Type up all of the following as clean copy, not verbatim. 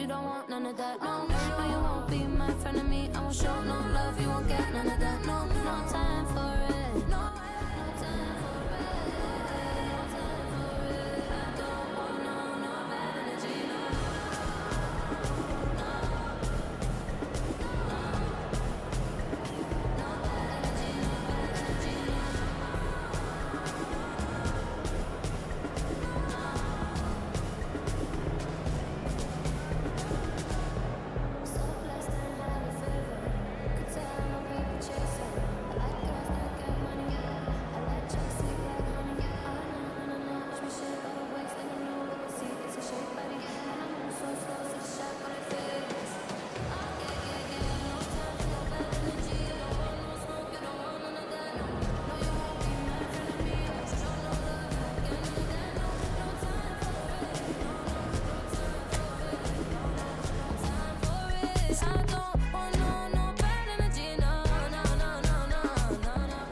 you don't want none of that. No, no, you won't be my friend of me. I won't show no love, you won't get none of that. No, no time for it. No, no time for it. No time for it. I don't want no bad energy. No, no, no bad energy. No bad energy. So blessed and highly favored. Could tell I'm a people chaser. I like girls that get money. I like chicks sweet like honey. No. Watch me shake all the waist and you know what I see. It's a shake body. And I move so slow, so the shot on it fades. Yeah. No time for no bad energy. You don't want no smoke, you don't want none of that. No, no, you won't be my friend of me. I won't show no love, you won't get none of that. No, no time for it. No, no time for it. No time for it. I don't want no bad energy. No, no, no, no, no, no, no, no,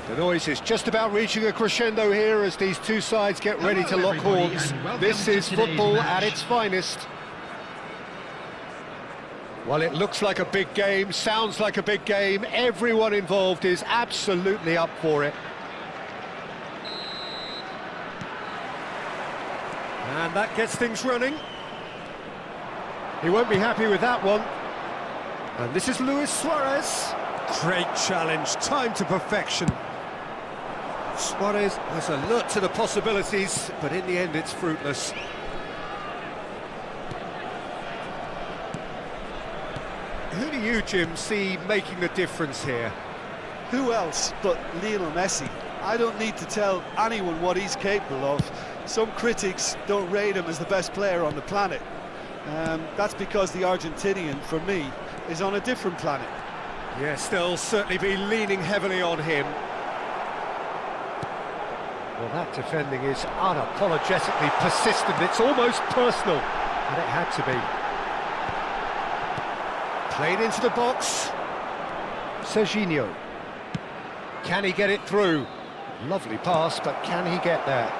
The noise is just about reaching a crescendo here as these two sides get ready to lock horns. This is football at its finest. Well, it looks like a big game, sounds like a big game. Everyone involved is absolutely up for it. And that gets things running. He won't be happy with that one. And this is Luis Suarez. Great challenge, time to perfection. Suarez was alert to the possibilities, but in the end it's fruitless. Who do you, Jim, see making the difference here? Who else but Lionel Messi? I don't need to tell anyone what he's capable of. Some critics don't rate him as the best player on the planet. That's because the Argentinian, for me, is on a different planet. Yes, they'll certainly be leaning heavily on him. Well, that defending is unapologetically persistent. It's almost personal, and it had to be. Played into the box. Serginho. Can he get it through? Lovely pass, but can he get there?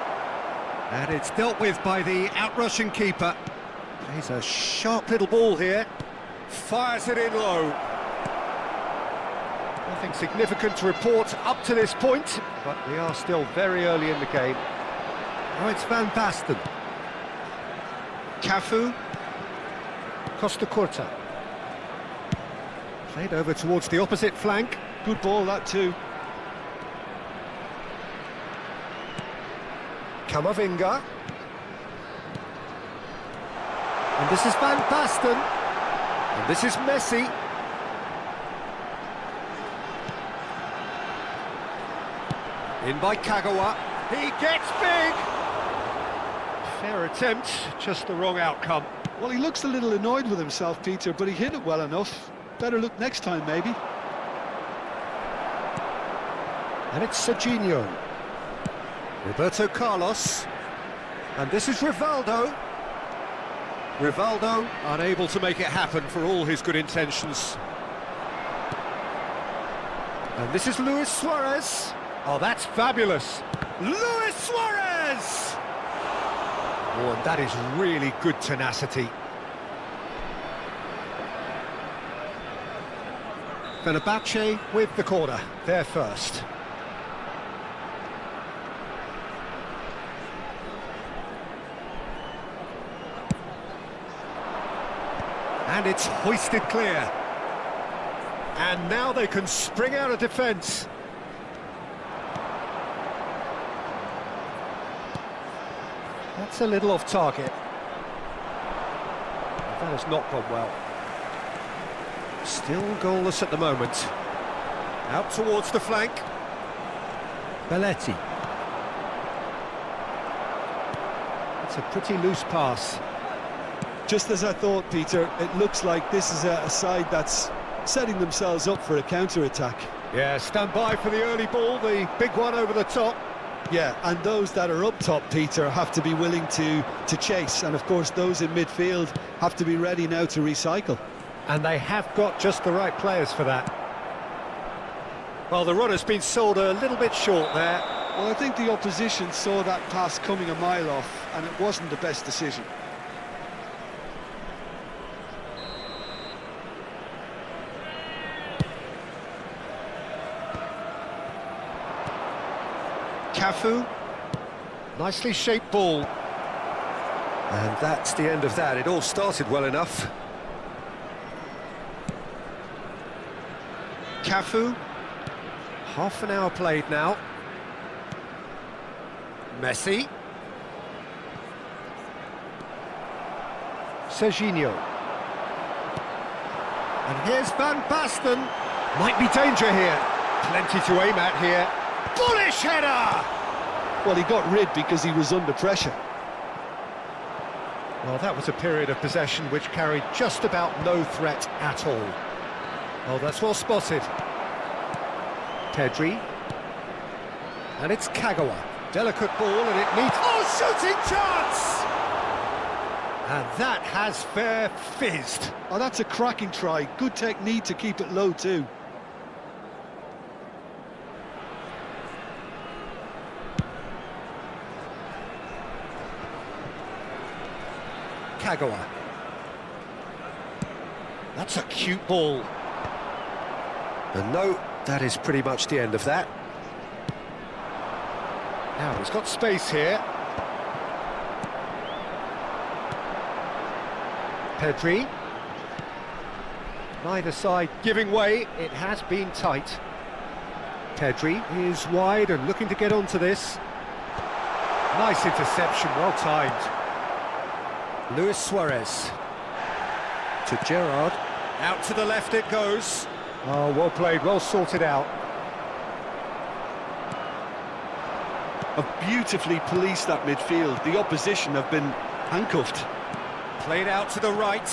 And it's dealt with by the outrushing keeper. Plays a sharp little ball here. Fires it in low. Nothing significant to report up to this point, but we are still very early in the game. Now it's Van Basten. Cafu. Costa Curta. Played over towards the opposite flank. Good ball, that too. Camavinga. And this is Van Basten. And this is Messi. In by Kagawa. He gets big! Fair attempt, just the wrong outcome. Well, he looks a little annoyed with himself, Peter, but he hit it well enough. Better look next time, maybe. And it's Serginho. Roberto Carlos. And this is Rivaldo. Rivaldo unable to make it happen for all his good intentions. And this is Luis Suarez. Oh, that's fabulous. Luis Suarez! Oh, and that is really good tenacity. Fenerbahce with the corner, there first. And it's hoisted clear. And now they can spring out of defence. That's a little off target. That has not gone well. Still goalless at the moment. Out towards the flank. Belletti. It's a pretty loose pass. Just as I thought, Peter, it looks like this is a side that's setting themselves up for a counter-attack. Yeah, stand by for the early ball, the big one over the top. Yeah, and those that are up top, Peter, have to be willing to chase. And, of course, those in midfield have to be ready now to recycle. And they have got just the right players for that. Well, the run has been sold a little bit short there. Well, I think the opposition saw that pass coming a mile off, and it wasn't the best decision. Cafu, nicely shaped ball. And that's the end of that. It all started well enough. Cafu, half an hour played now. Messi. Serginho. And here's Van Basten. Might be danger here. Plenty to aim at here. Bullish header! Well, he got rid because he was under pressure. Well, that was a period of possession which carried just about no threat at all. Oh, that's well spotted. Pedri. And it's Kagawa. Delicate ball and it needs... Oh, shooting chance! And that has fair fizzed. Oh, that's a cracking try. Good technique to keep it low too. Kagawa. That's a cute ball. And no, that is pretty much the end of that. Now, he's got space here. Pedri. Neither side giving way. It has been tight. Pedri is wide and looking to get onto this. Nice interception, well timed. Luis Suarez. To Gerrard. Out to the left it goes. Oh, well played, well sorted out. Have beautifully policed that midfield. The opposition have been handcuffed. Played out to the right.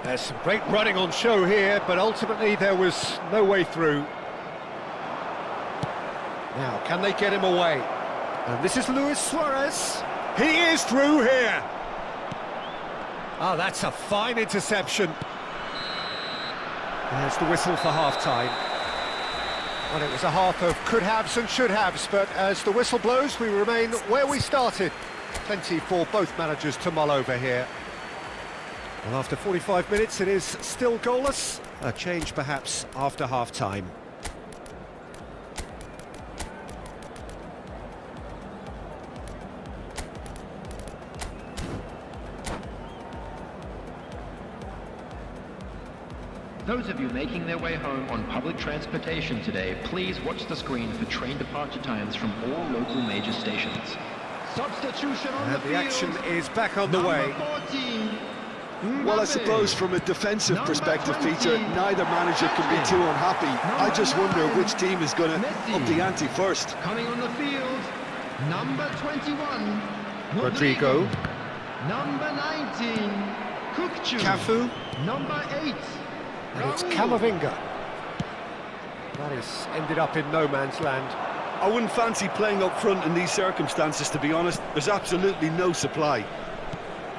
There's some great running on show here, but ultimately there was no way through. Now, can they get him away? And this is Luis Suarez. He is through here. Oh, that's a fine interception. There's the whistle for half-time. Well, it was a half of could-haves and should-haves, but as the whistle blows, we remain where we started. Plenty for both managers to mull over here. Well, after 45 minutes, it is still goalless. A change, perhaps, after half-time. Those of you making their way home on public transportation today, please watch the screen for train departure times from all local major stations. Substitution on And the action is back on the way. 14. Well, I suppose from a defensive perspective, Peter, neither manager can be too unhappy. I just wonder which team is going to up the ante first. Coming on the field, number 21, Rodrigo. Number 19, Kukcu. Cafu. Number 8, And it's Camavinga. That has ended up in no man's land. I wouldn't fancy playing up front in these circumstances, to be honest. There's absolutely no supply.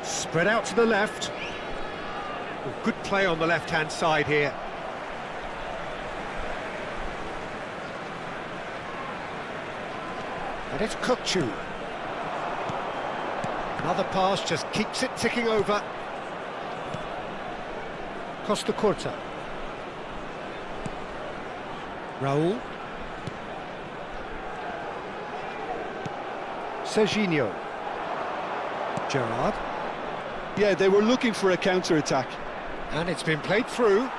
Spread out to the left. Oh, good play on the left-hand side here. And it's Kukcu. Another pass just keeps it ticking over. Costa Curta. Raul. Serginho. Gerrard. Yeah, they were looking for a counter-attack. And it's been played through.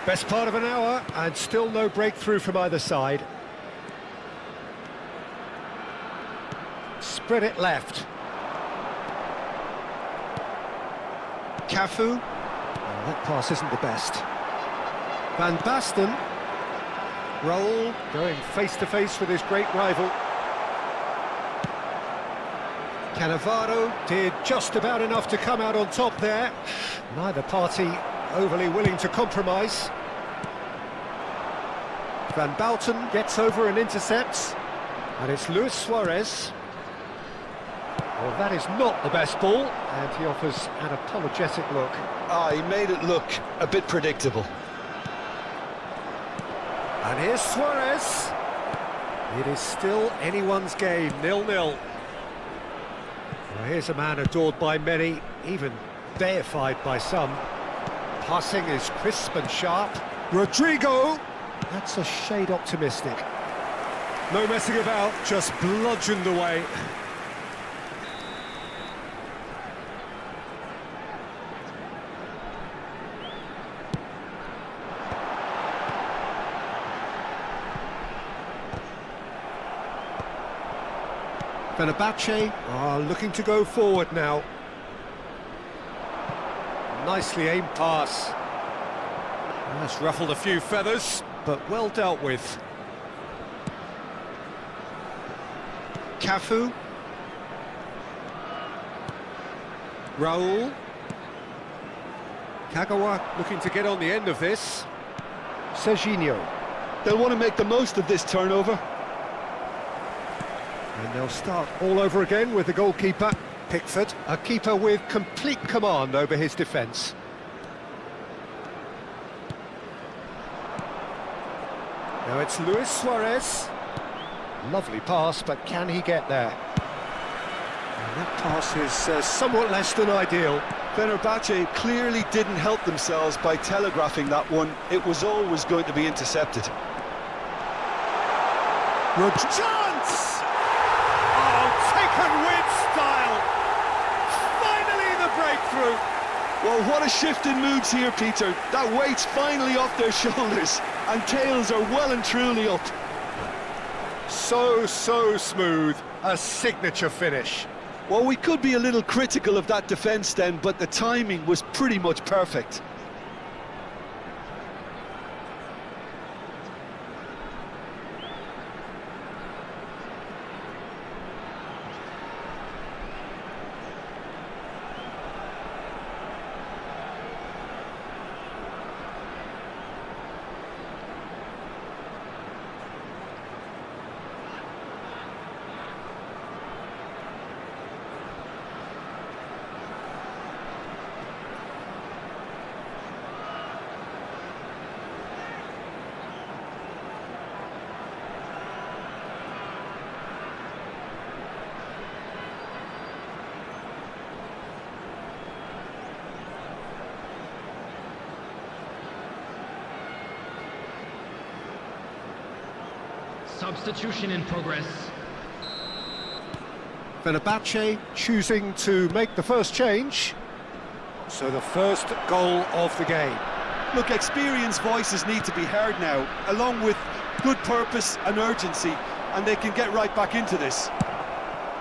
Best part of an hour, and still no breakthrough from either side. Spread it left. Cafu. Oh, that pass isn't the best. Van Basten. Raul going face-to-face with his great rival. Cannavaro did just about enough to come out on top there. Neither party overly willing to compromise. Van Bouten gets over and intercepts. And it's Luis Suarez. Well, that is not the best ball, and he offers an apologetic look. He made it look a bit predictable. And here's Suarez. It is still anyone's game, 0-0. Well, here's a man adored by many, even deified by some. Passing is crisp and sharp. Rodrigo! That's a shade optimistic. No messing about, just bludgeoned away. Fenerbahce are looking to go forward now. Nicely aimed pass. That's ruffled a few feathers, but well dealt with. Cafu. Raul. Kagawa looking to get on the end of this. Serginho. They'll want to make the most of this turnover. And they'll start all over again with the goalkeeper, Pickford, a keeper with complete command over his defence. Now it's Luis Suarez. Lovely pass, but can he get there? And that pass is somewhat less than ideal. Fenerbahce clearly didn't help themselves by telegraphing that one. It was always going to be intercepted. Chance! Taken with style. Finally the breakthrough. Well, what a shift in moods here, Peter. That weight's finally off their shoulders, and tails are well and truly up. So smooth. A signature finish. Well, we could be a little critical of that defence then, but the timing was pretty much perfect. Substitution in progress. Fenerbahce choosing to make the first change. So the first goal of the game. Look, experienced voices need to be heard now, along with good purpose and urgency, and they can get right back into this.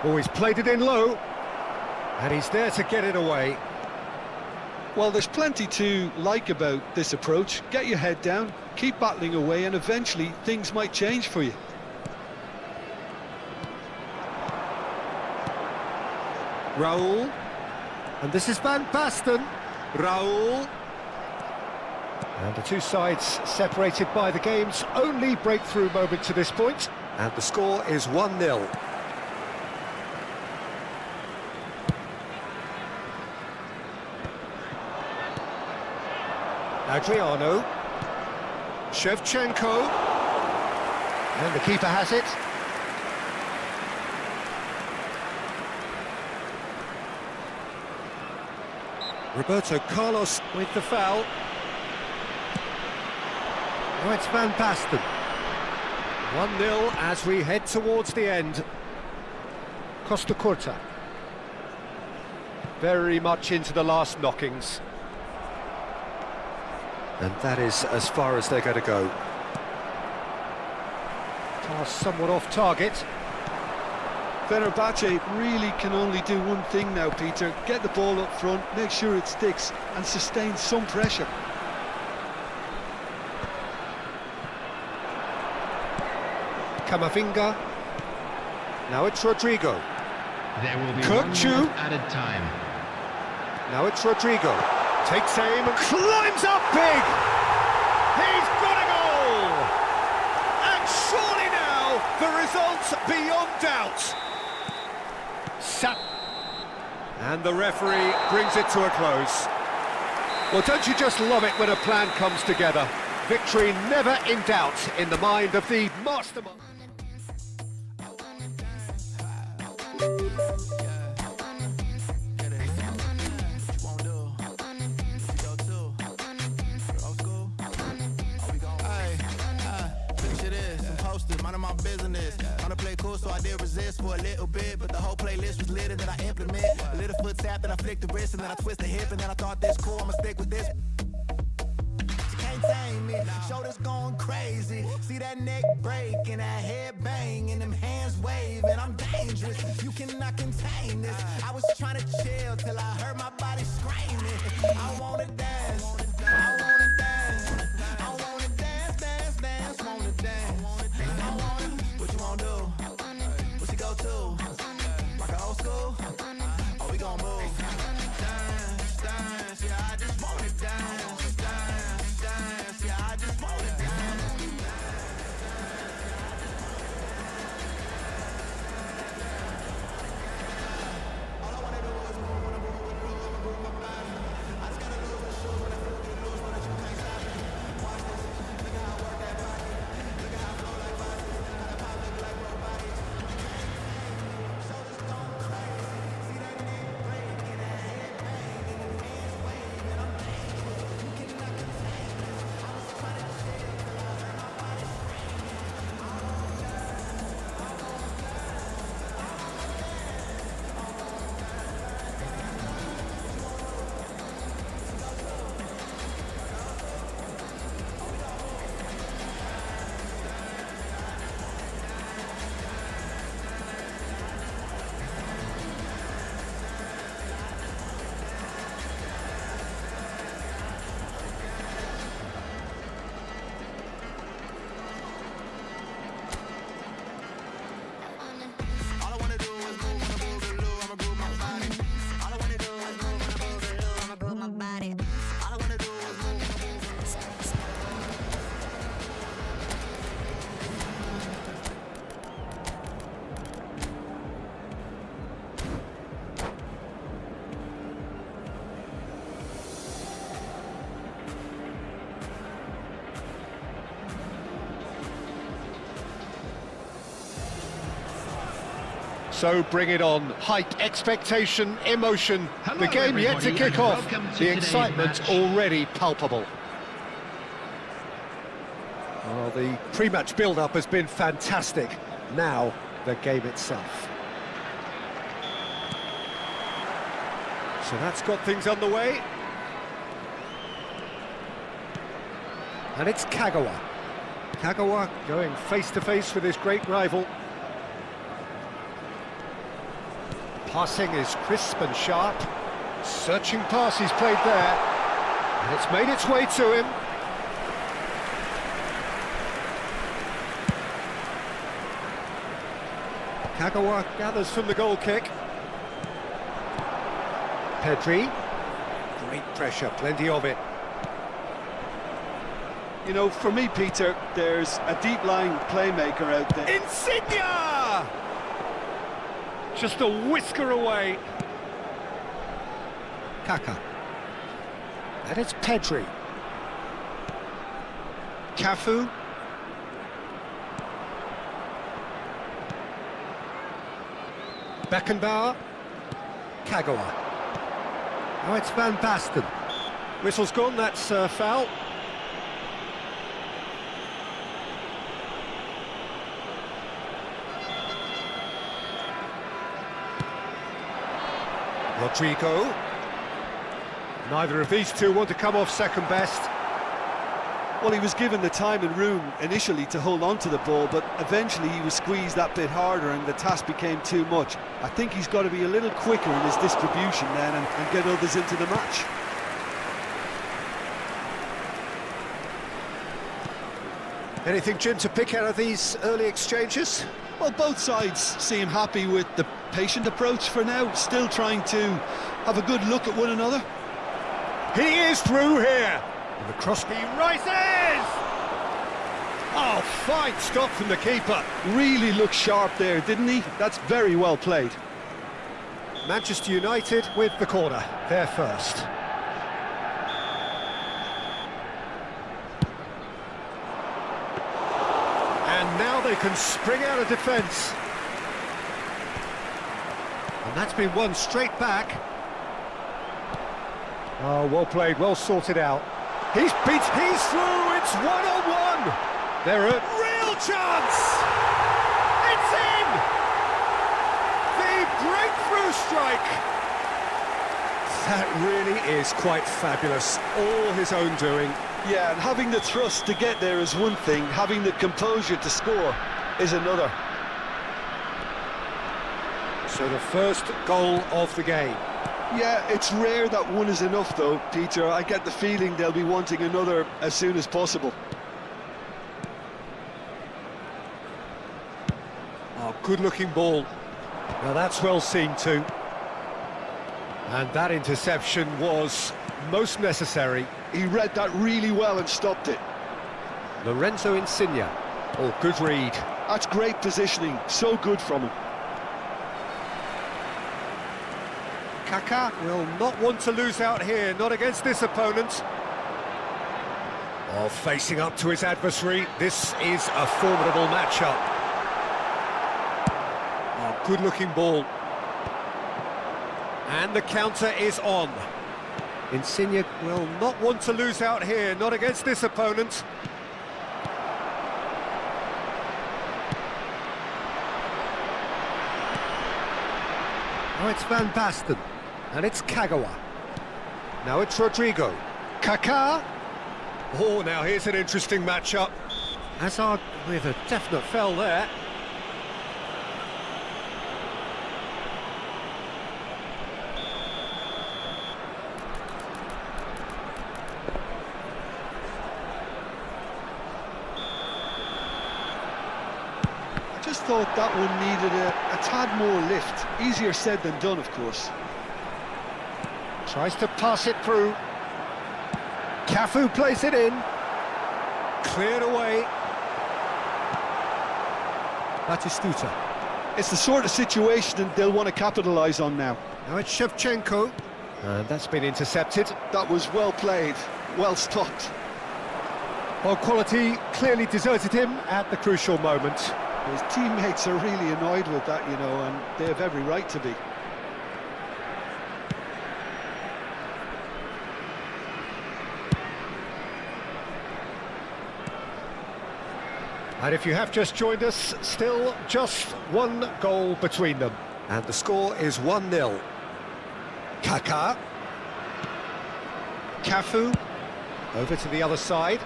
Oh, he's played it in low, and he's there to get it away. Well, there's plenty to like about this approach. Get your head down, keep battling away, and eventually things might change for you. Raul, and this is Van Basten. Raul, and the two sides separated by the game's only breakthrough moment to this point, and the score is 1-0. Adriano, Shevchenko, and the keeper has it. Roberto Carlos with the foul. Now it's Van Basten. 1-0 as we head towards the end. Costa Curta. Very much into the last knockings. And that is as far as they're going to go. Pass somewhat off target. Fenerbahce really can only do one thing now, Peter. Get the ball up front, make sure it sticks, and sustain some pressure. Camavinga. Now it's Rodrigo. There will be Kirkchu. added time. Now it's Rodrigo. Takes aim and climbs up big! He's got a goal! And surely now, the result's beyond doubt. And the referee brings it to a close. Well, don't you just love it when a plan comes together? Victory never in doubt in the mind of the mastermind. Minding my business. Wanna play cool, so I did resist for a little bit, but the whole playlist was lit and then I implement. A little foot tap, then I flick the wrist, and then I twist the hip, and then I thought this cool, I'ma stick with this. She can't tame me, shoulders going crazy. See that neck break and that head bang and them hands waving. I'm dangerous, you cannot contain this. I was trying to chill till I heard my body screaming. I wanna dance, I wanna dance, I wanna dance, dance, dance, wanna dance. What you wanna do? What you go to? Rock a old school? Oh, we gon' move. Dance, dance, yeah, I just wanna dance. Dance, dance, yeah, I just wanna dance. All I wanna do is move, wanna move my body. I just gotta lose my shoes when I feel you lose, but you can't stop me. Watch this, look how I work that body. Look how I flow like body. That pop look like robotics. Shoulders going crazy. See that neck break and that head bang and them hands waving. I'm dangerous. You cannot contain this. I was trying to chill till I heard my body screaming. I won't dance. I won't dance. I won't dance. I won't All I wanna do is move, wanna move the loo, I'ma groove my body. All I wanna do is move, wanna move the loo, I'ma groove my body. All I wanna do is move, wanna move the loo. So bring it on. Hype, expectation, emotion. Hello, The game yet to everybody, kick and off. welcome to The today's excitement match. already palpable. Well, the pre-match build-up has been fantastic. Now, the game itself. So that's got things underway. And it's Kagawa. Kagawa going face-to-face with his great rival. Passing is crisp and sharp. Searching pass he's played there. And it's made its way to him. Kagawa gathers from the goal kick. Pedri. Great pressure, plenty of it. You know, for me, Peter, there's a deep-lying playmaker out there. Insigne! Just a whisker away. Kaka. And it's Pedri. Cafu. Beckenbauer. Kagawa. Now it's Van Basten. Whistle's gone, that's foul. Rodrigo. Neither of these two want to come off second best. Well, he was given the time and room initially to hold on to the ball, but eventually he was squeezed that bit harder and the task became too much. I think he's got to be a little quicker in his distribution then and get others into the match. Anything, Jim, to pick out of these early exchanges? Well, both sides seem happy with the patient approach for now, still trying to have a good look at one another. He is through here. And the cross, he rises! Oh, fine stop from the keeper. Really looked sharp there, didn't he? That's very well played. Manchester United with the corner. They're first. And now they can spring out of defence. And that's been won straight back. Oh, well played, well sorted out. He's through, it's one-on-one! They're a real chance! It's in! The breakthrough strike! That really is quite fabulous, all his own doing. Yeah, and having the thrust to get there is one thing, having the composure to score is another. So the first goal of the game. Yeah, it's rare that one is enough though, Peter. I get the feeling they'll be wanting another as soon as possible. Oh, good-looking ball. Now that's well seen too. And that interception was most necessary. He read that really well and stopped it. Lorenzo Insigne. Oh, good read. That's great positioning, so good from him. Kaká will not want to lose out here, not against this opponent. Oh, facing up to his adversary, this is a formidable matchup. Oh, good-looking ball. And the counter is on. Insigne will not want to lose out here, not against this opponent. Oh, it's Van Basten. And it's Kagawa. Now it's Rodrigo. Kaká. Oh, now here's an interesting matchup. Hazard with a definite foul there. I just thought that one needed a tad more lift. Easier said than done, of course. Tries to pass it through. Cafu plays it in. Cleared away. Batistuta. It's the sort of situation they'll want to capitalise on now. Now it's Shevchenko. And that's been intercepted. That was well played, well stopped. Well, quality clearly deserted him at the crucial moment. His teammates are really annoyed with that, you know, and they have every right to be. And if you have just joined us, still just one goal between them. And the score is 1-0. Kaká. Cafu. Over to the other side.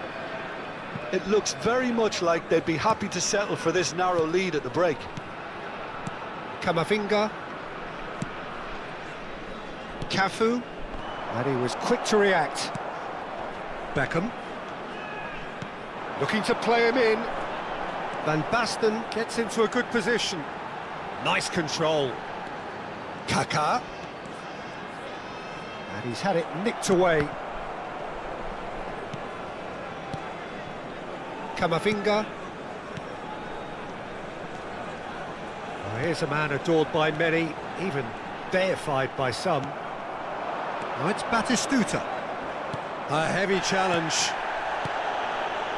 It looks very much like they'd be happy to settle for this narrow lead at the break. Camavinga. Cafu. And he was quick to react. Beckham. Looking to play him in. Van Basten gets into a good position. Nice control. Kaká. And he's had it nicked away. Camavinga. Oh, here's a man adored by many, even deified by some. Now it's Batistuta. A heavy challenge.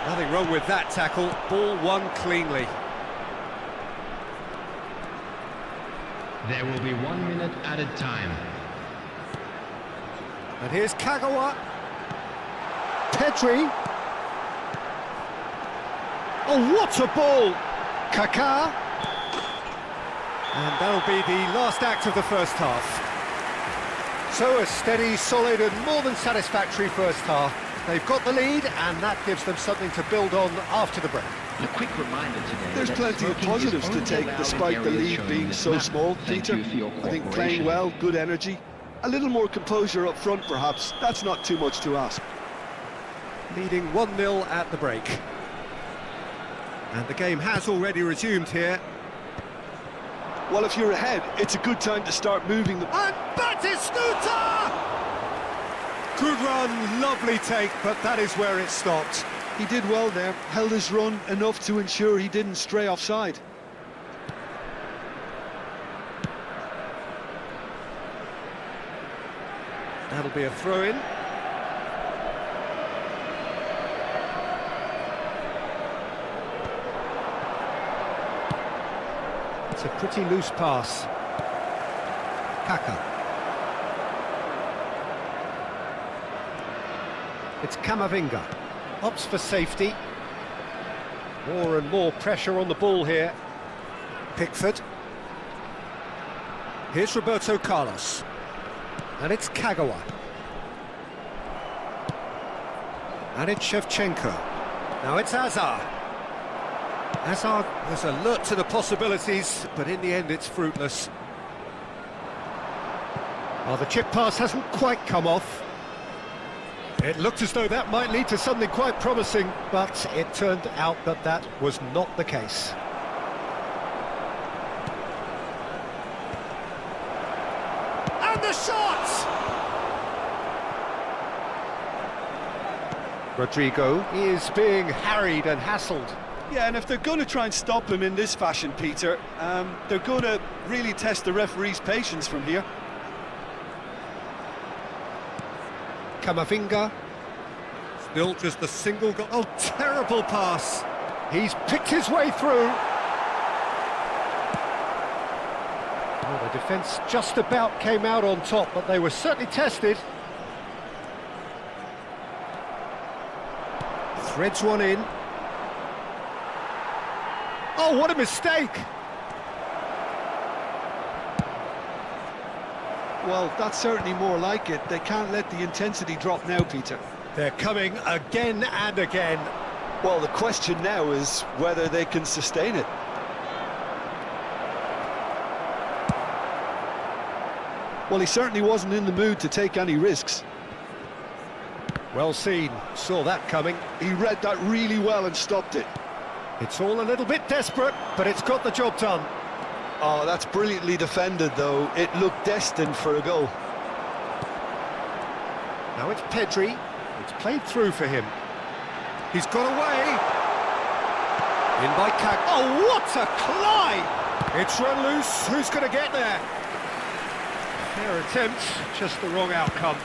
Nothing wrong with that tackle. Ball won cleanly. There will be 1 minute added time. And here's Kagawa. Pedri. Oh, what a ball! Kaká. And that'll be the last act of the first half. So a steady, solid and more than satisfactory first half. They've got the lead, and that gives them something to build on after the break. A quick reminder today. There's that plenty of smoking is positives to only take allowed in despite the areas lead shown being in this so map. small, Thank Peter. you for your I think playing cooperation. well, good energy. A little more composure up front, perhaps. That's not too much to ask. Leading 1-0 at the break. And the game has already resumed here. Well, if you're ahead, it's a good time to start moving the... And Batistuta! Good run, lovely take, but that is where it stopped. He did well there, held his run enough to ensure he didn't stray offside. That'll be a throw-in. It's a pretty loose pass. Kaka. It's Camavinga. Opts for safety. More and more pressure on the ball here. Pickford. Here's Roberto Carlos. And it's Kagawa. And it's Shevchenko. Now it's Hazard. Hazard was alert to the possibilities, but in the end it's fruitless. Well, the chip pass hasn't quite come off. It looked as though that might lead to something quite promising, but it turned out that that was not the case. And the shot! Rodrigo is being harried and hassled. Yeah, and if they're going to try and stop him in this fashion, Peter, they're going to really test the referee's patience from here. Camavinga. Still just a single goal. Oh, terrible pass. He's picked his way through. Oh, the defence just about came out on top, but they were certainly tested. Threads one in. Oh, what a mistake! Well, that's certainly more like it. They can't let the intensity drop now, Peter. They're coming again and again. Well, the question now is whether they can sustain it. Well, he certainly wasn't in the mood to take any risks. Well seen, saw that coming. He read that really well and stopped it. It's all a little bit desperate, but it's got the job done. Oh, that's brilliantly defended, though. It looked destined for a goal. Now it's Pedri. It's played through for him. He's got away. In by Kag. Oh, what a climb! It's run loose. Who's going to get there? Fair attempt, just the wrong outcome.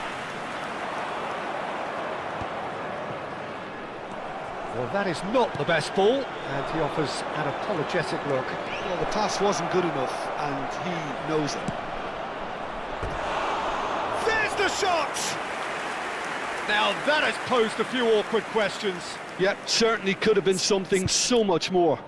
Well, that is not the best ball, and he offers an apologetic look. Well, the pass wasn't good enough, and he knows it. There's the shot! Now that has posed a few awkward questions. Yep, certainly could have been something so much more.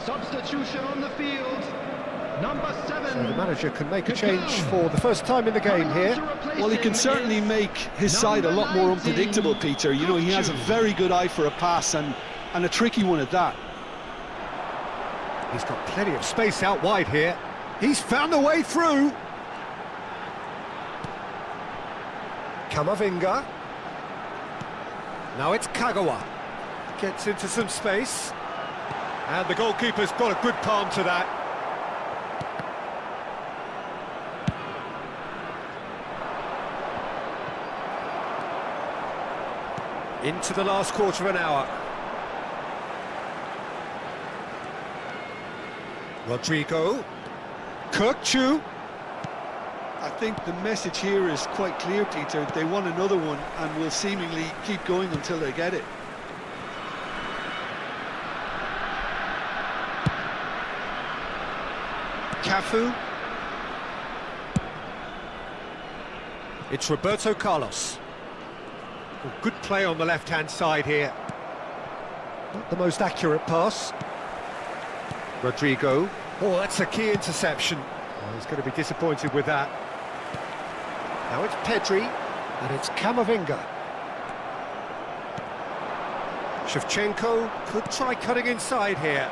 Substitution on the field. Number 7. So the manager can make a change for the first time in the game here. Well, he can certainly make his side a lot more unpredictable, Peter. You know, he has a very good eye for a pass, and a tricky one at that. He's got plenty of space out wide here. He's found a way through. Camavinga. Now it's Kagawa. Gets into some space. And the goalkeeper's got a good palm to that. Into the last quarter of an hour. Rodrigo. Kirkchu. I think the message here is quite clear, Peter. They want another one and will seemingly keep going until they get it. Cafu. It's Roberto Carlos. Well, good play on the left-hand side here. Not the most accurate pass. Rodrigo. Oh, that's a key interception. Well, he's going to be disappointed with that. Now it's Pedri, and it's Camavinga. Shevchenko could try cutting inside here.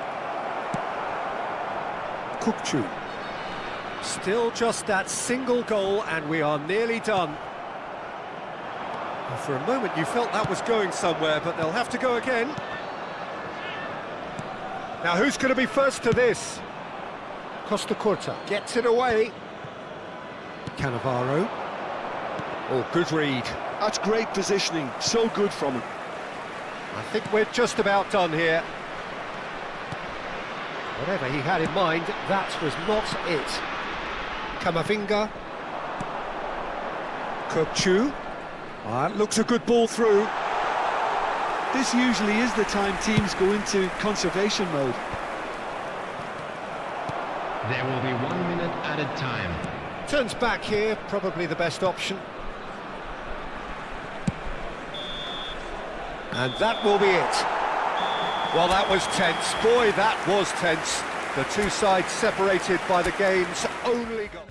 Kukçu. Still just that single goal, and we are nearly done. Well, for a moment you felt that was going somewhere, but they'll have to go again. Now who's going to be first to this? Costa Curta gets it away. Cannavaro. Oh, good read. That's great positioning, so good from him. I think we're just about done here. Whatever he had in mind, that was not it. Camavinga. Kukçu. That looks a good ball through. This usually is the time teams go into conservation mode. There will be 1 minute added time. Turns back here, probably the best option. And that will be it. Well, that was tense. Boy, that was tense. The two sides separated by the game's only goal.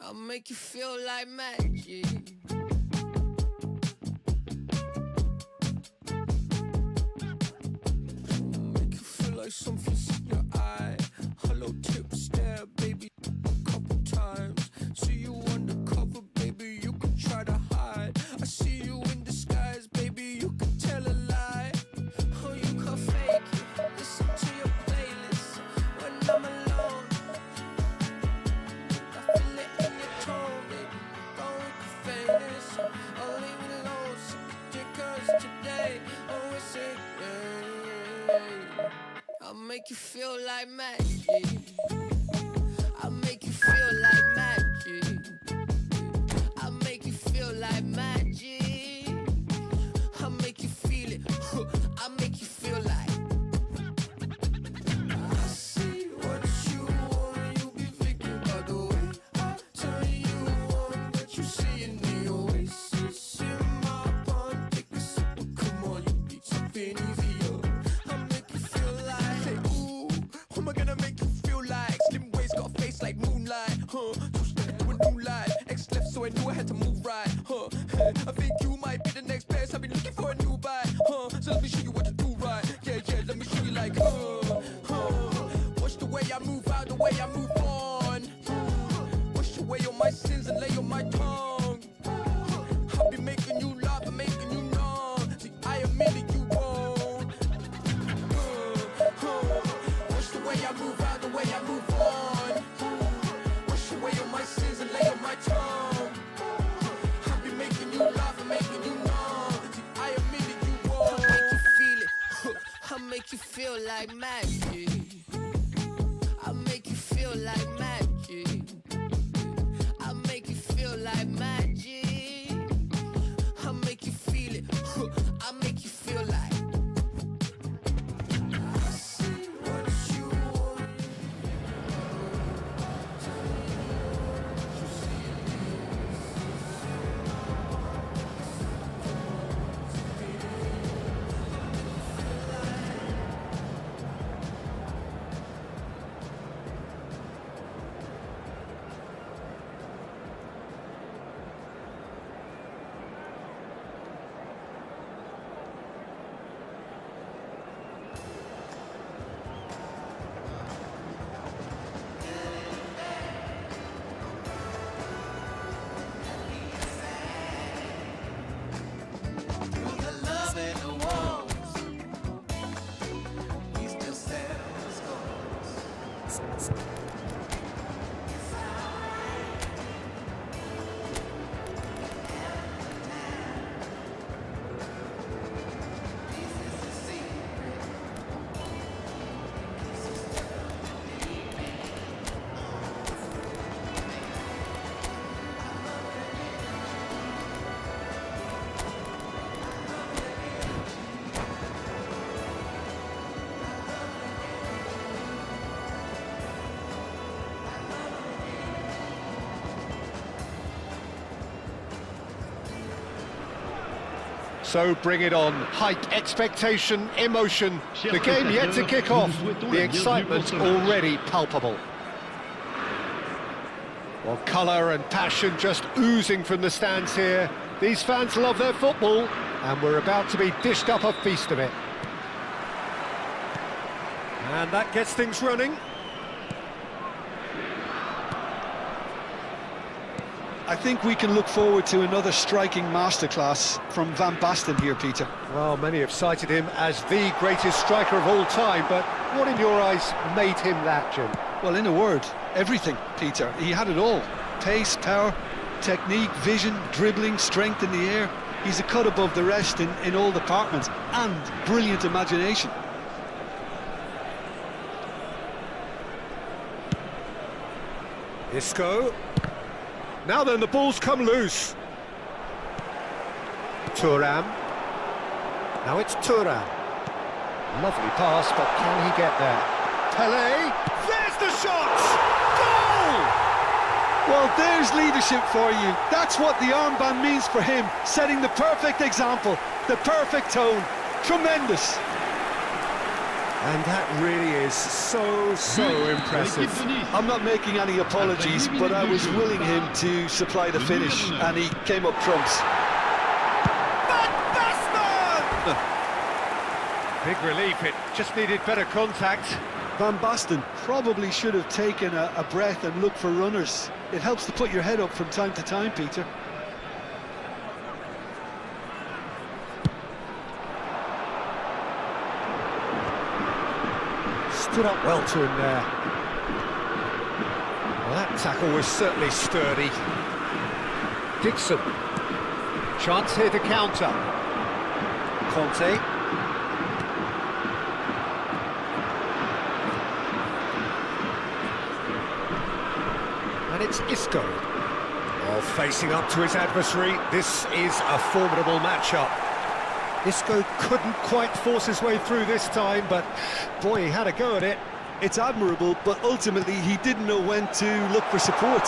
I'll make you feel like magic. Make you feel like something's in your eye. Hello, tip, stare, baby, a couple times. See you undercover, baby, you can try to hide. I see you in disguise, baby, you can tell a lie. Oh, you can fake it, listen to your playlist when I'm alone. I feel it in your tone, baby, going famous. I'll leave it alone, because today, oh, it's it, yeah. I'll make you feel like magic. I'll make you feel like magic. I'll make you feel like magic. I'll make you feel it. I'll make you feel like. I see what you want. You be thinking about the way I turn you on. What you see in the oasis in my palm. Take a sip, come on, you need something easier. I'll make you feel like. Say, ooh, who am I gonna make you feel like? Slim waist, got a face like moonlight, huh? Two step to a new life. X left, so I knew I had to move right, huh? I think you might be the next best. I've been looking for a new buy, huh? So let me show you what to do right. Yeah, yeah, let me show you like, watch the way I move out, the way I move on. Wash away all my sins and lay on my tongue. I'll be making you laugh and make you feel like magic. I make you feel like magic. I make you feel like magic. I make you feel it. I make you feel like. I see what you want. So bring it on. Height, expectation, emotion. The game yet to kick off. The excitement already palpable. Well, colour and passion just oozing from the stands here. These fans love their football, and we're about to be dished up a feast of it. And that gets things running. I think we can look forward to another striking masterclass from Van Basten here, Peter. Well, many have cited him as the greatest striker of all time, but what in your eyes made him that, Jim? Well, in a word, everything, Peter. He had it all. Pace, power, technique, vision, dribbling, strength in the air. He's a cut above the rest in all departments, and brilliant imagination. Isco. Now then, the ball's come loose. Thuram. Now it's Thuram. Lovely pass, but can he get there? Pelé. There's the shot! Goal! Well, there's leadership for you. That's what the armband means for him, setting the perfect example, the perfect tone. Tremendous. And that really is so impressive. I'm not making any apologies, but I was willing him to supply the finish, and he came up trumps. Big relief, it just needed better contact. Van Basten probably should have taken a breath and looked for runners. It helps to put your head up from time to time, Peter. Stood up well to him there. Well, that tackle was certainly sturdy. Dixon. Chance here to counter. Conte. And it's Isco. Well, facing up to his adversary, this is a formidable matchup. Isco couldn't quite force his way through this time, but boy, he had a go at it. It's admirable, but ultimately he didn't know when to look for support.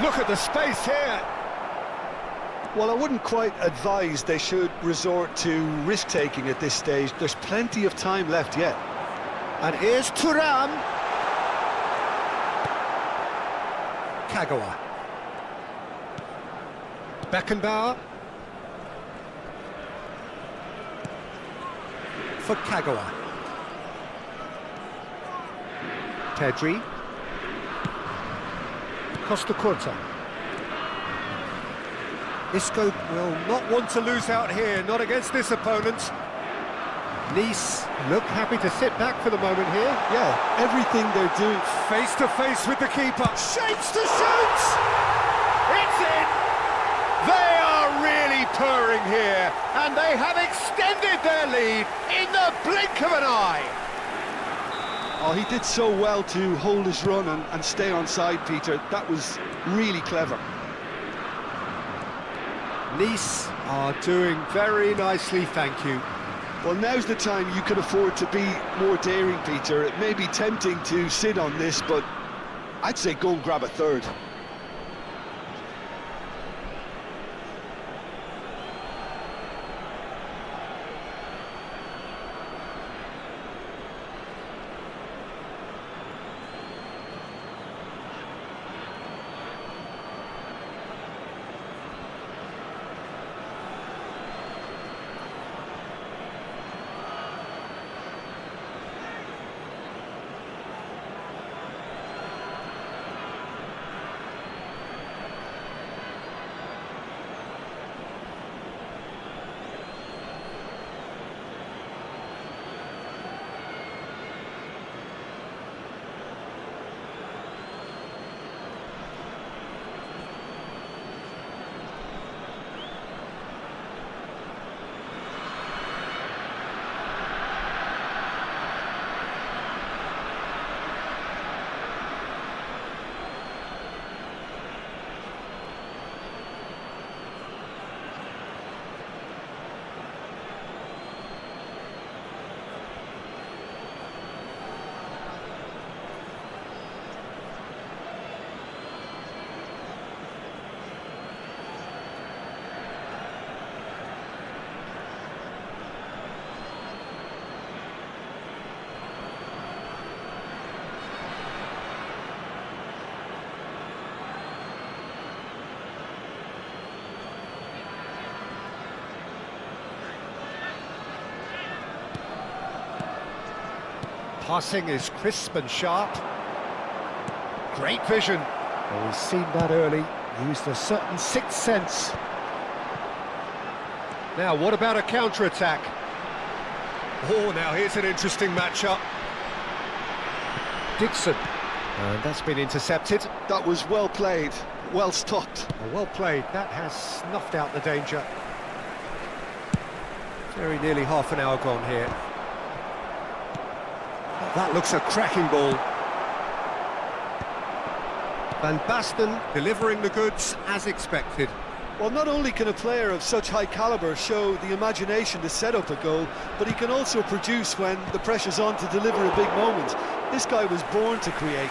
Look at the space here. Well, I wouldn't quite advise they should resort to risk-taking at this stage. There's plenty of time left yet. And here's Thuram. Kagawa. Beckenbauer. For Kagawa. Pedri. Costa Curta. Isco will not want to lose out here, not against this opponent. Nice look happy to sit back for the moment here. Yeah, everything they're doing. Face to face with the keeper. Shapes to shoot! It's in! They are really purring here, and they have extended their lead in the blink of an eye. Oh, he did so well to hold his run and stay on side, Peter. That was really clever. Nice are doing very nicely, thank you. Well, now's the time you can afford to be more daring, Peter. It may be tempting to sit on this, but I'd say go and grab a third. Passing is crisp and sharp. Great vision. Well, we've seen that early. Used a certain sixth sense. Now, what about a counter-attack? Oh, now here's an interesting matchup. Dixon. And that's been intercepted. That was well played, well stopped. Well played. That has snuffed out the danger. Very nearly half an hour gone here. That looks a cracking ball. Van Basten delivering the goods as expected. Well, not only can a player of such high calibre show the imagination to set up a goal, but he can also produce when the pressure's on to deliver a big moment. This guy was born to create.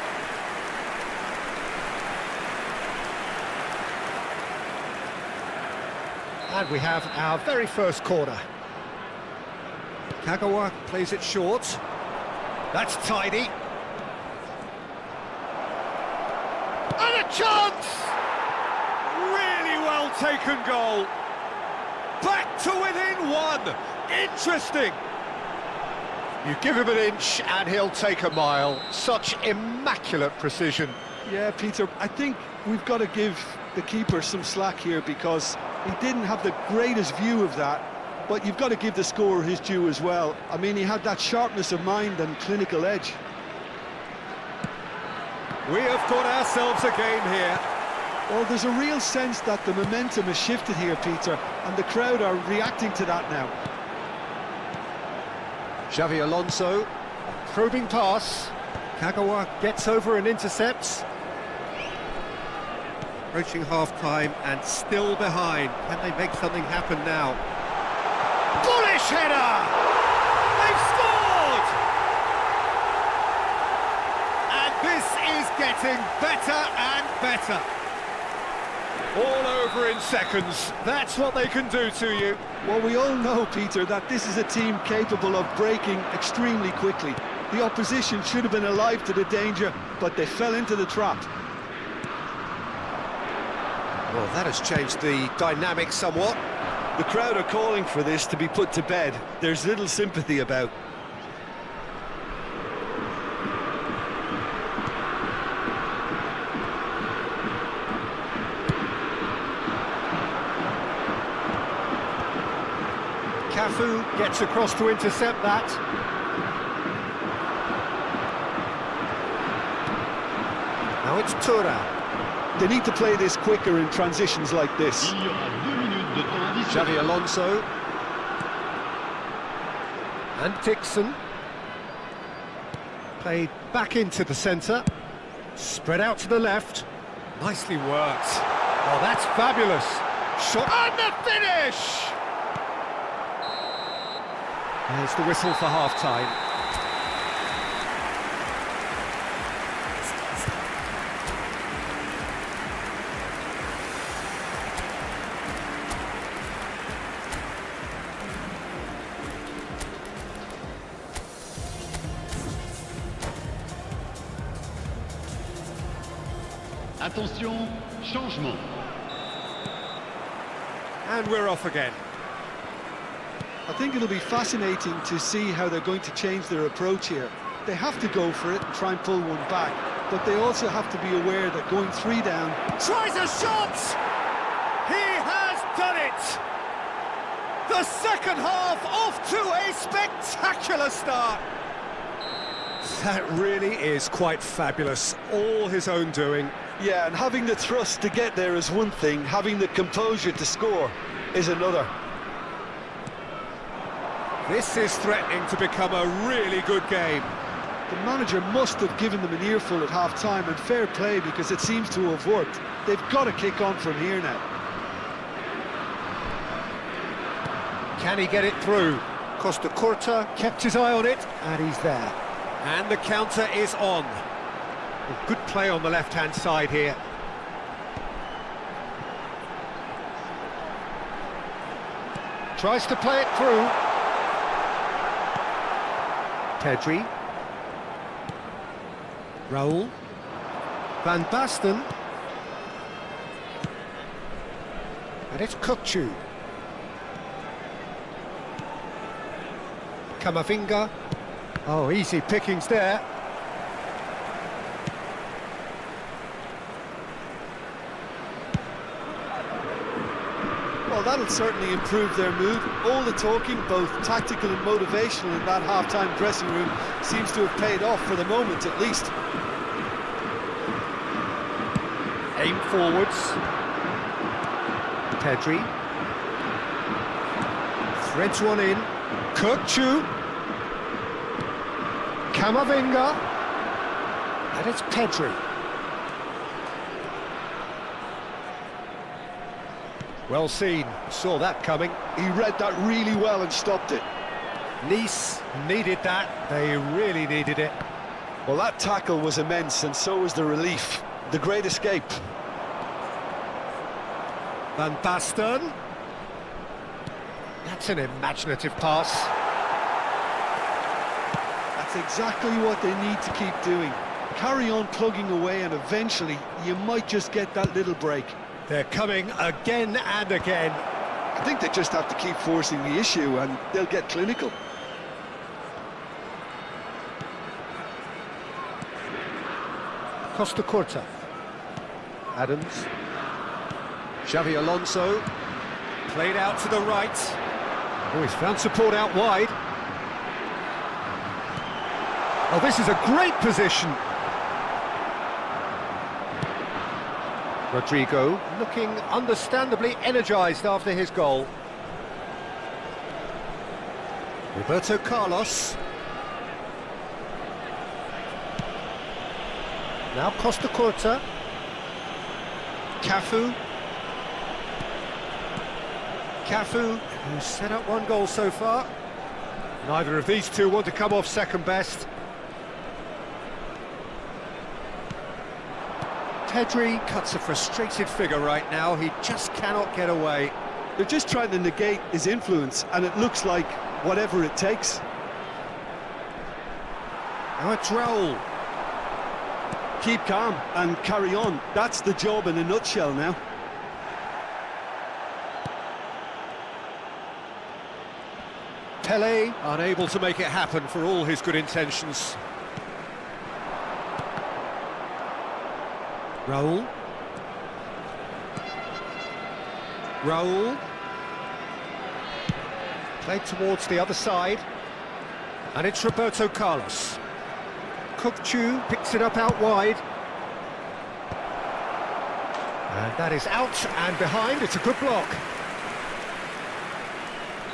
And we have our very first corner. Kagawa plays it short. That's tidy. And a chance! Really well taken goal. Back to within one. Interesting. You give him an inch and he'll take a mile. Such immaculate precision. Yeah, Peter, I think we've got to give the keeper some slack here because he didn't have the greatest view of that, but you've got to give the scorer his due as well. I mean, he had that sharpness of mind and clinical edge. We have got ourselves a game here. Well, there's a real sense that the momentum has shifted here, Peter, and the crowd are reacting to that now. Xavi Alonso, a probing pass. Kagawa gets over and intercepts. Approaching half-time and still behind. Can they make something happen now? Bullish header! They've scored! And this is getting better and better. All over in seconds. That's what they can do to you. Well, we all know, Peter, that this is a team capable of breaking extremely quickly. The opposition should have been alive to the danger, but they fell into the trap. Well, that has changed the dynamic somewhat. The crowd are calling for this to be put to bed. There's little sympathy about. Cafu gets across to intercept that. Now it's Tura. They need to play this quicker in transitions like this. Il y aura 2 minutes de temps Xavi Alonso. And Dixon. Played back into the centre. Spread out to the left. Nicely worked. Oh, that's fabulous. Shot and the finish! There's the whistle for half-time. Attention, changement. And we're off again. I think it'll be fascinating to see how they're going to change their approach here. They have to go for it and try and pull one back, but they also have to be aware that going 3 down... Tries a shot! He has done it! The second half off to a spectacular start! That really is quite fabulous, all his own doing. Yeah, and having the thrust to get there is one thing, having the composure to score is another. This is threatening to become a really good game. The manager must have given them an earful at half-time, and fair play because it seems to have worked. They've got to kick on from here now. Can he get it through? Costa Curta kept his eye on it, and he's there. And the counter is on. A good play on the left-hand side here. Tries to play it through. Pedri. Raul. Van Basten. And it's Kukçu. Camavinga. Oh, easy pickings there. Well, that'll certainly improve their mood. All the talking, both tactical and motivational, in that half-time dressing room seems to have paid off for the moment, at least. Aim forwards. Pedri. Threads one in. Kukçu. Camavinga. And it's Pedri. Well seen, saw that coming. He read that really well and stopped it. Nice needed that, they really needed it. Well, that tackle was immense, and so was the relief. The great escape. Van Basten. That's an imaginative pass. That's exactly what they need to keep doing. Carry on plugging away, and eventually you might just get that little break. They're coming again and again. I think they just have to keep forcing the issue and they'll get clinical. Costa Curta. Adams. Xavi Alonso. Played out to the right. Oh, he's found support out wide. Oh, this is a great position. Rodrigo looking understandably energised after his goal. Roberto Carlos. Now Costa Curta. Cafu. Cafu, who's set up 1 goal so far. Neither of these two want to come off second best. Pedri cuts a frustrated figure right now, he just cannot get away. They're just trying to negate his influence, and it looks like whatever it takes. Now it's Raul. Keep calm and carry on. That's the job in a nutshell now. Pelé unable to make it happen for all his good intentions. Raul. Raul. Played towards the other side. And it's Roberto Carlos. Kukçu picks it up out wide. And that is out and behind. It's a good block.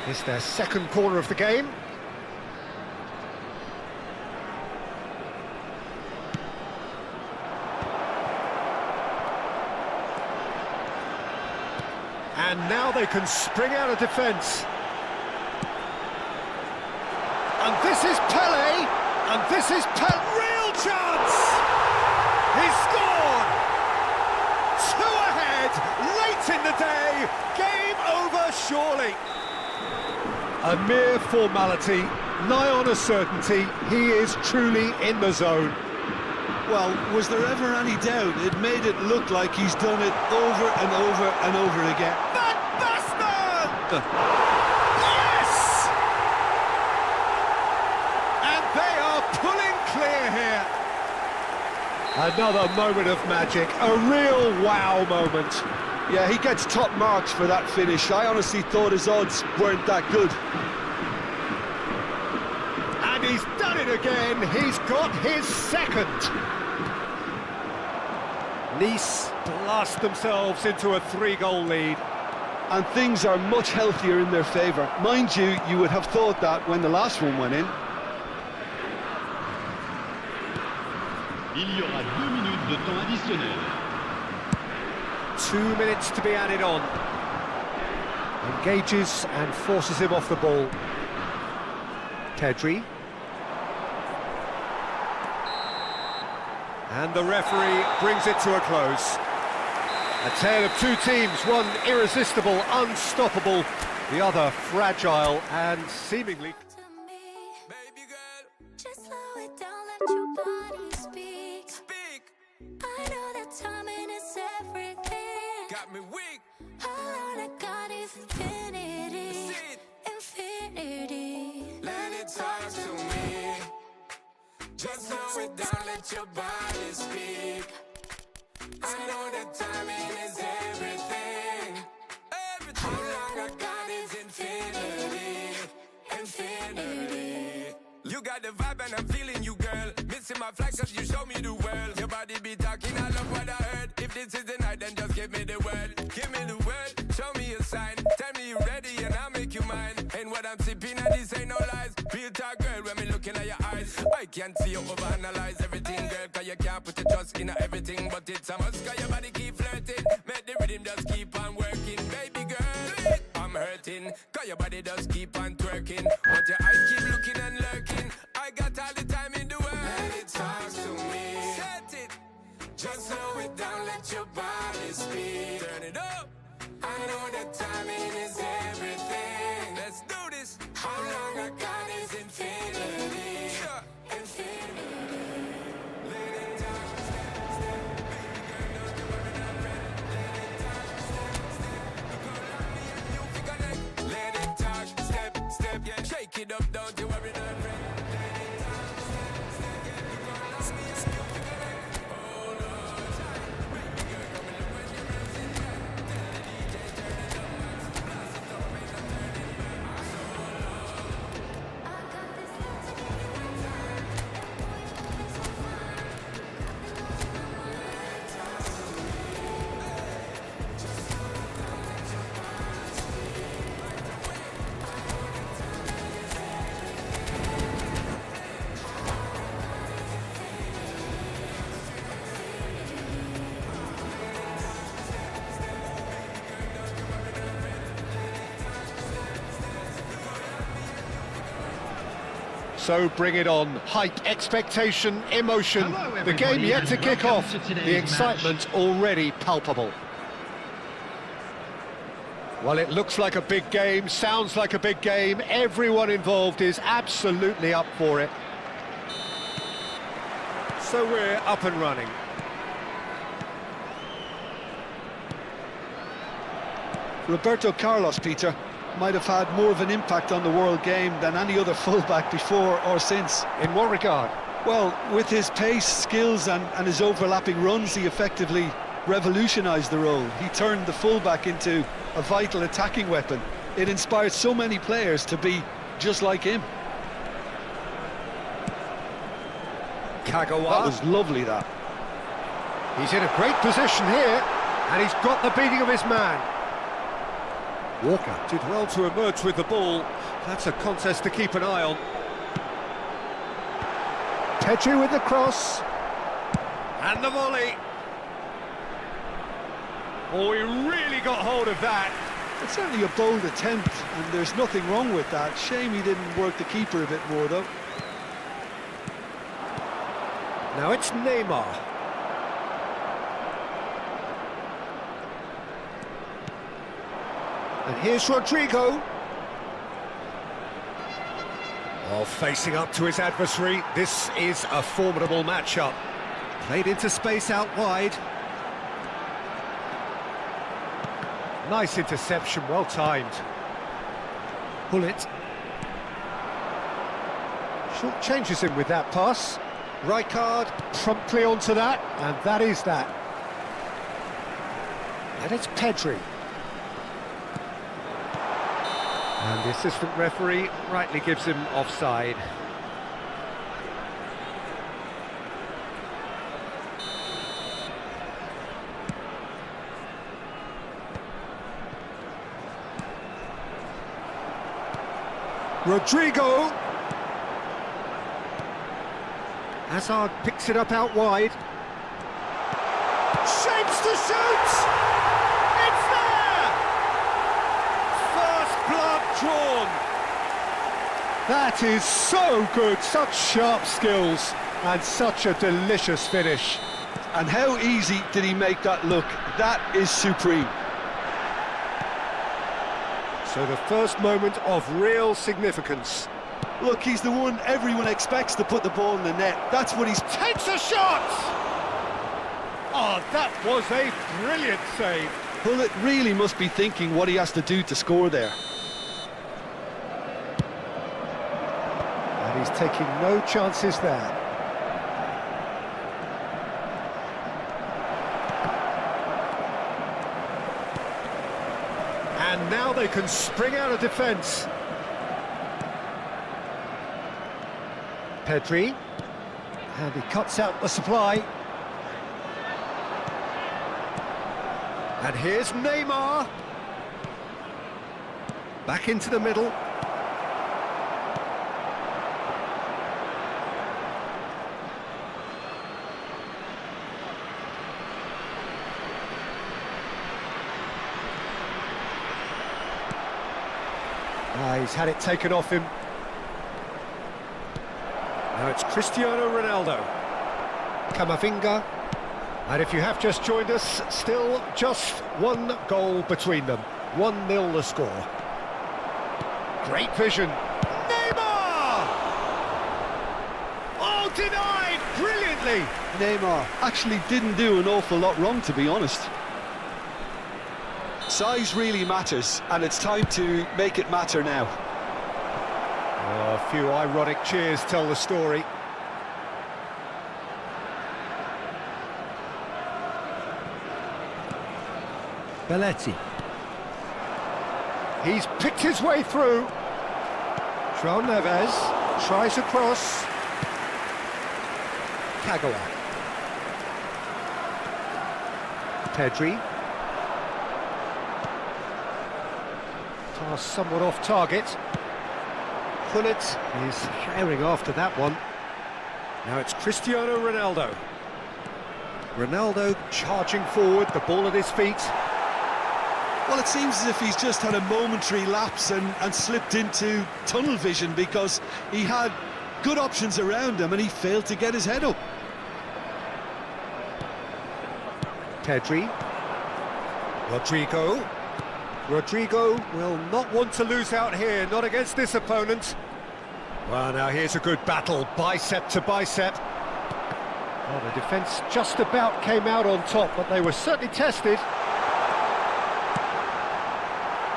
It's their second corner of the game. And now they can spring out of defence. And this is Pele, and this is real chance! He's scored! 2 ahead, late in the day, game over surely. A mere formality, nigh on a certainty, he is truly in the zone. Well, was there ever any doubt? It made it look like he's done it over and over and over again. Van Basten! Yes! And they are pulling clear here. Another moment of magic, a real wow moment. Yeah, he gets top marks for that finish. I honestly thought his odds weren't that good. And he's done it again, he's got his second. Nice blast themselves into a 3-goal lead. And things are much healthier in their favour. Mind you, you would have thought that when the last one went in. Il y aura 2 minutes de temps additionnel. 2 minutes to be added on. Engages and forces him off the ball. Pedri. And the referee brings it to a close. A tale of two teams, one irresistible, unstoppable, the other fragile and seemingly... To me, baby girl, just slow it down, let your body speak. I know that timing is everything. Got me weak. All I got is infinity. Infinity. Let it talk to me. Just slow it down, let your body speak. I know that timing is everything. How long I got is infinity. Infinity. You got the vibe and I'm feeling you, girl. Missing my flight cause you show me the world. Your body be talking, I love what I heard. If this is the night, then just give me the word. Give me the word, show me a sign. Tell me you ready and I'll make you mine. And what I'm sipping and this ain't no lies. Real talk, girl, when me looking at your eyes. I can't see you overanalyze everything, girl. Cause you can't put your trust in everything. But it's a must, cause your body keep flirting. Make the rhythm just keep on working. Baby girl, I'm hurting. Cause your body just keep on twerking. But your eyes keep looking and lurking. I got all the time in the world. Let it talk to me. Set it. Just slow it down, let your body speak. Turn it up. I know that timing is everything. Let's do this. How long I got is infinity. Infinity. Let it down, step, step. Baby girl, don't you worry, not ready. Let it down, step, step. You gon' love me and you fi connect. Let it talk, step, step, yeah. Shake it up, don't you worry, not ready. Let it down, step, step, yeah. You gon' love me and you fi connect. Hold on tight. Baby girl, come and look when your music right. Tell the DJ turn it up, max. Blast it up, make them turn it back. So long. I got this love to give you one time. And boy, you got me so fine. You got the notion on my mind. Talk to me. Just slow it down, let your body speak. I know that timing is everything. So bring it on. Hype, expectation, emotion. Hello, The game everybody, yet to and kick welcome off. to today's The excitement already palpable. Well, it looks like a big game, sounds like a big game. Everyone involved is absolutely up for it. So we're up and running. Roberto Carlos, Peter, might have had more of an impact on the world game than any other fullback before or since. In what regard? Well, with his pace, skills and his overlapping runs, he effectively revolutionised the role. He turned the fullback into a vital attacking weapon. It inspired so many players to be just like him. Kagawa. That was lovely, that. He's in a great position here, and he's got the beating of his man. Walker did well to emerge with the ball. That's a contest to keep an eye on. Pedri with the cross. And the volley. Oh, he really got hold of that. It's certainly a bold attempt, and there's nothing wrong with that. Shame he didn't work the keeper a bit more, though. Now it's Neymar. And here's Rodrigo. Oh, facing up to his adversary. This is a formidable matchup. Played into space out wide. Nice interception, well timed. Bullet. Short changes him with that pass. Rijkaard promptly onto that, and that is that. And it's Pedri. And the assistant referee rightly gives him offside. Rodrigo. Hazard picks it up out wide. Shapes to shoot! It's there! First blood drawn. That is so good, such sharp skills and such a delicious finish. And how easy did he make that look? That is supreme. So the first moment of real significance. Look, he's the one everyone expects to put the ball in the net. That's what he's... Takes a shot! Oh, that was a brilliant save. Bullet really must be thinking what he has to do to score there. And he's taking no chances there. And now they can spring out of defence. Pedri, and he cuts out the supply. And here's Neymar. Back into the middle. He's had it taken off him. Now it's Cristiano Ronaldo. Camavinga. And if you have just joined us, still just one goal between them. 1-0 the score. Great vision. Neymar! Oh, denied brilliantly. Neymar actually didn't do an awful lot wrong, to be honest. Size really matters, and it's time to make it matter now. Oh, a few ironic cheers tell the story. Belletti. He's picked his way through. João Neves tries a cross. Kagawa. Pedri. Pass somewhat off target. Bullet is herring after that one. Now it's Cristiano Ronaldo. Ronaldo charging forward, the ball at his feet. Well, it seems as if he's just had a momentary lapse and slipped into tunnel vision, because he had good options around him and he failed to get his head up. Pedri. Rodrigo. Rodrigo will not want to lose out here, not against this opponent. Well, now here's a good battle, bicep to bicep. Well, the defence just about came out on top, but they were certainly tested.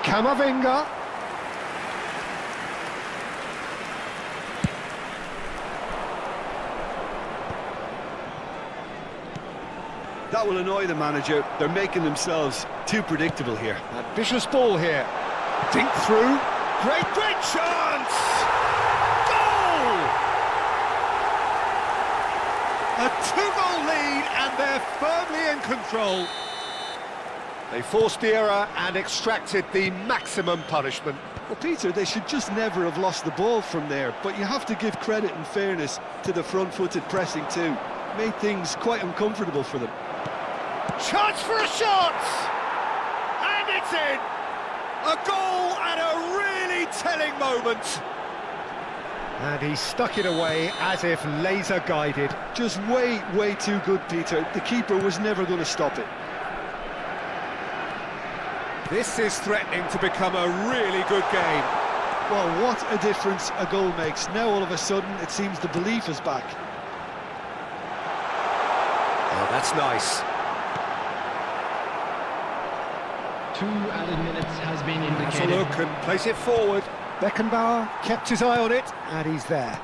Camavinga. That will annoy the manager. They're making themselves too predictable here. Ambitious ball here. Dink through. Great chance! Goal! A 2-goal lead, and they're firmly in control. They forced the error and extracted the maximum punishment. Well, Peter, they should just never have lost the ball from there, but you have to give credit and fairness to the front-footed pressing too. Made things quite uncomfortable for them. Chance for a shot! And it's in! A goal at a really telling moment. And he stuck it away as if laser-guided. Just way too good, Peter. The keeper was never going to stop it. This is threatening to become a really good game. Well, what a difference a goal makes. Now all of a sudden it seems the belief is back. Oh, that's nice. 2 added minutes has been Has a indicated. look and place it forward. Beckenbauer kept his eye on it, and he's there.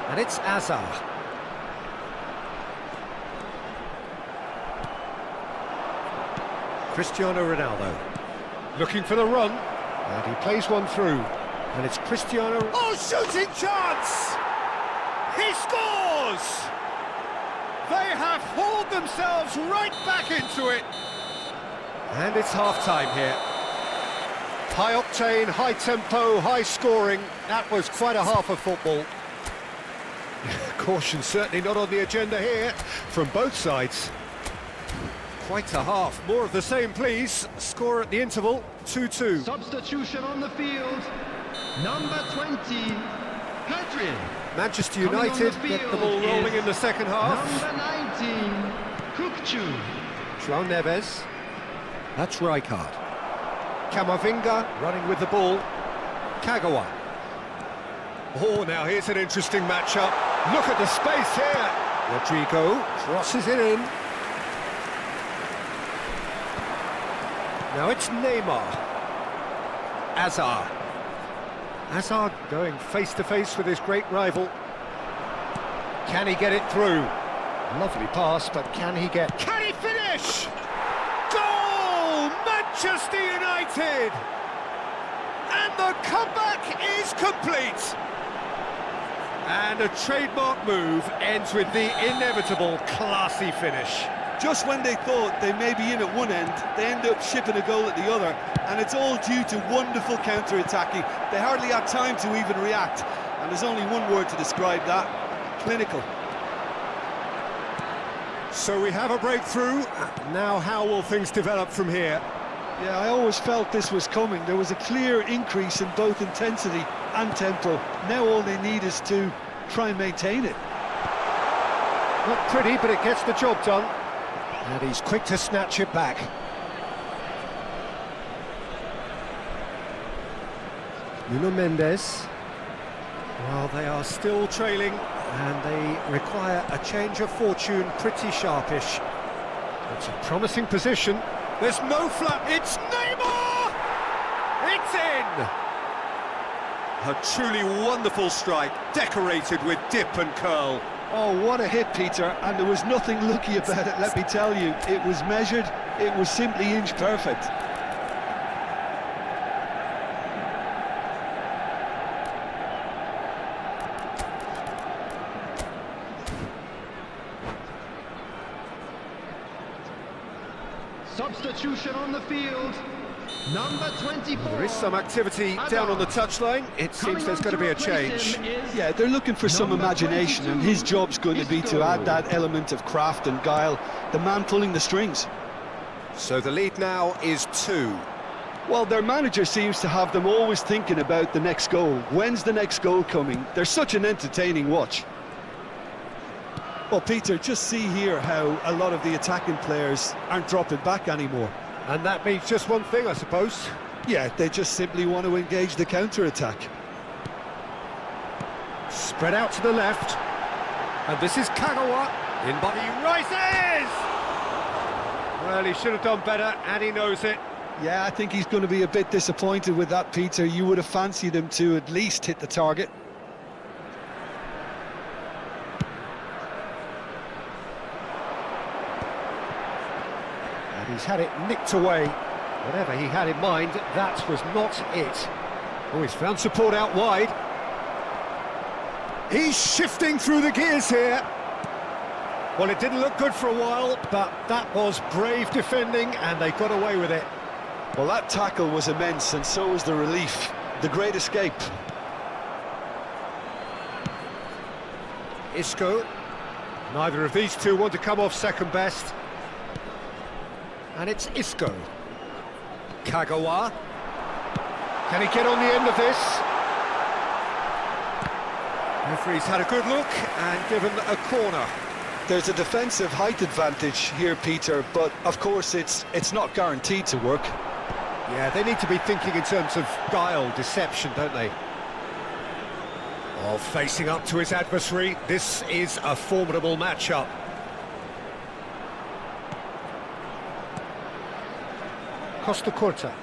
And it's Azar. Cristiano Ronaldo. Looking for the run, and he plays one through. And it's Cristiano... Oh, shooting chance! He scores! They have hauled themselves right back into it. And it's half-time here. High octane, high tempo, high scoring. That was quite a half of football. Caution certainly not on the agenda here from both sides. Quite a half. More of the same, please. Score at the interval, 2-2. Substitution on the field. Number 20, Hadrian. Manchester Coming on United the get the field ball rolling is in the second half. Number 19, Kukcu. João Neves. That's Rijkaard. Camavinga running with the ball. Kagawa. Oh, now here's an interesting matchup. Look at the space here. Rodrigo crosses it in. Now it's Neymar. Azar. Azar going face-to-face with his great rival. Can he get it through? Lovely pass, but can he finish? Goal! Manchester United! And the comeback is complete! And a trademark move ends with the inevitable classy finish. Just when they thought they may be in at one end, they end up shipping a goal at the other, and it's all due to wonderful counter-attacking. They hardly had time to even react, and there's only one word to describe that: clinical. So we have a breakthrough. Now how will things develop from here? Yeah, I always felt this was coming. There was a clear increase in both intensity and tempo. Now all they need is to try and maintain it. Not pretty, but it gets the job done. And he's quick to snatch it back. Nuno Mendes. Well, they are still trailing, and they require a change of fortune pretty sharpish. It's a promising position. There's no flap. It's Neymar! It's in! A truly wonderful strike, decorated with dip and curl. Oh, what a hit, Peter, and there was nothing lucky about it, let me tell you. It was measured, it was simply inch perfect. Substitution on the field. Number 24. There is some activity down on the touchline. It seems there's going to be a change. Yeah, they're looking for some imagination, and his job's going to be to add that element of craft and guile, the man pulling the strings. So the lead now is 2. Well, their manager seems to have them always thinking about the next goal. When's the next goal coming? They're such an entertaining watch. Well, Peter, just see here how a lot of the attacking players aren't dropping back anymore. And that means just one thing, I suppose. Yeah, they just simply want to engage the counter-attack. Spread out to the left. And this is Kagawa. In body rises! Well, he should have done better, and he knows it. Yeah, I think he's going to be a bit disappointed with that, Peter. You would have fancied him to at least hit the target. He's had it nicked away. Whatever he had in mind, that was not it. Oh, he's found support out wide. He's shifting through the gears here. Well, it didn't look good for a while, but that was brave defending, and they got away with it. Well, that tackle was immense, and so was the relief. The great escape. Isco. Neither of these two want to come off second best. And it's Isco. Kagawa. Can he get on the end of this? Referee's had a good look and given a corner. There's a defensive height advantage here, Peter, but of course it's not guaranteed to work. Yeah, they need to be thinking in terms of guile, deception, don't they? Oh, facing up to his adversary, this is a formidable matchup. Costa Curta.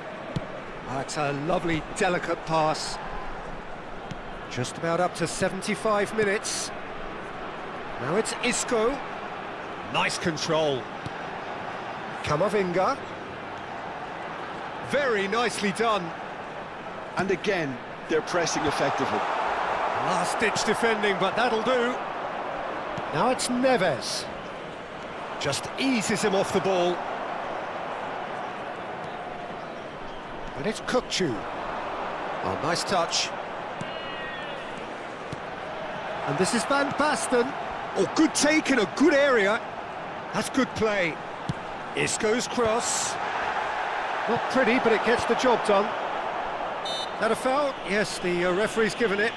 That's a lovely, delicate pass. Just about up to 75 minutes. Now it's Isco. Nice control. Camavinga. Very nicely done. And again, they're pressing effectively. Last-ditch defending, but that'll do. Now it's Neves. Just eases him off the ball. And it's Kukçu. Oh, nice touch. And this is Van Basten. Oh, good take in a good area. That's good play. Isco's cross. Not pretty, but it gets the job done. That a foul? Yes, the referee's given it.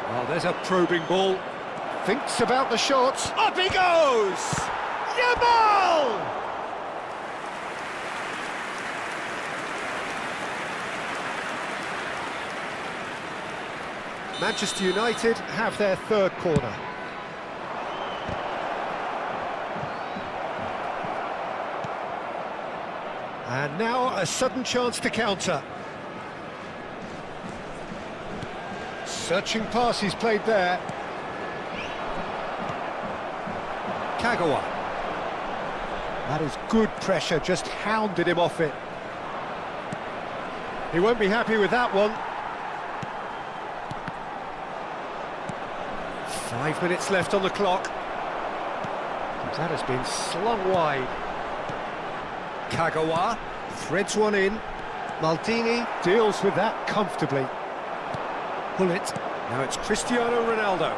Well, there's a probing ball. Thinks about the shot. Up he goes! Yamal! Manchester United have their third corner. And now a sudden chance to counter. Searching pass he's played there. Kagawa. That is good pressure, just hounded him off it. He won't be happy with that one. 5 minutes left on the clock. That has been slung wide. Kagawa threads one in. Maldini deals with that comfortably. Bullet. Now it's Cristiano Ronaldo.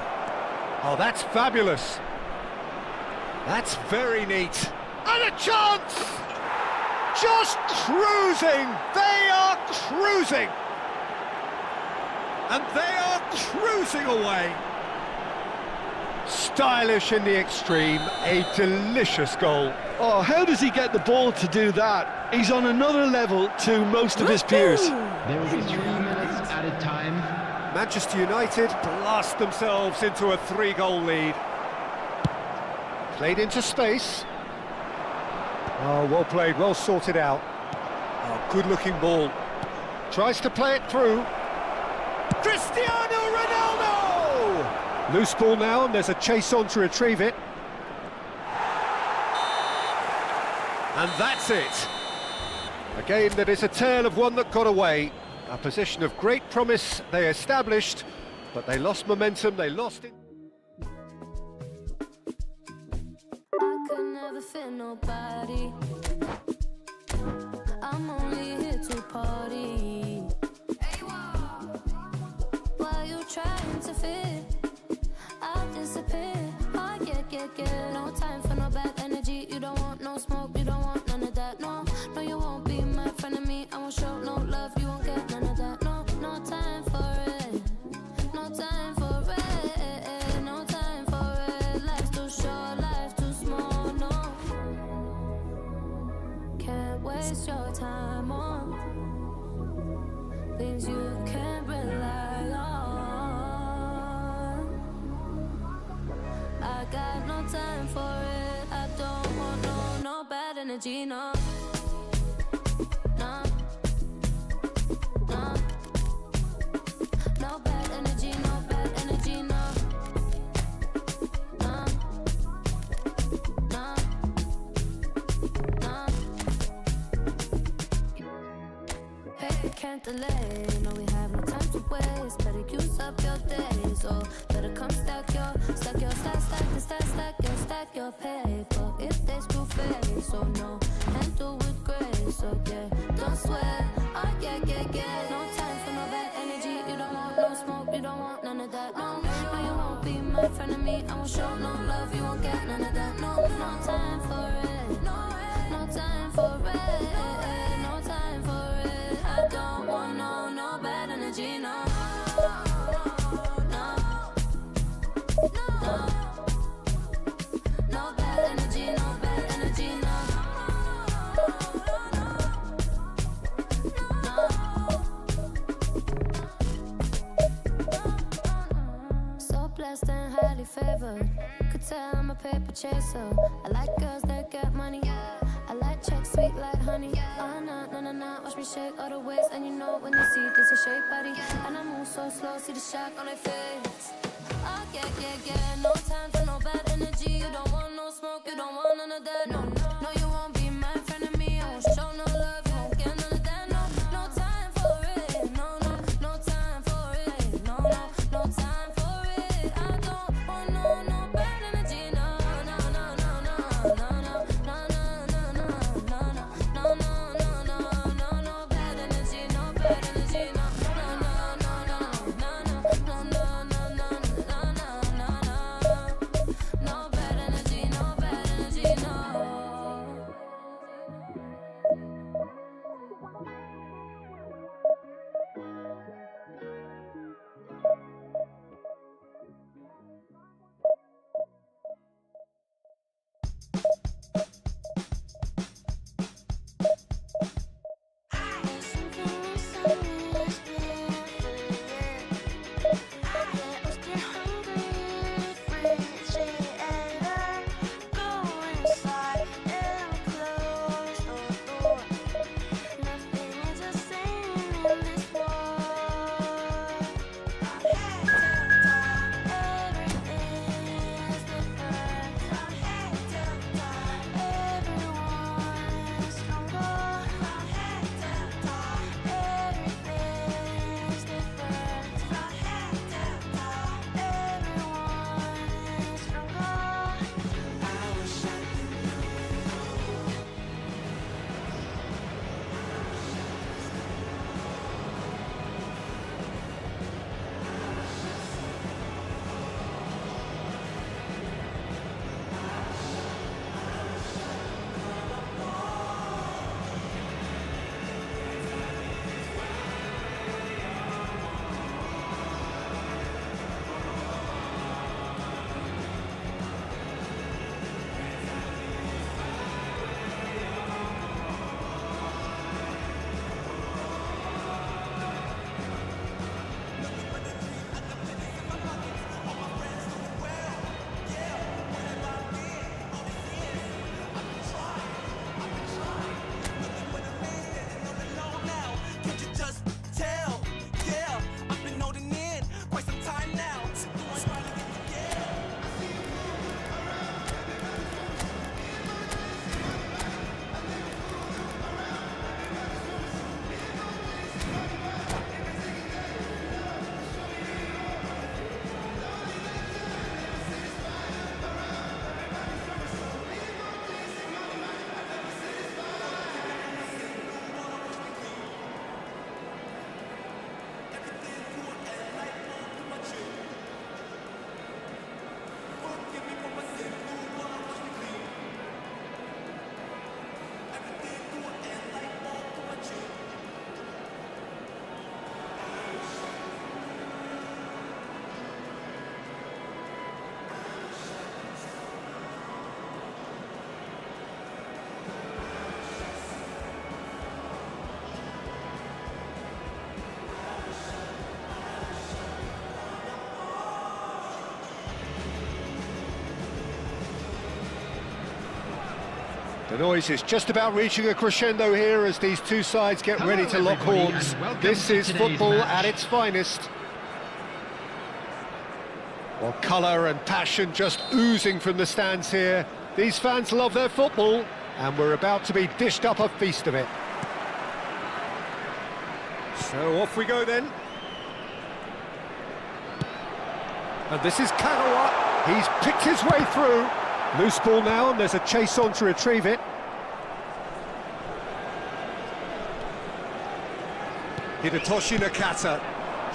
Oh, that's fabulous. That's very neat. And a chance! Just cruising! They are cruising! And they are cruising away. Stylish in the extreme, a delicious goal. Oh, how does he get the ball to do that? He's on another level to most of his peers. There will be 3 minutes added time. Manchester United blast themselves into a 3-goal lead. Played into space. Oh, well played, well sorted out. Oh, good-looking ball. Tries to play it through. Cristiano Ronaldo! Loose ball now, and there's a chase on to retrieve it. And that's it. A game that is a tale of one that got away. A position of great promise they established, but they lost momentum, they lost it. I could never fit nobody. I'm only here to party. While you trying to fit, I'll disappear. Oh, yeah. No time for no bad energy. You don't want no smoke, you don't want none of that. No, you won't be my friend of me. I won't show no love, you won't get none of that. No time for it. No time for it. No time for it. Life's too short, life's too small. No, can't waste your time on things you can't rely on. I got no time for it. I don't want no bad energy, no. No. No bad energy, no bad energy, no. No. delay. No, we have no time to waste. Better use up your days, or better come stack your paper. If they screw face, so no, handle with grace. So yeah, don't sweat. Oh yeah. No time for no bad energy. You don't want no smoke. You don't want none of that. No, you won't be my friend of me. I won't show no love. You won't get none of that. No time for it. No time for it. No time for it. I don't want no bad energy. No. No bad energy. No bad energy. No. So blessed and highly favored. Could tell I'm a paper chaser. I like girls that get money. I like checks sweet like honey. Oh nah. Watch me shake all the ways, and you know when they see this a shake body. And I move so slow, see the shock on their face. Oh yeah. No time for no bad energy. You don't want no smoke, you don't want none of that. No, you won't be my friend of me. I won't show no love, you won't get none of that. No time for it. No time for it. No time for it. I don't want no bad energy. No bad energy. No bad energy. No. No bad energy, no bad energy, no. The noise is just about reaching a crescendo here as these two sides get ready to lock everybody, horns. and welcome This to is today's football match. at its finest. Well, colour and passion just oozing from the stands here. These fans love their football, and we're about to be dished up a feast of it. So off we go then. And this is Kagawa. He's picked his way through. Loose ball now, and there's a chase on to retrieve it. Hidetoshi Nakata,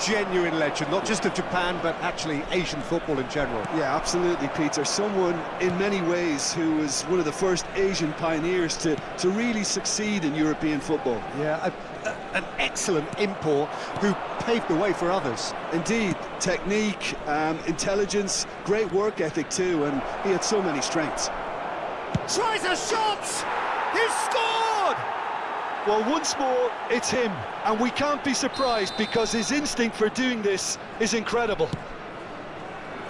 genuine legend, not just of Japan, but actually Asian football in general. Yeah, absolutely, Peter. Someone, in many ways, who was one of the first Asian pioneers to really succeed in European football. Yeah, an excellent import who paved the way for others. Indeed, technique, intelligence, great work ethic too, and he had so many strengths. Tries a shot! He's scored! Well, once more, it's him, and we can't be surprised because his instinct for doing this is incredible.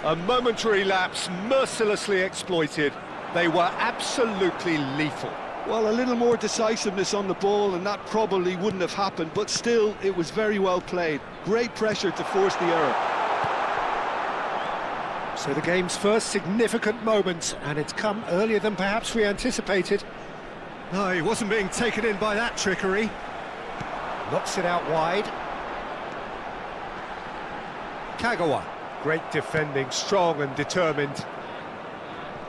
A momentary lapse, mercilessly exploited. They were absolutely lethal. Well, a little more decisiveness on the ball, and that probably wouldn't have happened, but still, it was very well played. Great pressure to force the error. So the game's first significant moment, and it's come earlier than perhaps we anticipated. No, he wasn't being taken in by that trickery. Knocks it out wide. Kagawa, great defending, strong and determined.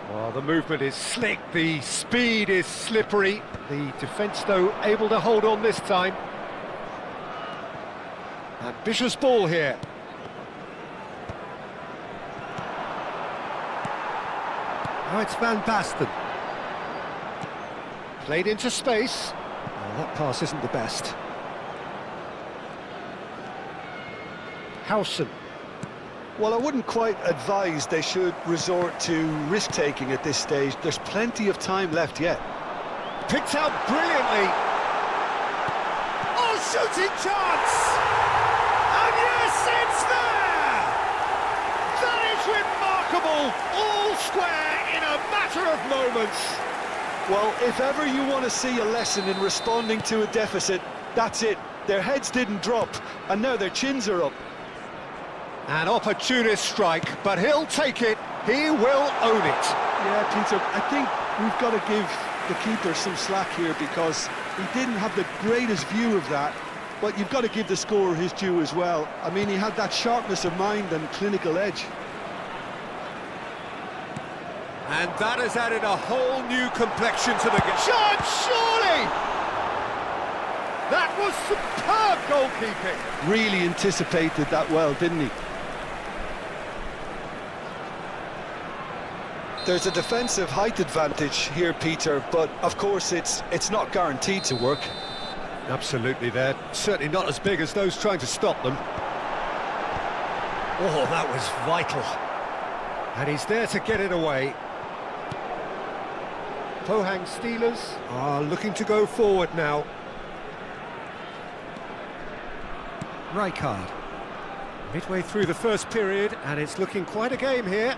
Well, the movement is slick, the speed is slippery. The defence, though, able to hold on this time. Ambitious ball here. Now it's Van Basten. Played into space. Well, that pass isn't the best. Howson. Well, I wouldn't quite advise they should resort to risk-taking at this stage. There's plenty of time left yet. Picked out brilliantly. Oh, shooting chance! And yes, it's there! That is remarkable! All square in a matter of moments. Well, if ever you want to see a lesson in responding to a deficit, that's it. Their heads didn't drop, and now their chins are up. An opportunist strike, but he'll take it. He will own it. Yeah, Peter, I think we've got to give the keeper some slack here because he didn't have the greatest view of that, but you've got to give the scorer his due as well. I mean, he had that sharpness of mind and clinical edge. And that has added a whole new complexion to the game. Shot, surely! That was superb goalkeeping. Really anticipated that well, didn't he? There's a defensive height advantage here, Peter, but of course it's not guaranteed to work. Absolutely, they're certainly not as big as those trying to stop them. Oh, that was vital. And he's there to get it away. Pohang Steelers are looking to go forward now. Rijkaard. Midway through the first period, and it's looking quite a game here.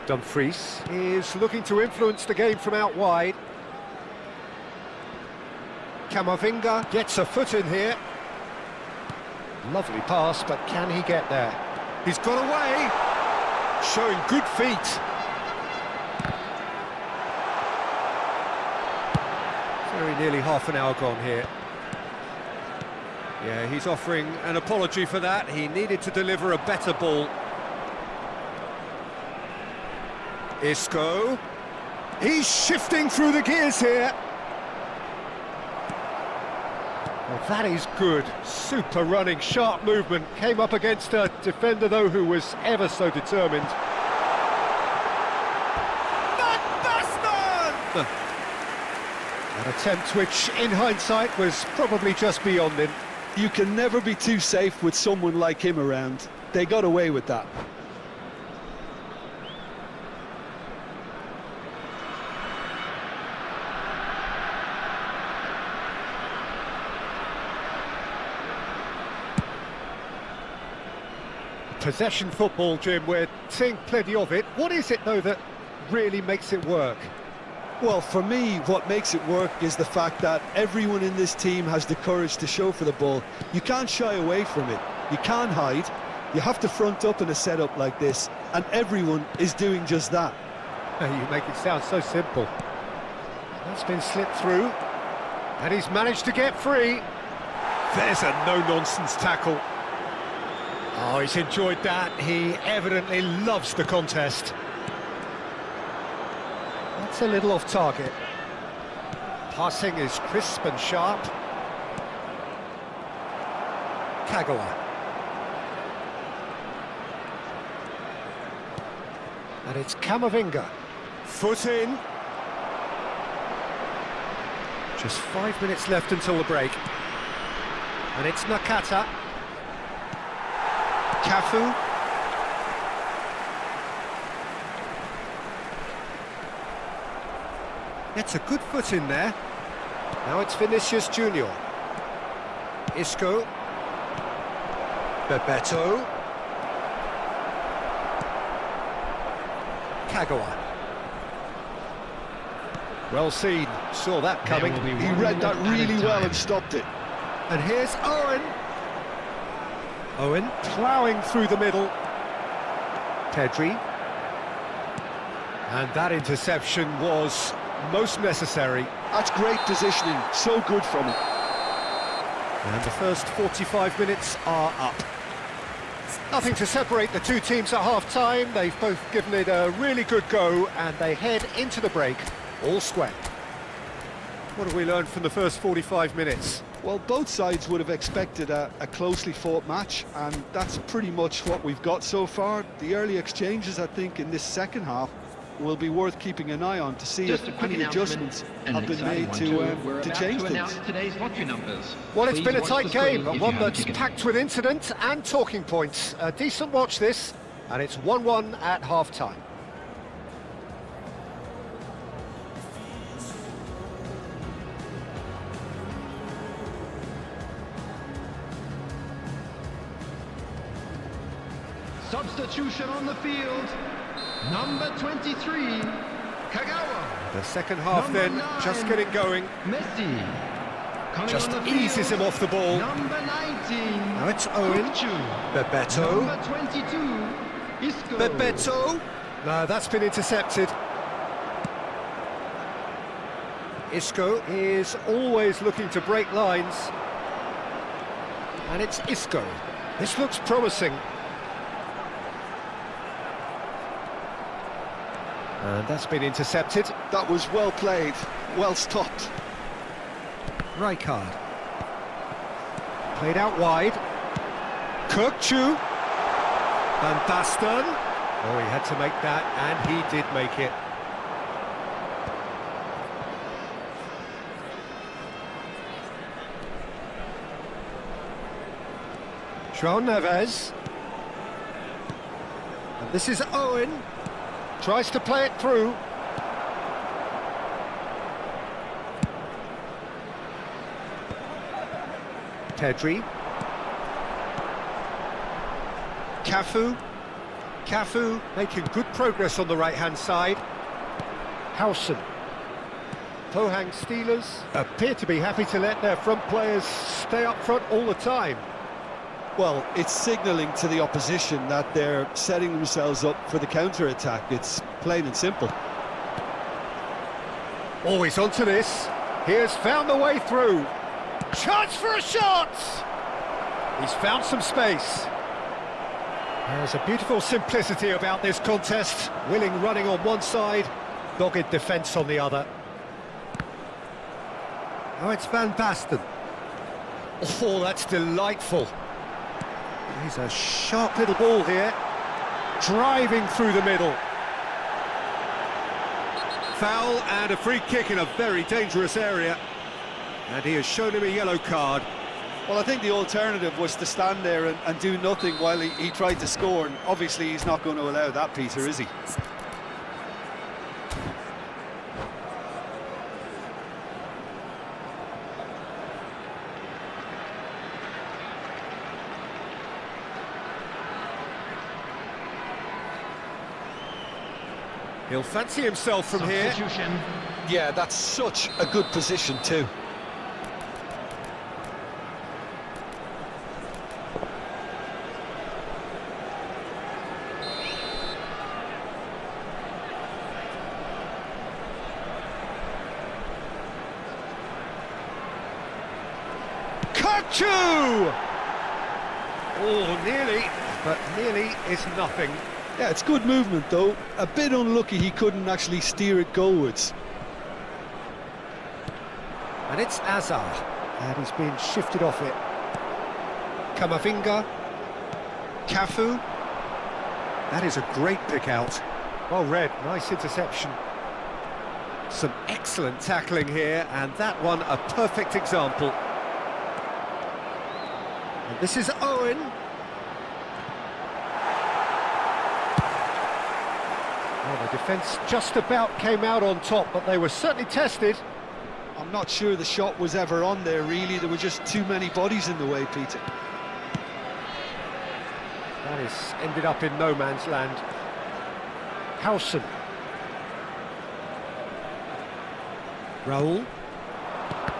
Dumfries is looking to influence the game from out wide. Camavinga gets a foot in here. Lovely pass, but can he get there? He's got away, showing good feet. Very nearly half an hour gone here. Yeah, he's offering an apology for that. He needed to deliver a better ball. Isco. He's shifting through the gears here. Well, that is good. Super running, sharp movement. Came up against a defender, though, who was ever so determined. An attempt which, in hindsight, was probably just beyond him. You can never be too safe with someone like him around. They got away with that. Possession football, Jim, we're seeing plenty of it. What is it, though, that really makes it work? Well, for me, what makes it work is the fact that everyone in this team has the courage to show for the ball. You can't shy away from it. You can't hide. You have to front up in a setup like this, and everyone is doing just that. You make it sound so simple. That's been slipped through, and he's managed to get free. There's a no-nonsense tackle. Oh, he's enjoyed that. He evidently loves the contest. That's a little off target. Passing is crisp and sharp. Kagawa. And it's Camavinga. Foot in. Just 5 minutes left until the break. And it's Nakata. Cafu. Gets a good foot in there. Now it's Vinicius Junior. Isco. Bebeto. Kagawa. Well seen, saw that coming. He read that really well and stopped it. And here's Owen. Owen ploughing through the middle. Pedri. And that interception was most necessary. That's great positioning, so good from him. And the first 45 minutes are up. Nothing to separate the two teams at half-time. They've both given it a really good go, and they head into the break all square. What have we learned from the first 45 minutes? Well, both sides would have expected a closely fought match, and that's pretty much what we've got so far. The early exchanges, I think, in this second half will be worth keeping an eye on to see Just if a quick any adjustments have been made to change things. Today's lottery numbers. Well, it's Please been a watch tight the screen game, but if one you have a that's ticket. packed with incident and talking points. A decent watch this, and it's 1-1 at half-time. Substitution on the field. Number 23, Kagawa. The second half Number then, 9, just getting going. Messi. Coming Just on the eases field. him off the ball. Number 19. Now it's Owen. Kuchu. Bebeto. Number 22, Isco. Bebeto. No, that's been intercepted. Isco is always looking to break lines. And it's Isco. This looks promising. And that's been intercepted. That was well played, well stopped. Rijkaard. Played out wide. Kirkchu. Van Basten. Oh, he had to make that, and he did make it. João Neves. And this is Owen. Tries to play it through. Pedri. Cafu. Cafu making good progress on the right-hand side. Howson. Pohang Steelers appear to be happy to let their front players stay up front all the time. Well, it's signalling to the opposition that they're setting themselves up for the counter-attack. It's plain and simple. Always onto this. Here's found the way through. Chance for a shot! He's found some space. There's a beautiful simplicity about this contest. Willing running on one side, dogged defence on the other. Oh, it's Van Basten. Oh, that's delightful. He's a sharp little ball here. Driving through the middle. Foul and a free kick in a very dangerous area. And he has shown him a yellow card. Well, I think the alternative was to stand there and do nothing while he tried to score, and obviously he's not going to allow that, Peter, is he? He'll fancy himself from here. Substitution. Yeah, that's such a good position too. Virtue! Oh, nearly, but nearly is nothing. Yeah, it's good movement though. A bit unlucky he couldn't actually steer it goalwards. And it's Azar, and he's been shifted off it. Kamavinga. Cafu. That is a great pick out. Well read, nice interception. Some excellent tackling here, and that one a perfect example. And this is Owen. Well, the defence just about came out on top, but they were certainly tested. I'm not sure the shot was ever on there, really. There were just too many bodies in the way, Peter. That has ended up in no man's land. Howson. Raul.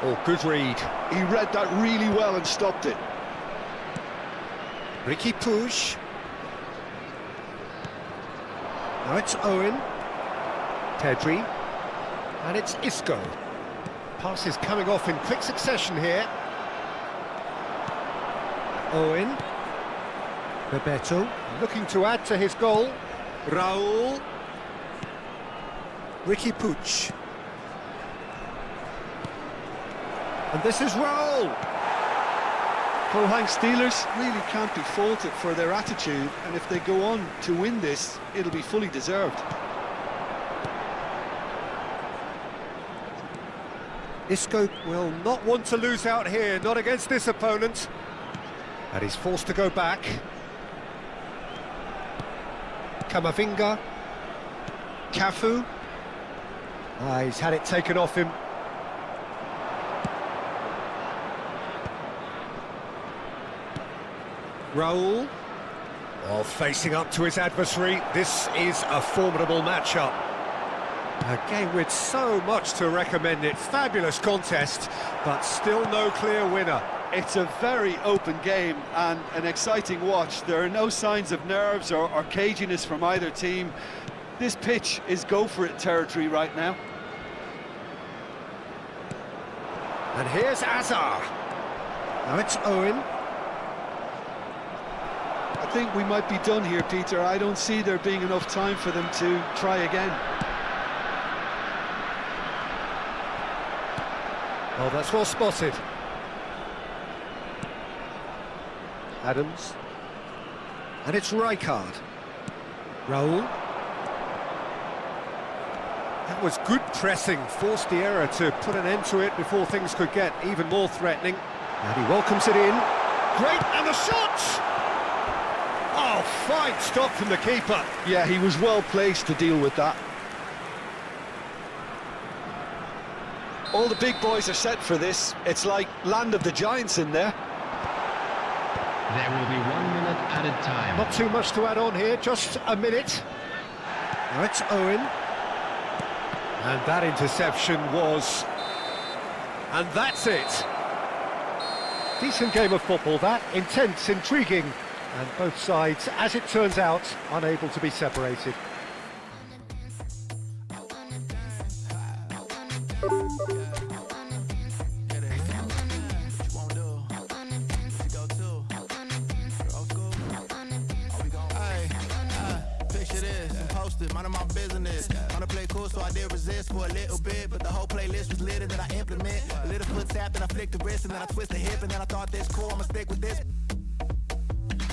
Oh, good read. He read that really well and stopped it. Ricky Puig. Now it's Owen. Pedri. And it's Isco. Passes coming off in quick succession here. Owen. Bebeto, looking to add to his goal. Raul. Ricky Puig. And this is Raul. Pohang Steelers really can't be faulted for their attitude, and if they go on to win this, it'll be fully deserved. Isco will not want to lose out here, not against this opponent. And he's forced to go back. Kamavinga. Cafu. He's had it taken off him. Raul. Well, facing up to his adversary, this is a formidable matchup. A game with so much to recommend it. Fabulous contest, but still no clear winner. It's a very open game and an exciting watch. There are no signs of nerves or caginess from either team. This pitch is go-for-it territory right now. And here's Azar. Now it's Owen. I think we might be done here, Peter. I don't see there being enough time for them to try again. Oh, that's well spotted. Adams. And it's Rijkaard. Raul. That was good pressing, forced the error to put an end to it before things could get even more threatening. And he welcomes it in. Great, and the shot! Oh, fine stop from the keeper. Yeah, he was well placed to deal with that. All the big boys are set for this. It's like land of the giants in there. There will be 1 minute added time. Not too much to add on here, just a minute. Now it's Owen. And that interception was... And that's it. Decent game of football, that. Intense, intriguing. And both sides, as it turns out, unable to be separated. Mind of my business. Wanna play cool, so I did resist for a little bit, but the whole playlist was lit and then I implement a little foot tap, then I flick the wrist, and then I twist the hip, and then I thought this cool, I'ma stick with this.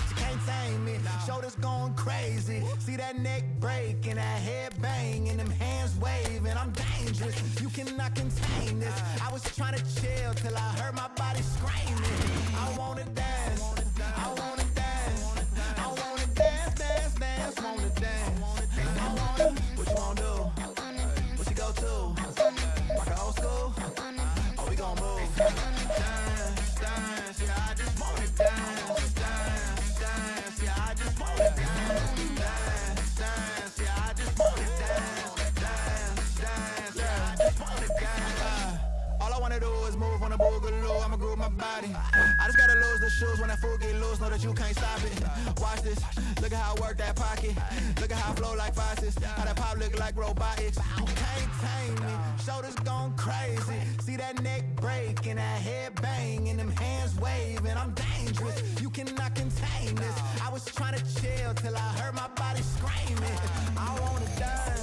She can't tame me, shoulders going crazy. See that neck break and that head bang and them hands waving. I'm dangerous, you cannot contain this. I was trying to chill till I heard my body screaming. I wanna dance, I wanna dance, I wanna dance, dance, dance, wanna dance. What you wanna do? What you go to? Rock a old school? Oh, we gon' move. Dance, dance, yeah, I just wanna dance. Dance, dance, yeah, I just wanna dance. Dance, dance, yeah, I just wanna dance. Dance, dance, yeah, I just wanna dance. All I wanna do is move on the boogaloo. I'ma groove my body. I just gotta lose the shoes when that fool get loose. Know that you can't stop it. Watch this. Look at how I work that pocket. Look at how I flow like faucets. How that pop look like robotics. You can't tame me. Shoulders gone crazy. See that neck break and that head bang and them hands waving. I'm dangerous. You cannot contain this. I was trying to chill till I heard my body screaming. I wanna dance.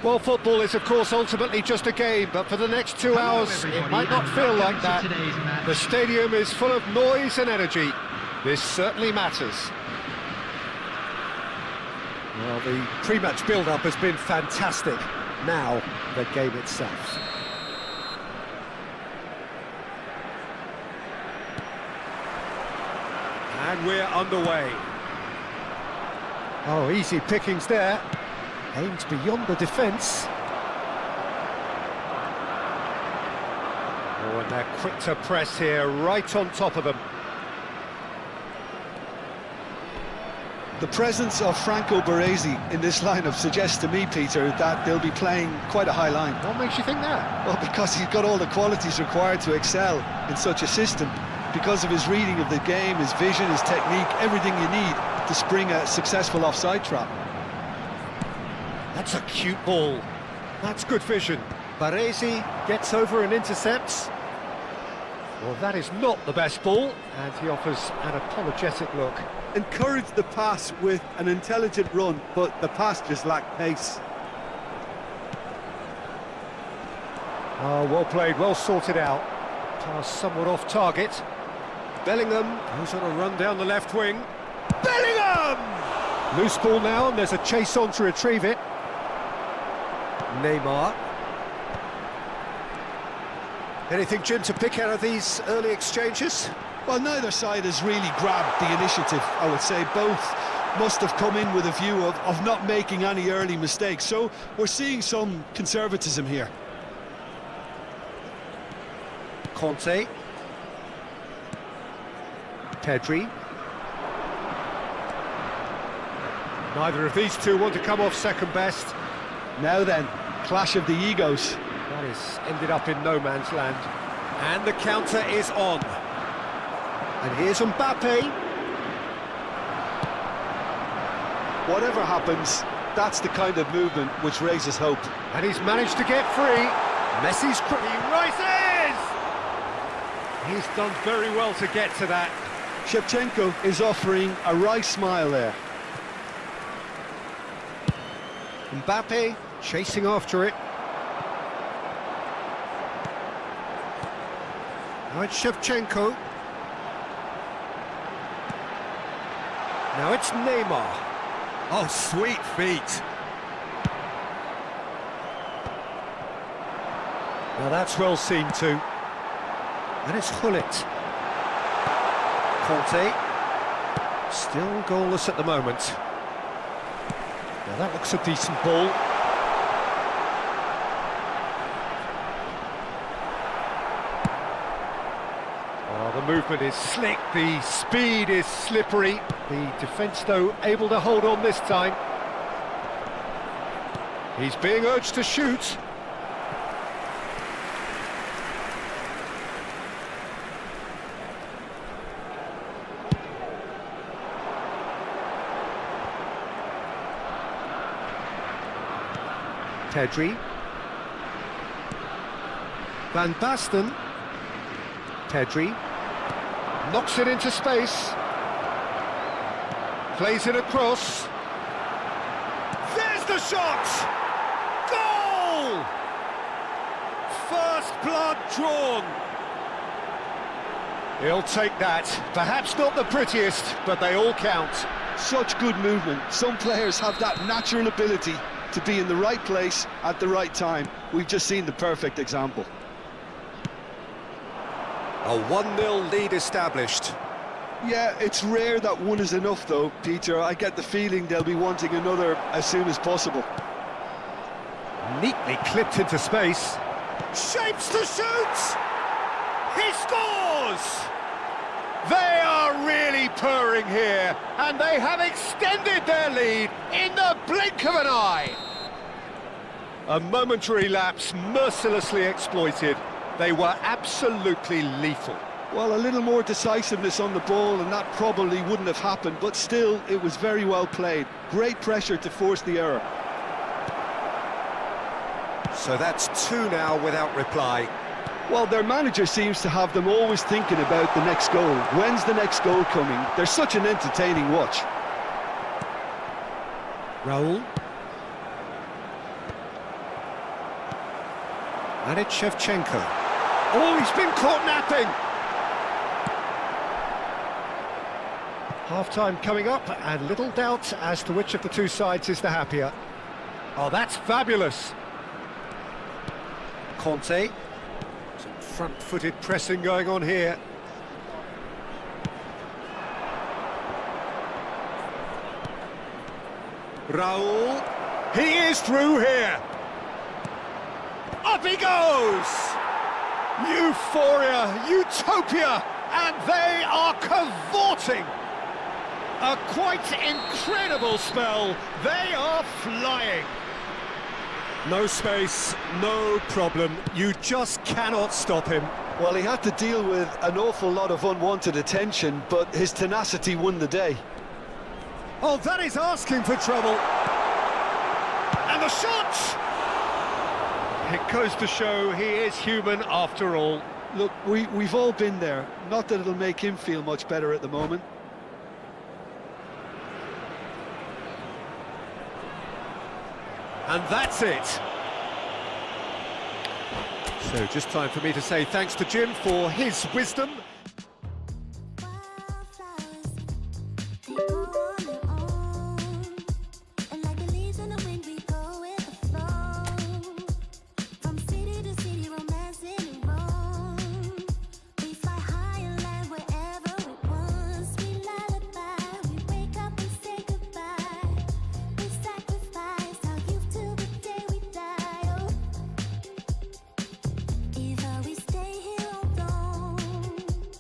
Well, football is, of course, ultimately just a game, but for the next 2 hours, it might not feel like that. The stadium is full of noise and energy. This certainly matters. Well, the pre-match build-up has been fantastic. Now, the game itself. And we're underway. Oh, easy pickings there. Aims beyond the defence. Oh, and they're quick to press here, right on top of them. The presence of Franco Baresi in this lineup suggests to me, Peter, that they'll be playing quite a high line. What makes you think that? Well, because he's got all the qualities required to excel in such a system. Because of his reading of the game, his vision, his technique, everything you need to spring a successful offside trap. That's a cute ball. That's good vision. Baresi gets over and intercepts. Well, that is not the best ball, and he offers an apologetic look. Encouraged the pass with an intelligent run, but the pass just lacked pace. Oh, well played, well sorted out. Pass somewhat off target. Bellingham goes on a run down the left wing. Bellingham! Loose ball now, and there's a chase on to retrieve it. Neymar. Anything, Jim, to pick out of these early exchanges? Well, neither side has really grabbed the initiative, I would say. Both must have come in with a view of not making any early mistakes. So we're seeing some conservatism here. Conte. Pedri. Neither of these two want to come off second best. Now then, clash of the egos. That is ended up in no man's land. And the counter is on. And here's Mbappe. Whatever happens, that's the kind of movement which raises hope. And he's managed to get free. Messi's he rises! He's done very well to get to that. Shevchenko is offering a wry smile there. Mbappe chasing after it. Now it's Shevchenko. Now it's Neymar. Oh, sweet feet. Now that's well seen too. And it's Gullit. Conte. Still goalless at the moment. Now that looks a decent ball. Oh, the movement is slick, the speed is slippery. The defence, though, able to hold on this time. He's being urged to shoot. Tedri. Van Basten. Tedri. Knocks it into space. Plays it across. There's the shot! Goal! First blood drawn. He'll take that. Perhaps not the prettiest, but they all count. Such good movement. Some players have that natural ability to be in the right place at the right time. We've just seen the perfect example. A 1-0 lead established. Yeah, it's rare that one is enough though, Peter. I get the feeling they'll be wanting another as soon as possible. Neatly clipped into space. Shapes to shoot! He scores! They are really purring here, and they have extended their lead in the blink of an eye. A momentary lapse mercilessly exploited. They were absolutely lethal. Well, a little more decisiveness on the ball and that probably wouldn't have happened, but still, it was very well played. Great pressure to force the error. So that's 2 now without reply. Well, their manager seems to have them always thinking about the next goal. When's the next goal coming? They're such an entertaining watch. Raul. And it's Shevchenko. Oh, he's been caught napping! Half-time coming up, and little doubt as to which of the two sides is the happier. Oh, that's fabulous! Conte. Some front-footed pressing going on here. Raul. He is through here! Up he goes! Euphoria, utopia, and they are cavorting! A quite incredible spell. They are flying. No space, no problem. You just cannot stop him. Well, he had to deal with an awful lot of unwanted attention, but his tenacity won the day. Oh, that is asking for trouble. And the shot! It goes to show he is human after all. Look, we've all been there. Not that it'll make him feel much better at the moment. And that's it. So just time for me to say thanks to Jim for his wisdom. Wildflowers, they grow on their own, and like the leaves in the wind, we go with the flow. From city to city, romancing and roam. We fly high and land wherever we want. Sweet lullaby, we wake up and say goodbye. We sacrifice our youth till the day we die. Oh, either we stay here or don't.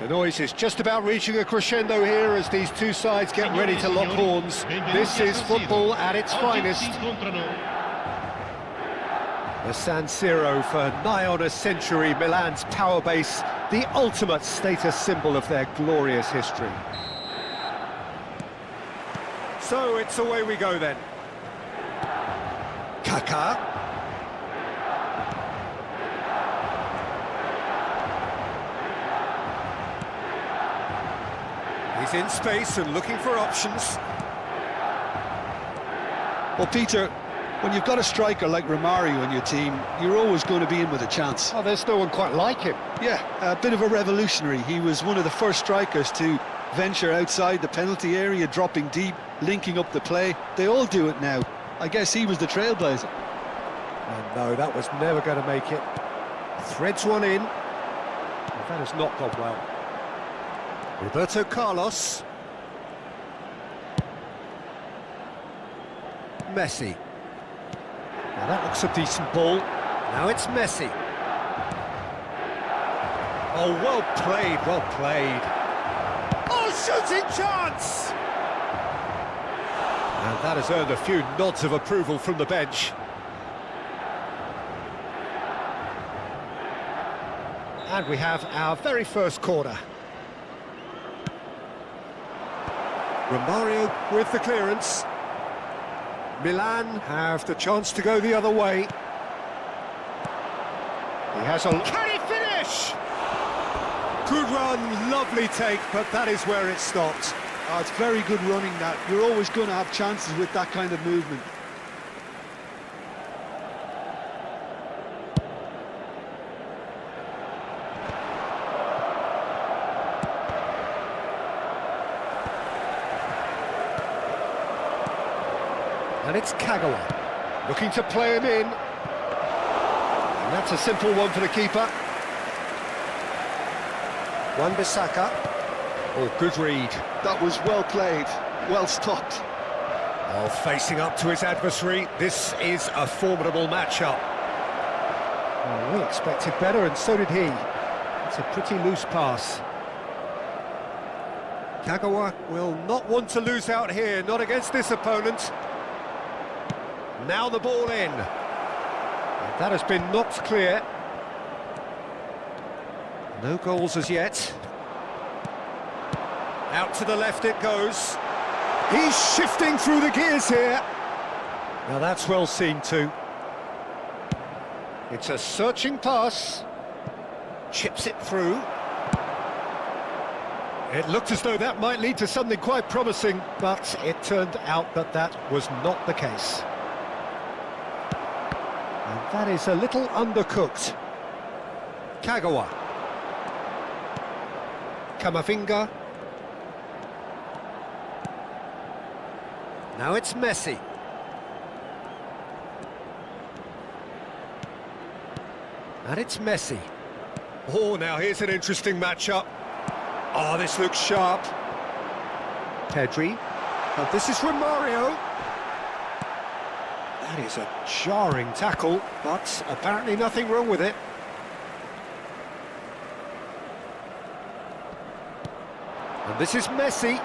The noise is just about reaching a crescendo here as these two sides get ready to lock horns. This is football at its finest. The San Siro for nigh on a century, Milan's power base, the ultimate status symbol of their glorious history. So it's away we go then. Kaká. He's in space and looking for options. Well, Peter, when you've got a striker like Romario in your team, you're always going to be in with a chance. Oh, there's no one quite like him. Yeah, a bit of a revolutionary. He was one of the first strikers to venture outside the penalty area, dropping deep, linking up the play. They all do it now. I guess he was the trailblazer. And no, that was never going to make it. Threads one in. That has not gone well. Roberto Carlos. Messi. Now that looks a decent ball. Now it's Messi. Oh, well played, well played. Oh, shooting chance! And that has earned a few nods of approval from the bench. And we have our very first corner. Romario with the clearance. Milan have the chance to go the other way. He has a... Can he finish? Good run, lovely take, but that is where it stopped. Oh, it's very good running that. You're always going to have chances with that kind of movement. And it's Kagawa, looking to play him in. And that's a simple one for the keeper. Wan-Bissaka. Oh, good read. That was well played, well stopped. Oh, facing up to his adversary, this is a formidable matchup. Well, we expected better, and so did he. It's a pretty loose pass. Kagawa will not want to lose out here, not against this opponent. Now the ball in. And that has been knocked clear. No goals as yet. Out to the left it goes. He's shifting through the gears here. Now that's well seen too. It's a searching pass. Chips it through. It looked as though that might lead to something quite promising, but it turned out that that was not the case. And that is a little undercooked. Kagawa. Camavinga. Now it's Messi. And it's Messi. Oh, now here's an interesting matchup. Oh, this looks sharp. Pedri. Oh, this is Romario. That is a jarring tackle, but apparently nothing wrong with it. And this is Messi.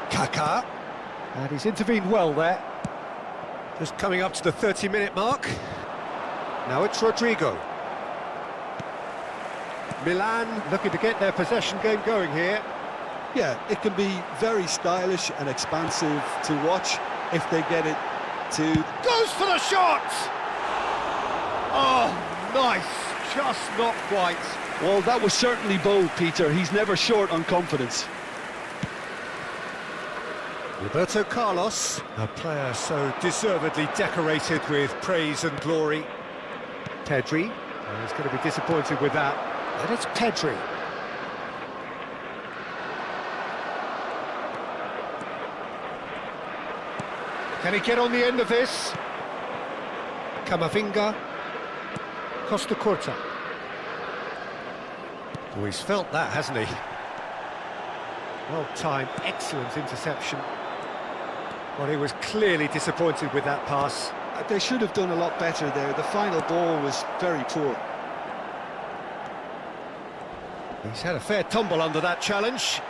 Kaká. And he's intervened well there. Just coming up to the 30-minute mark. Now it's Rodrigo. Milan looking to get their possession game going here. Yeah, it can be very stylish and expansive to watch if they get it to... Goes for the shot! Oh, nice. Just not quite. Well, that was certainly bold, Peter. He's never short on confidence. Roberto Carlos, a player so deservedly decorated with praise and glory. Pedri, he's going to be disappointed with that. And it's Pedri. Can he get on the end of this? Camavinga. Costa Curta. Oh, he's felt that, hasn't he? Well-timed, excellent interception. Well, he was clearly disappointed with that pass. They should have done a lot better there. The final ball was very poor. He's had a fair tumble under that challenge.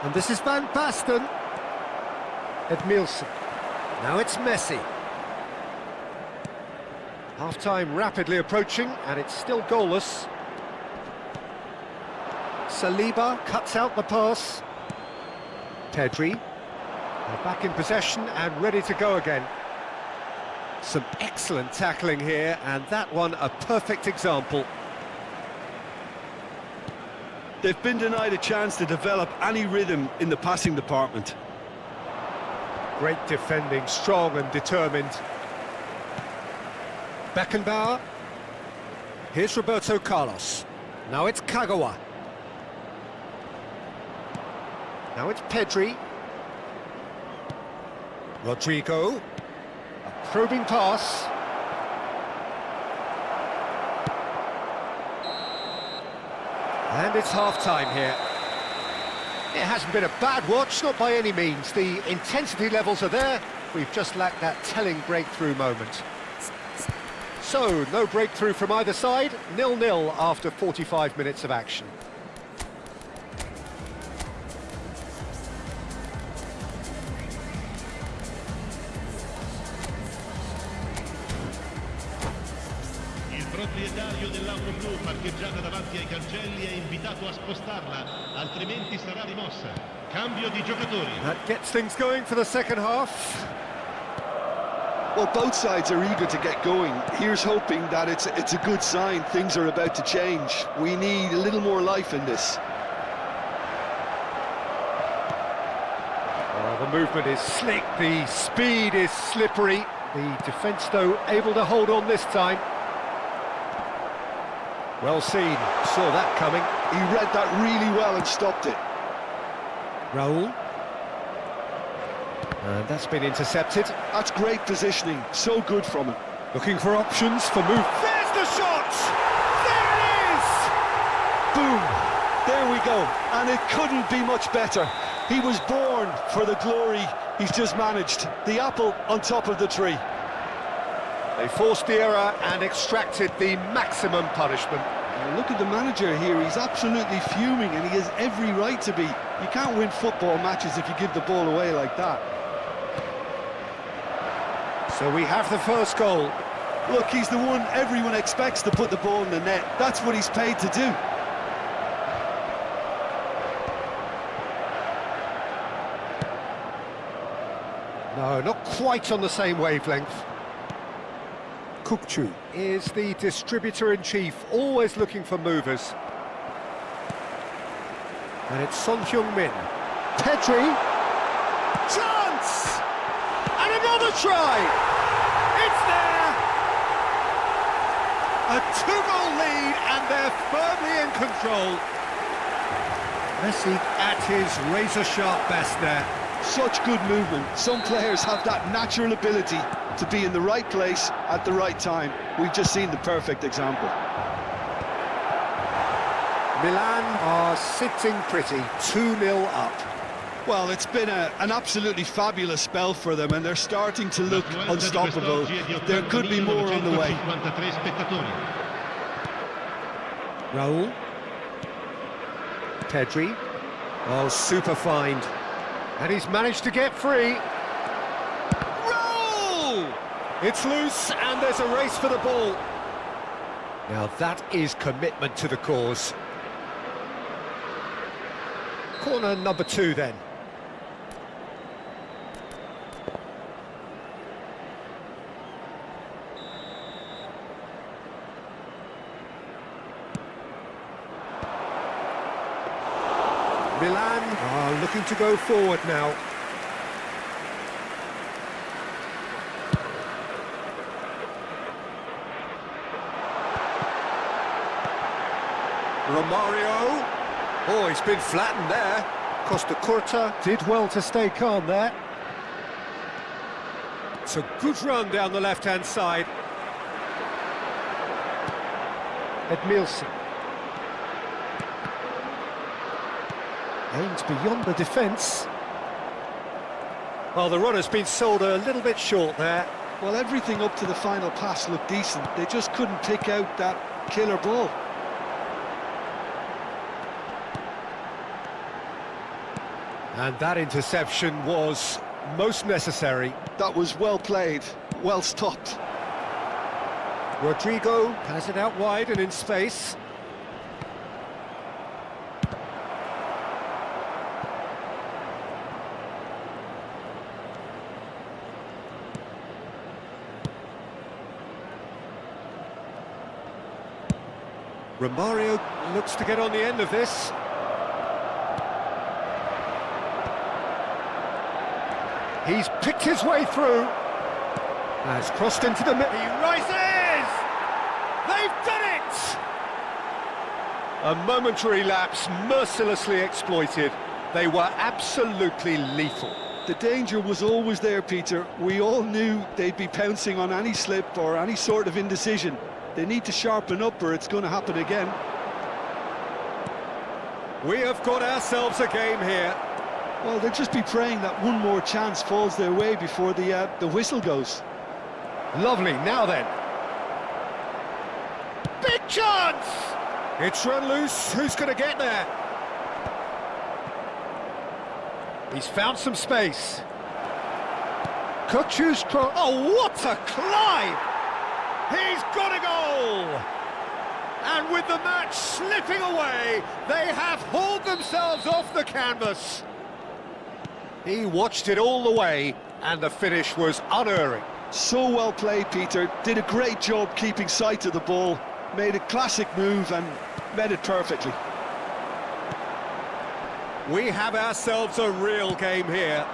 And this is Van Basten. Edmilson. Now it's Messi. Half-time rapidly approaching, and it's still goalless. Saliba cuts out the pass. Pedri. They're back in possession and ready to go again. Some excellent tackling here, and that one a perfect example. They've been denied a chance to develop any rhythm in the passing department. Great defending, strong and determined. Beckenbauer. Here's Roberto Carlos. Now it's Kagawa. Now it's Pedri. Rodrigo. A probing pass. And it's half-time here. It hasn't been a bad watch, not by any means. The intensity levels are there. We've just lacked that telling breakthrough moment. So, no breakthrough from either side. 0-0 after 45 minutes of action. Il proprietario dell'auto blu parcheggiata davanti ai cancelli è invitato a spostarla, altrimenti sarà rimossa. Cambio di giocatori. That gets things going for the second half. Well, both sides are eager to get going. Here's hoping that it's a good sign. Things are about to change. We need a little more life in this. The movement is slick, the speed is slippery. The defence, though, able to hold on this time. Well seen, saw that coming. He read that really well and stopped it. Raul. And that's been intercepted. That's great positioning, so good from him. Looking for options for move. There's the shot! There it is! Boom! There we go. And it couldn't be much better. He was born for the glory he's just managed. The apple on top of the tree. They forced the error and extracted the maximum punishment. Now look at the manager here. He's absolutely fuming, and he has every right to be. You can't win football matches if you give the ball away like that. So we have the first goal. Look, he's the one everyone expects to put the ball in the net. That's what he's paid to do. No, not quite on the same wavelength. Kukçu is the distributor-in-chief, always looking for movers. And it's Son Heung-min. Pedri. Chance! And another try! It's there! A two-goal lead, and they're firmly in control. Messi at his razor-sharp best there. Such good movement. Some players have that natural ability to be in the right place at the right time. We've just seen the perfect example. Milan are sitting pretty, 2-0 up. Well, it's been an absolutely fabulous spell for them, and they're starting to look unstoppable. There could be more on the way. Raul. Pedri. Oh, super find. And he's managed to get free. Roll! It's loose, and there's a race for the ball. Now that is commitment to the cause. Corner number 2 then. Milan are looking to go forward now. Romario. Oh, he's been flattened there. Costa Curta did well to stay calm there. It's a good run down the left-hand side. Edmilson. Aims beyond the defence. Well, the run has been sold a little bit short there. Well, everything up to the final pass looked decent. They just couldn't pick out that killer ball. And that interception was most necessary. That was well played, well stopped. Rodrigo has it out wide and in space. Romario looks to get on the end of this. He's picked his way through. Has crossed into the middle. He rises! They've done it! A momentary lapse mercilessly exploited. They were absolutely lethal. The danger was always there, Peter. We all knew they'd be pouncing on any slip or any sort of indecision. They need to sharpen up or it's going to happen again. We have got ourselves a game here. Well, they'll just be praying that one more chance falls their way before the whistle goes. Lovely, now then. Big chance! It's run loose, who's going to get there? He's found some space. Kuchu's cross. Oh, what a climb! He's got a goal! And with the match slipping away, they have hauled themselves off the canvas. He watched it all the way, and the finish was unerring. So well played, Peter. Did a great job keeping sight of the ball. Made a classic move and met it perfectly. We have ourselves a real game here.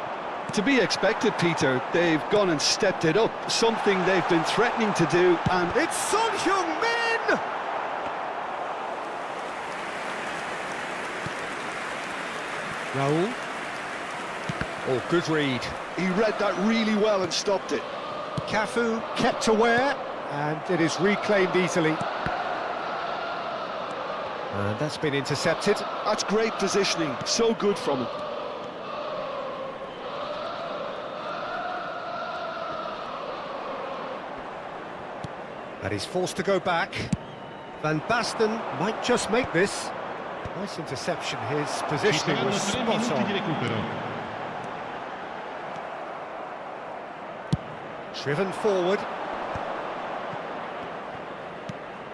To be expected, Peter. They've gone and stepped it up. Something they've been threatening to do, and It's Son Heung-min! Raul. Oh, good read. he read that really well and stopped it. Cafu kept aware, and it is reclaimed easily. And that's been intercepted. That's great positioning. So good from him. And he's forced to go back. Van Basten might just make this. Nice interception. His Ci positioning saranno was 3 spot minuti di on. recupero. Driven forward.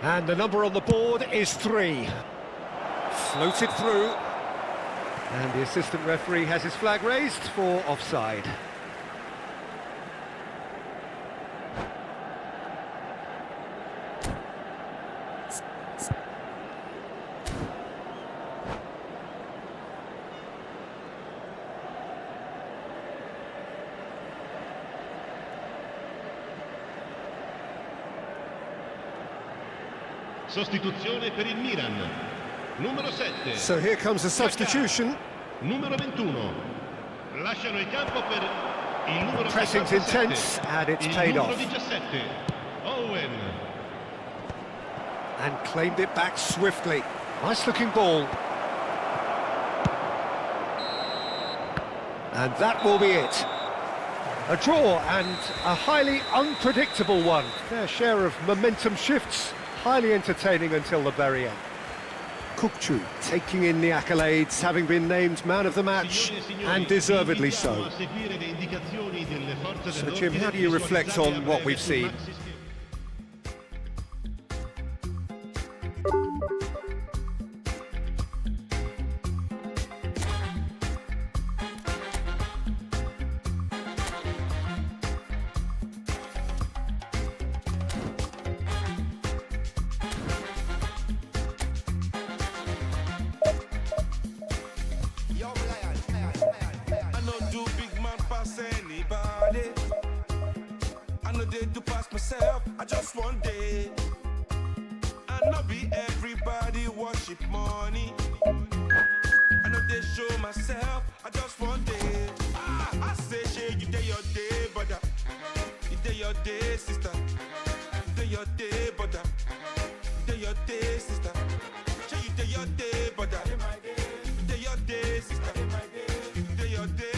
And the number on the board is 3. Floated through. And the assistant referee has his flag raised for offside. Sostituzione per il Milan. Numero 7. So here comes a substitution. Numero 21. Lasciano il campo per il numero Pressing's 57. intense, and it's Il paid numero off. 17. Owen. And claimed it back swiftly. Nice looking ball. And that will be it. A draw, and a highly unpredictable one. Their share of momentum shifts, highly entertaining until the very end. Kukçu taking in the accolades, having been named man of the match, Signore e signori, and deservedly so. invitiamo a seguire le indicazioni delle forze So, dell'ordine Jim, how do you e reflect scordate on a what breve we've sul seen? maxi schermo. I know do big man pass anybody. I know they do pass myself. I just one day. I know be everybody worship money. I know they show myself. I just one day. I say, shey, you day your day, brother. You day your day, sister. You day your day, brother. You day your day, sister. Shey, you day your day, brother. You day your day, sister. You day your day.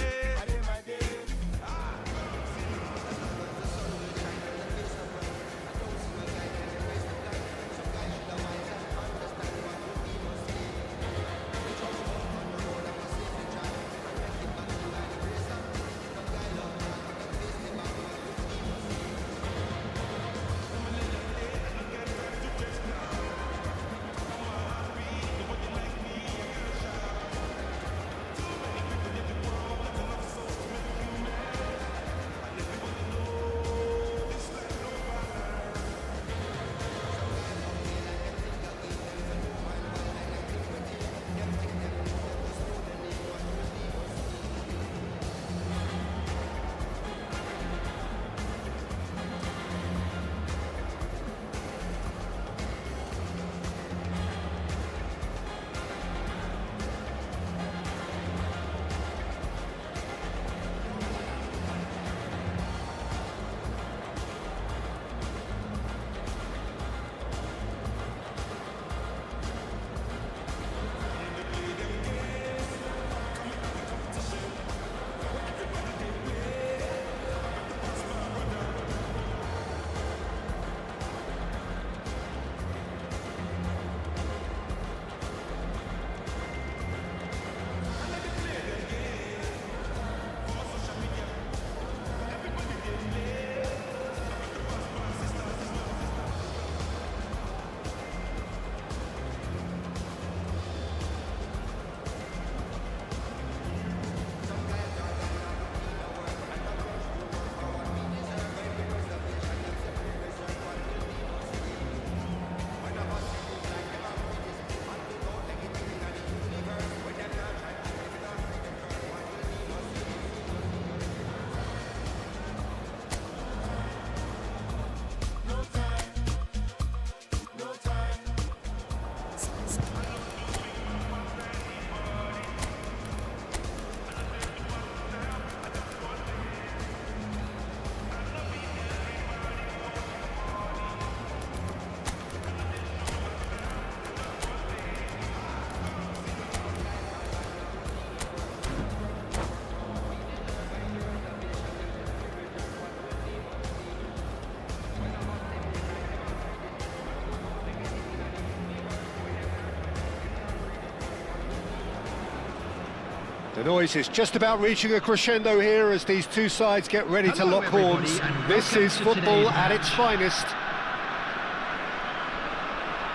The noise is just about reaching a crescendo here as these two sides get ready to Hello, lock horns. everybody, and This welcome is to football today's at match. its finest.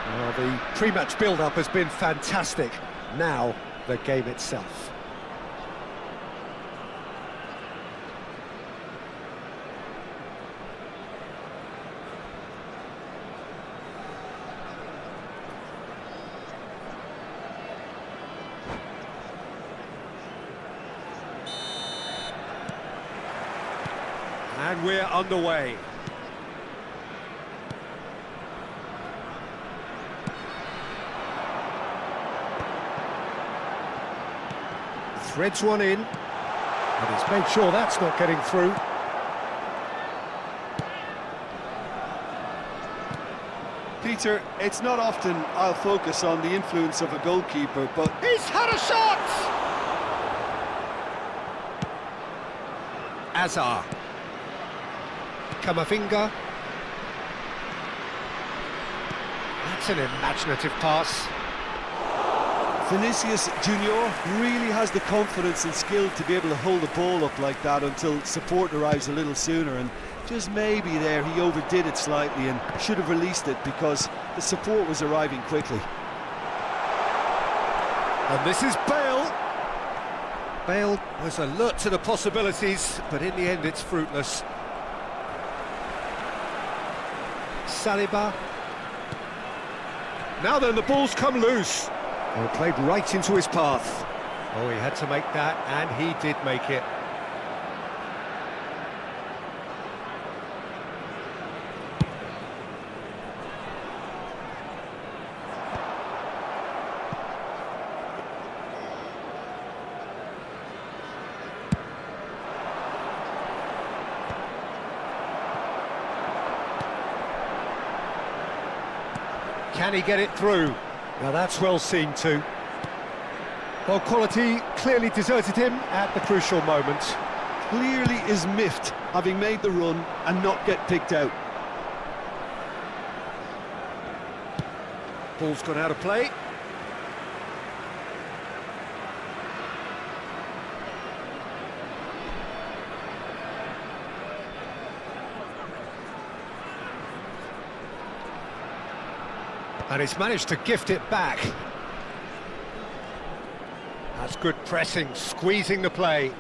Well, the pre-match build-up has been fantastic. Now, the game itself. And we're underway. Threads one in, and he's made sure that's not getting through. Peter, it's not often I'll focus on the influence of a goalkeeper, but He's had a shot! Azar. Camavinga. That's an imaginative pass. Vinicius Junior really has the confidence and skill to be able to hold the ball up like that until support arrives a little sooner, and just maybe there he overdid it slightly and should have released it because the support was arriving quickly. And this is Bale. Bale was alert to the possibilities, but in the end it's fruitless. Saliba. Now then, the ball's come loose. Oh, played right into his path. Oh, he had to make that, and he did make it. Can he get it through? Now that's well seen too. Well, quality clearly deserted him at the crucial moment. Clearly is miffed having made the run and not get picked out. Ball's gone out of play. And he's managed to gift it back. That's good pressing, squeezing the play.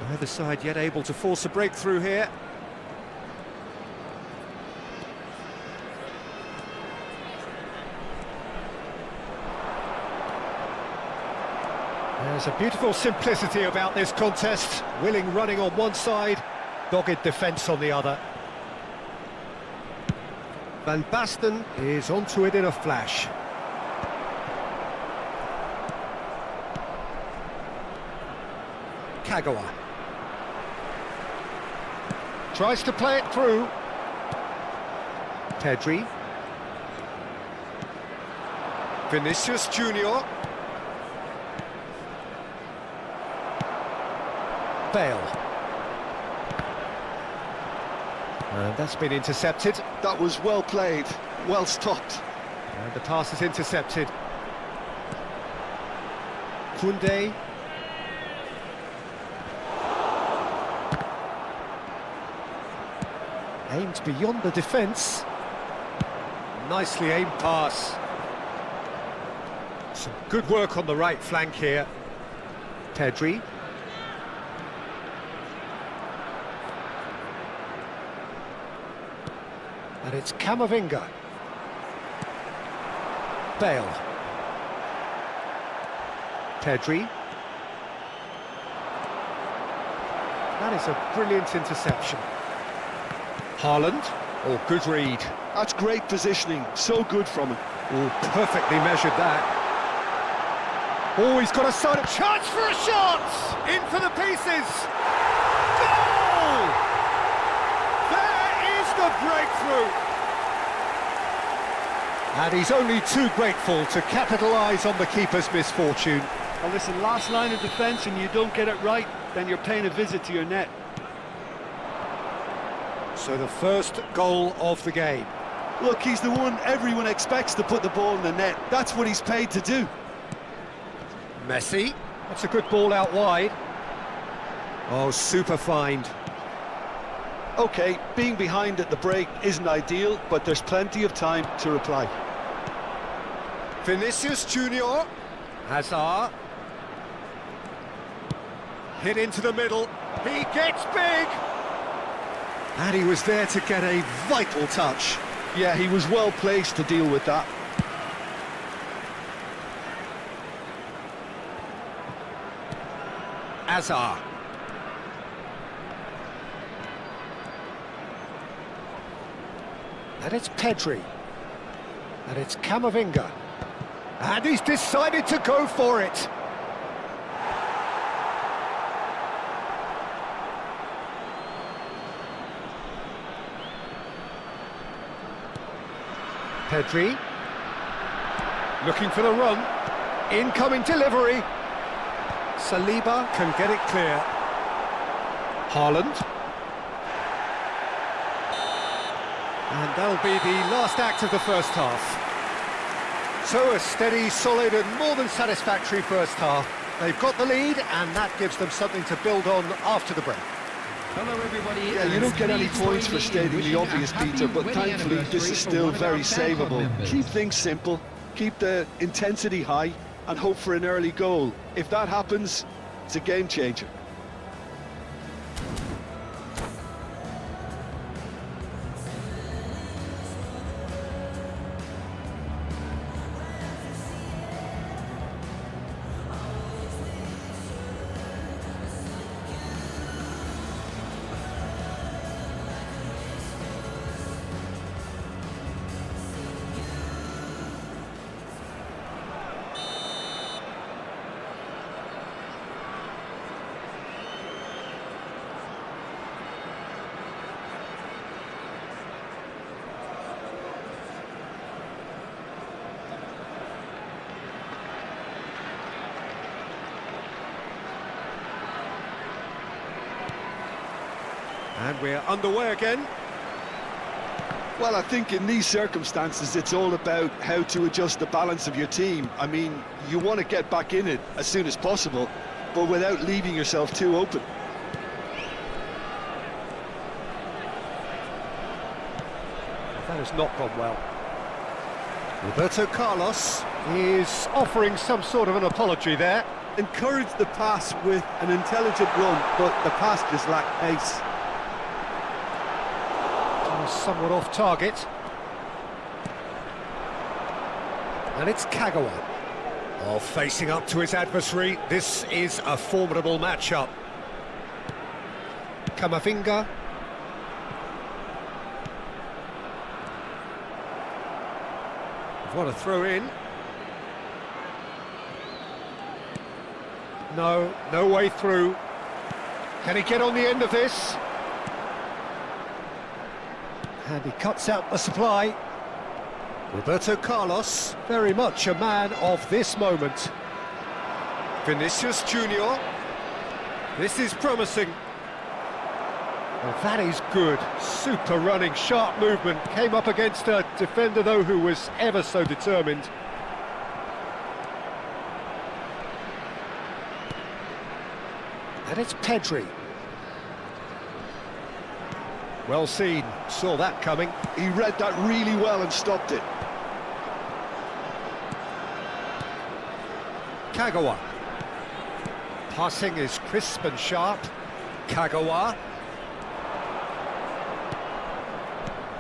Neither side yet able to force a breakthrough here. There's a beautiful simplicity about this contest. Willing running on one side, dogged defence on the other. Van Basten is onto it in a flash. Kagawa. Tries to play it through. Pedri. Vinicius Junior. Bale. And that's been intercepted. That was well played, well stopped. And the pass is intercepted. Koundé. Aimed beyond the defence. Nicely aimed pass. Some good work on the right flank here. Pedri. And it's Camavinga. Bale. Pedri. That is a brilliant interception. Haaland. Oh, good read. That's great positioning, so good from him. Oh, perfectly measured that. Oh, he's got a side of chance for a shot! In for the pieces! Goal! There is the breakthrough! And he's only too grateful to capitalise on the keeper's misfortune. Well, listen, last line of defence and you don't get it right, then you're paying a visit to your net. So the first goal of the game. Look, he's the one everyone expects to put the ball in the net. That's what he's paid to do. Messi. That's a good ball out wide. Oh, super find. OK, being behind at the break isn't ideal, but there's plenty of time to reply. Vinicius Junior. Hazard. Hit into the middle. He gets big! And he was there to get a vital touch. Yeah, he was well placed to deal with that. Hazard. And it's Pedri. And it's Camavinga. And he's decided to go for it. Pedri. Looking for the run. Incoming delivery. Saliba can get it clear. Haaland. And that'll be the last act of the first half. So a steady, solid and more than satisfactory first half. They've got the lead and that gives them something to build on after the break. Hello everybody. Yeah, you don't get any points for stating the obvious, Peter, but thankfully this is still very savable. Keep things simple, keep the intensity high and hope for an early goal. If that happens, it's a game changer. And we're underway again. Well, I think in these circumstances it's all about how to adjust the balance of your team. I mean, you want to get back in it as soon as possible, but without leaving yourself too open. That has not gone well. Roberto Carlos is offering some sort of an apology there. Encourage the pass with an intelligent run, but the pass just lacked pace. Somewhat off target. And it's Kagawa. Oh, facing up to his adversary. This is a formidable matchup. Camavinga. What a throw in. No way through. Can he get on the end of this? And he cuts out the supply. Roberto Carlos, very much a man of this moment. Vinicius Junior. This is promising. Well, that is good. Super running, sharp movement. Came up against a defender, though, who was ever so determined. And it's Pedri. Well seen, saw that coming. He read that really well and stopped it. Kagawa. Passing is crisp and sharp. Kagawa.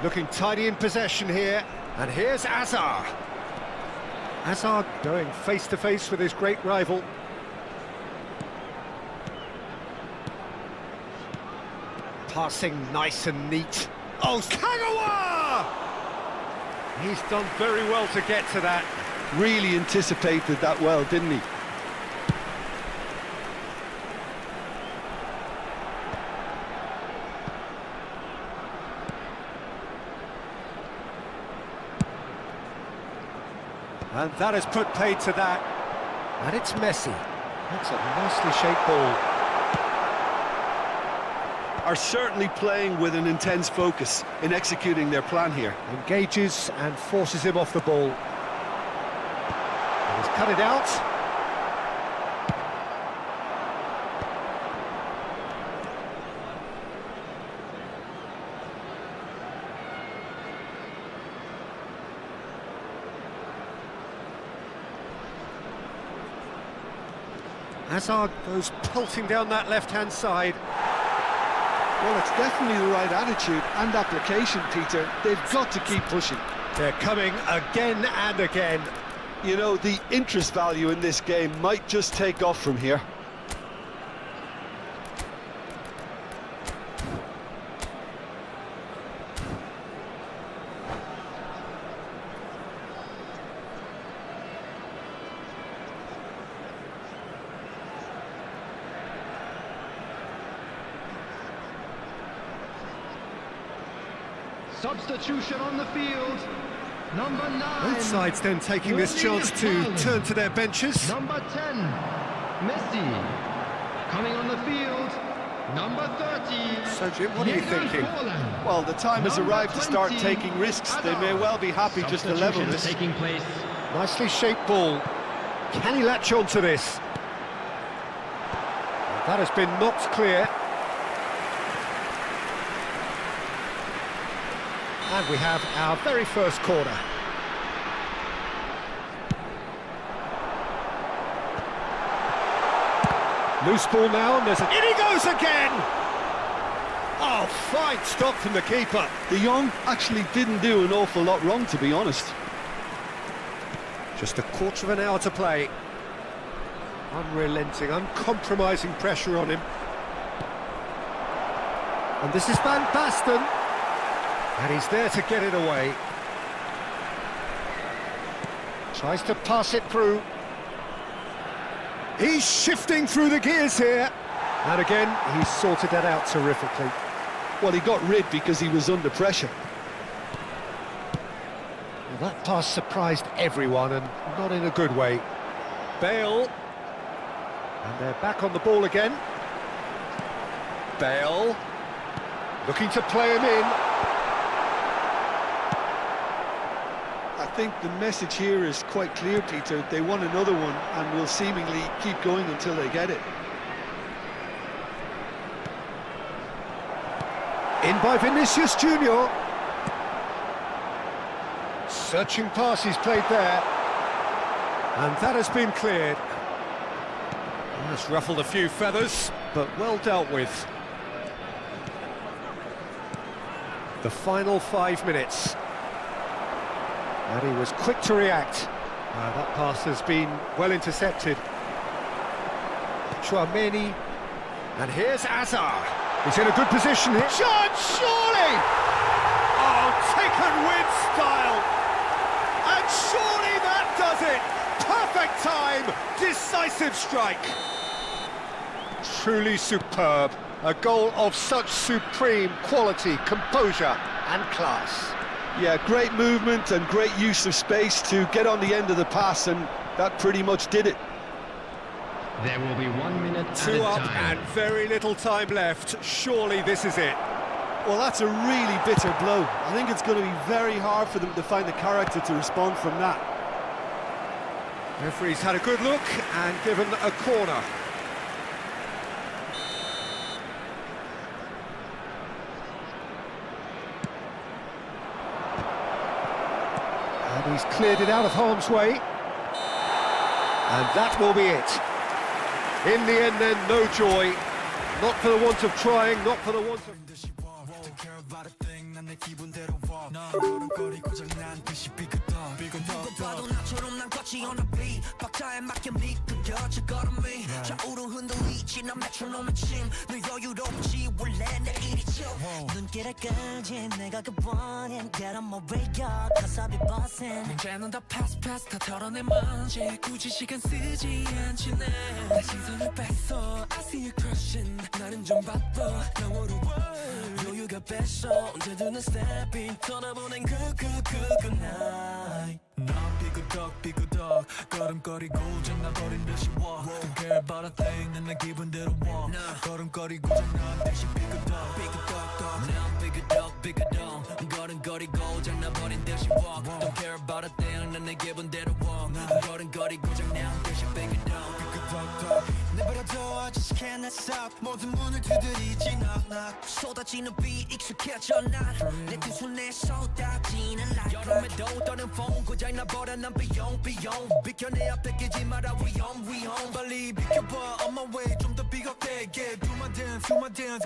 Looking tidy in possession here. And here's Hazard. Hazard going face-to-face with his great rival. Passing nice and neat. Oh, Kagawa! He's done very well to get to that. Really anticipated that well, didn't he? And that has put paid to that. And it's Messi. That's a nicely shaped ball. are certainly playing with an intense focus in executing their plan here. Engages and forces him off the ball. He's cut it out. Hazard goes pelting down that left-hand side. Well, it's definitely the right attitude and application, Peter. They've got to keep pushing. They're coming again and again. You know, the interest value in this game might just take off from here. Substitution on the field. Number 9. Both sides then taking this chance to turn to their benches. Number 10, Messi. Coming on the field, number 30. So, Jim, what are you thinking? Well, the time has arrived to start taking risks. They may well be happy just to level this. Taking place. Nicely shaped ball. Can he latch on to this? That has been knocked clear. And we have our very first corner. Loose ball now, and there's in he goes again! Oh, fine stop from the keeper. De Jong actually didn't do an awful lot wrong, to be honest. Just a quarter of an hour to play. Unrelenting, uncompromising pressure on him. And this is Van Basten. And he's there to get it away. Tries to pass it through. He's shifting through the gears here. And again, he's sorted that out terrifically. Well, he got rid because he was under pressure. Well, that pass surprised everyone, and not in a good way. Bale. And they're back on the ball again. Bale. Looking to play him in. I think the message here is quite clear, Peter. They want another one and will seemingly keep going until they get it. In by Vinicius Junior. Searching pass he's played there. And that has been cleared. That's ruffled a few feathers, but well dealt with. The final 5 minutes. And he was quick to react. That pass has been well intercepted. Chouameni. And here's Hazard. He's in a good position here. Chance, surely! Oh, taken with style. And surely that does it. Perfect time. Decisive strike. Truly superb. A goal of such supreme quality, composure and class. Yeah, great movement and great use of space to get on the end of the pass, and that pretty much did it. There will be 1 minute at a Two up time. and very little time left. Surely this is it. Well, that's a really bitter blow. I think it's going to be very hard for them to find the character to respond from that. Referee's had a good look and given a corner. And he's cleared it out of harm's way. And that will be it. In the end then, no joy. Not for the want of trying, not for the want of... 문제는 다 패스 다 털어내 먼지 굳이 시간 쓰지 않지 내 시선을 뺐어 I see you crushing 나는 좀 바빠 영어로 여유가 뺐어 언제든 난 stepping 떠나보낸 good night 난 비고 삐그덕 걸음거리고 장난거린 듯이 walk Don't care about a thing 난 내 기분대로 walk 걸음거리고 장난 듯이 삐그덕 난 삐그덕 걸음거리고 장난거린 듯이 walk Don't care about a thing 난 내 기분대로 walk 걸음거리고 장난 듯이 삐그덕 내버려둬 I just can't stop 모든 문을 두드리지 knock 쏟아지는 비 익숙해져 난내 두 손에 쏟아지는 light 여름에도 떠는 风고장 나버려 난 비용 비켜내야 뺏기지 마라 위험 빨리 비켜봐 on my way 좀 더 비겁게 do my dance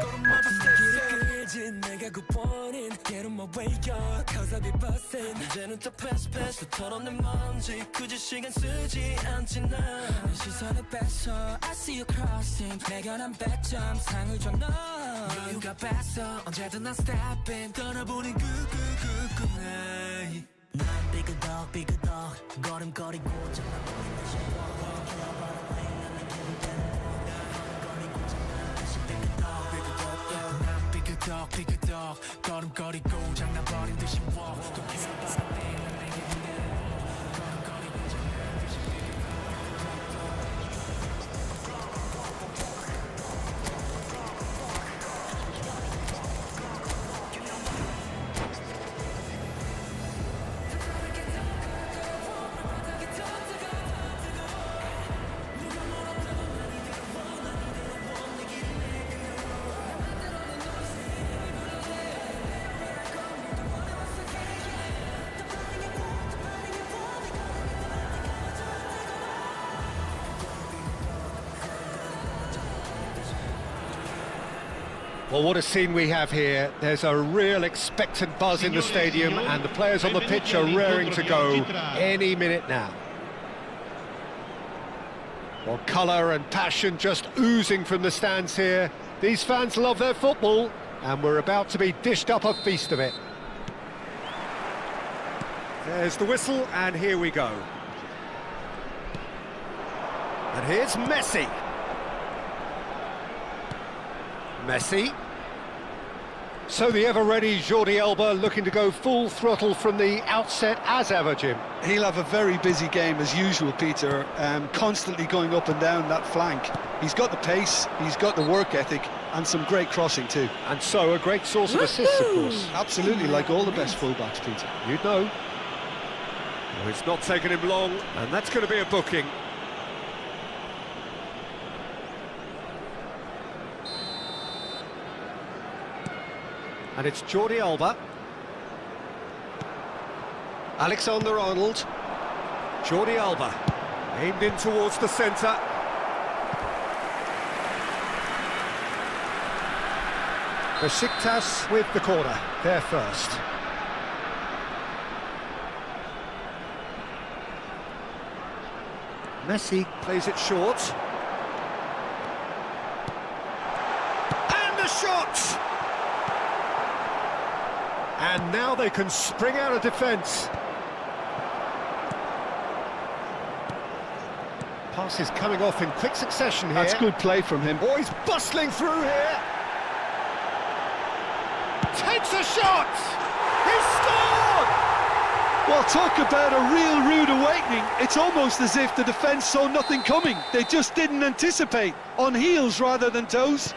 걸음마다 step 길을 끌지 내가 굿보인 get on my way cause I be bustin' 이제는 더 pass 털어낸 먼지 굳이 시간 쓰지 않지 난 시선을 뺏어 I see you crossing 내가 난 100점 상을 줘 너 여유가 뺐어 언제든 난 stepping 떠나보니 굿굿굿굿 난 삐그덕 걸음거리고 장난거린 듯이 walk 난 기분대로 난 삐그덕 걸음거리고 장난거린 듯이 walk Don't care about a thing 난 내 기분대로 걸음거리고 장난 듯이 Well, what a scene we have here. There's a real expectant buzz in the stadium and the players on the pitch are raring to go any minute now. Well, colour and passion just oozing from the stands here. These fans love their football and we're about to be dished up a feast of it. There's the whistle and here we go. And here's Messi. So the ever-ready Jordi Alba looking to go full throttle from the outset as ever, Jim. He'll have a very busy game as usual, Peter, constantly going up and down that flank. He's got the pace, he's got the work ethic and some great crossing too. And so a great source of assists, of course. Absolutely, like all the best fullbacks, Peter. You'd know. Well, it's not taken him long and that's going to be a booking. And it's Jordi Alba. Alexander-Arnold. Jordi Alba. Aimed in towards the centre. Besiktas with the corner. There first. Messi plays it short. And the shot! And now they can spring out of defence. Passes coming off in quick succession here. That's good play from him. Oh, he's bustling through here. Takes a shot! He scored! Well, talk about a real rude awakening. It's almost as if the defence saw nothing coming. They just didn't anticipate. On heels rather than toes.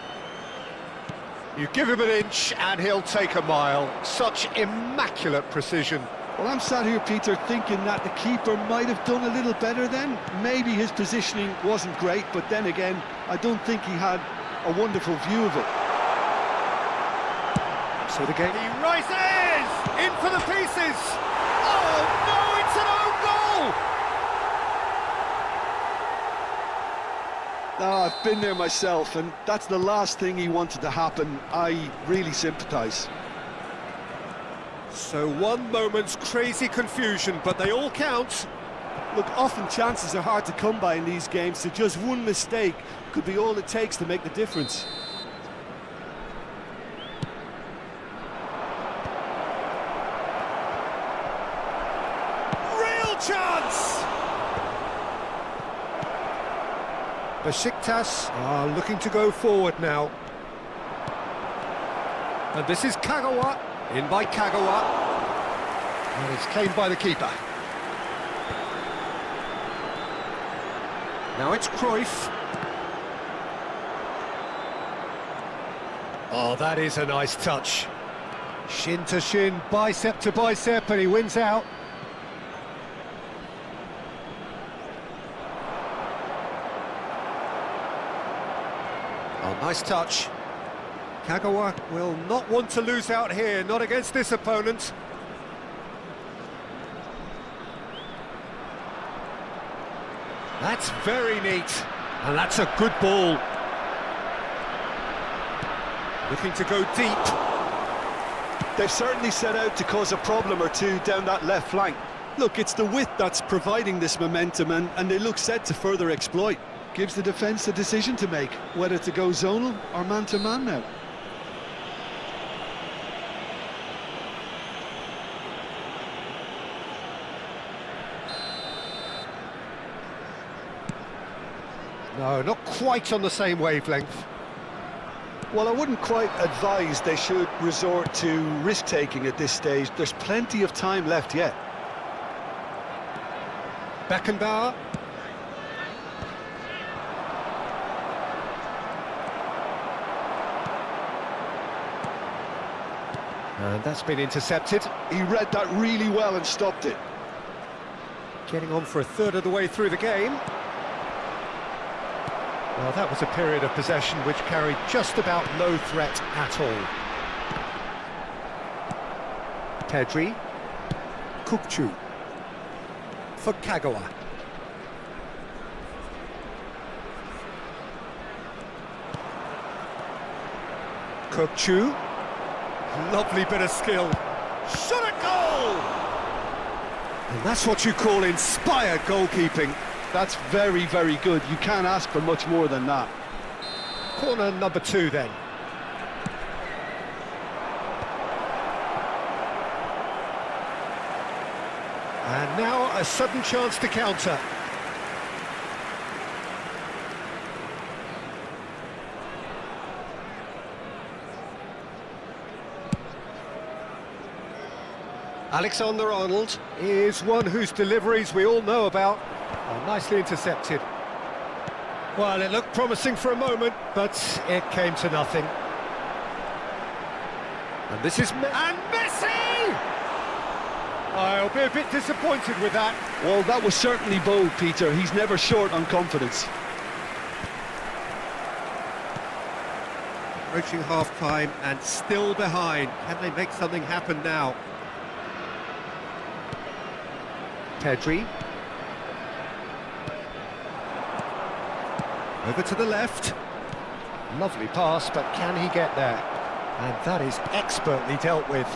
You give him an inch and he'll take a mile. Such immaculate precision. Well, I'm sat here, Peter, thinking that the keeper might have done a little better then. Maybe his positioning wasn't great, but then again, I don't think he had a wonderful view of it. So the game... He rises! In for the pieces! Oh, no, it's an own goal! Oh, I've been there myself, and that's the last thing he wanted to happen. I really sympathise. So one moment's crazy confusion, but they all count. Look, often chances are hard to come by in these games, so just one mistake could be all it takes to make the difference. Real chance! Besiktas are looking to go forward now. And this is Kagawa, in by Kagawa. And it's claimed by the keeper. Now it's Cruyff. Oh, that is a nice touch. Shin to shin, bicep to bicep, and he wins out. Oh, nice touch. Kagawa will not want to lose out here, not against this opponent. That's very neat, and that's a good ball. Looking to go deep. They've certainly set out to cause a problem or two down that left flank. Look, it's the width that's providing this momentum, and they look set to further exploit. Gives the defence a decision to make, whether to go zonal or man-to-man now. No, not quite on the same wavelength. Well, I wouldn't quite advise they should resort to risk-taking at this stage. There's plenty of time left yet. Beckenbauer. And that's been intercepted. He read that really well and stopped it. Getting on for a third of the way through the game. Well, that was a period of possession which carried just about no threat at all. Pedri. Kukçu. For Kagawa. Kukçu. Lovely bit of skill. Shot at goal! And that's what you call inspired goalkeeping. That's very, very good. You can't ask for much more than that. Corner number 2 then. And now a sudden chance to counter. Alexander-Arnold is one whose deliveries we all know about. Oh, nicely intercepted. Well, it looked promising for a moment, but it came to nothing. And this is and Messi! I'll be a bit disappointed with that. Well, that was certainly bold, Peter. He's never short on confidence. Approaching half-time and still behind. Can they make something happen now? Pedri. Over to the left. Lovely pass, but can he get there? And that is expertly dealt with.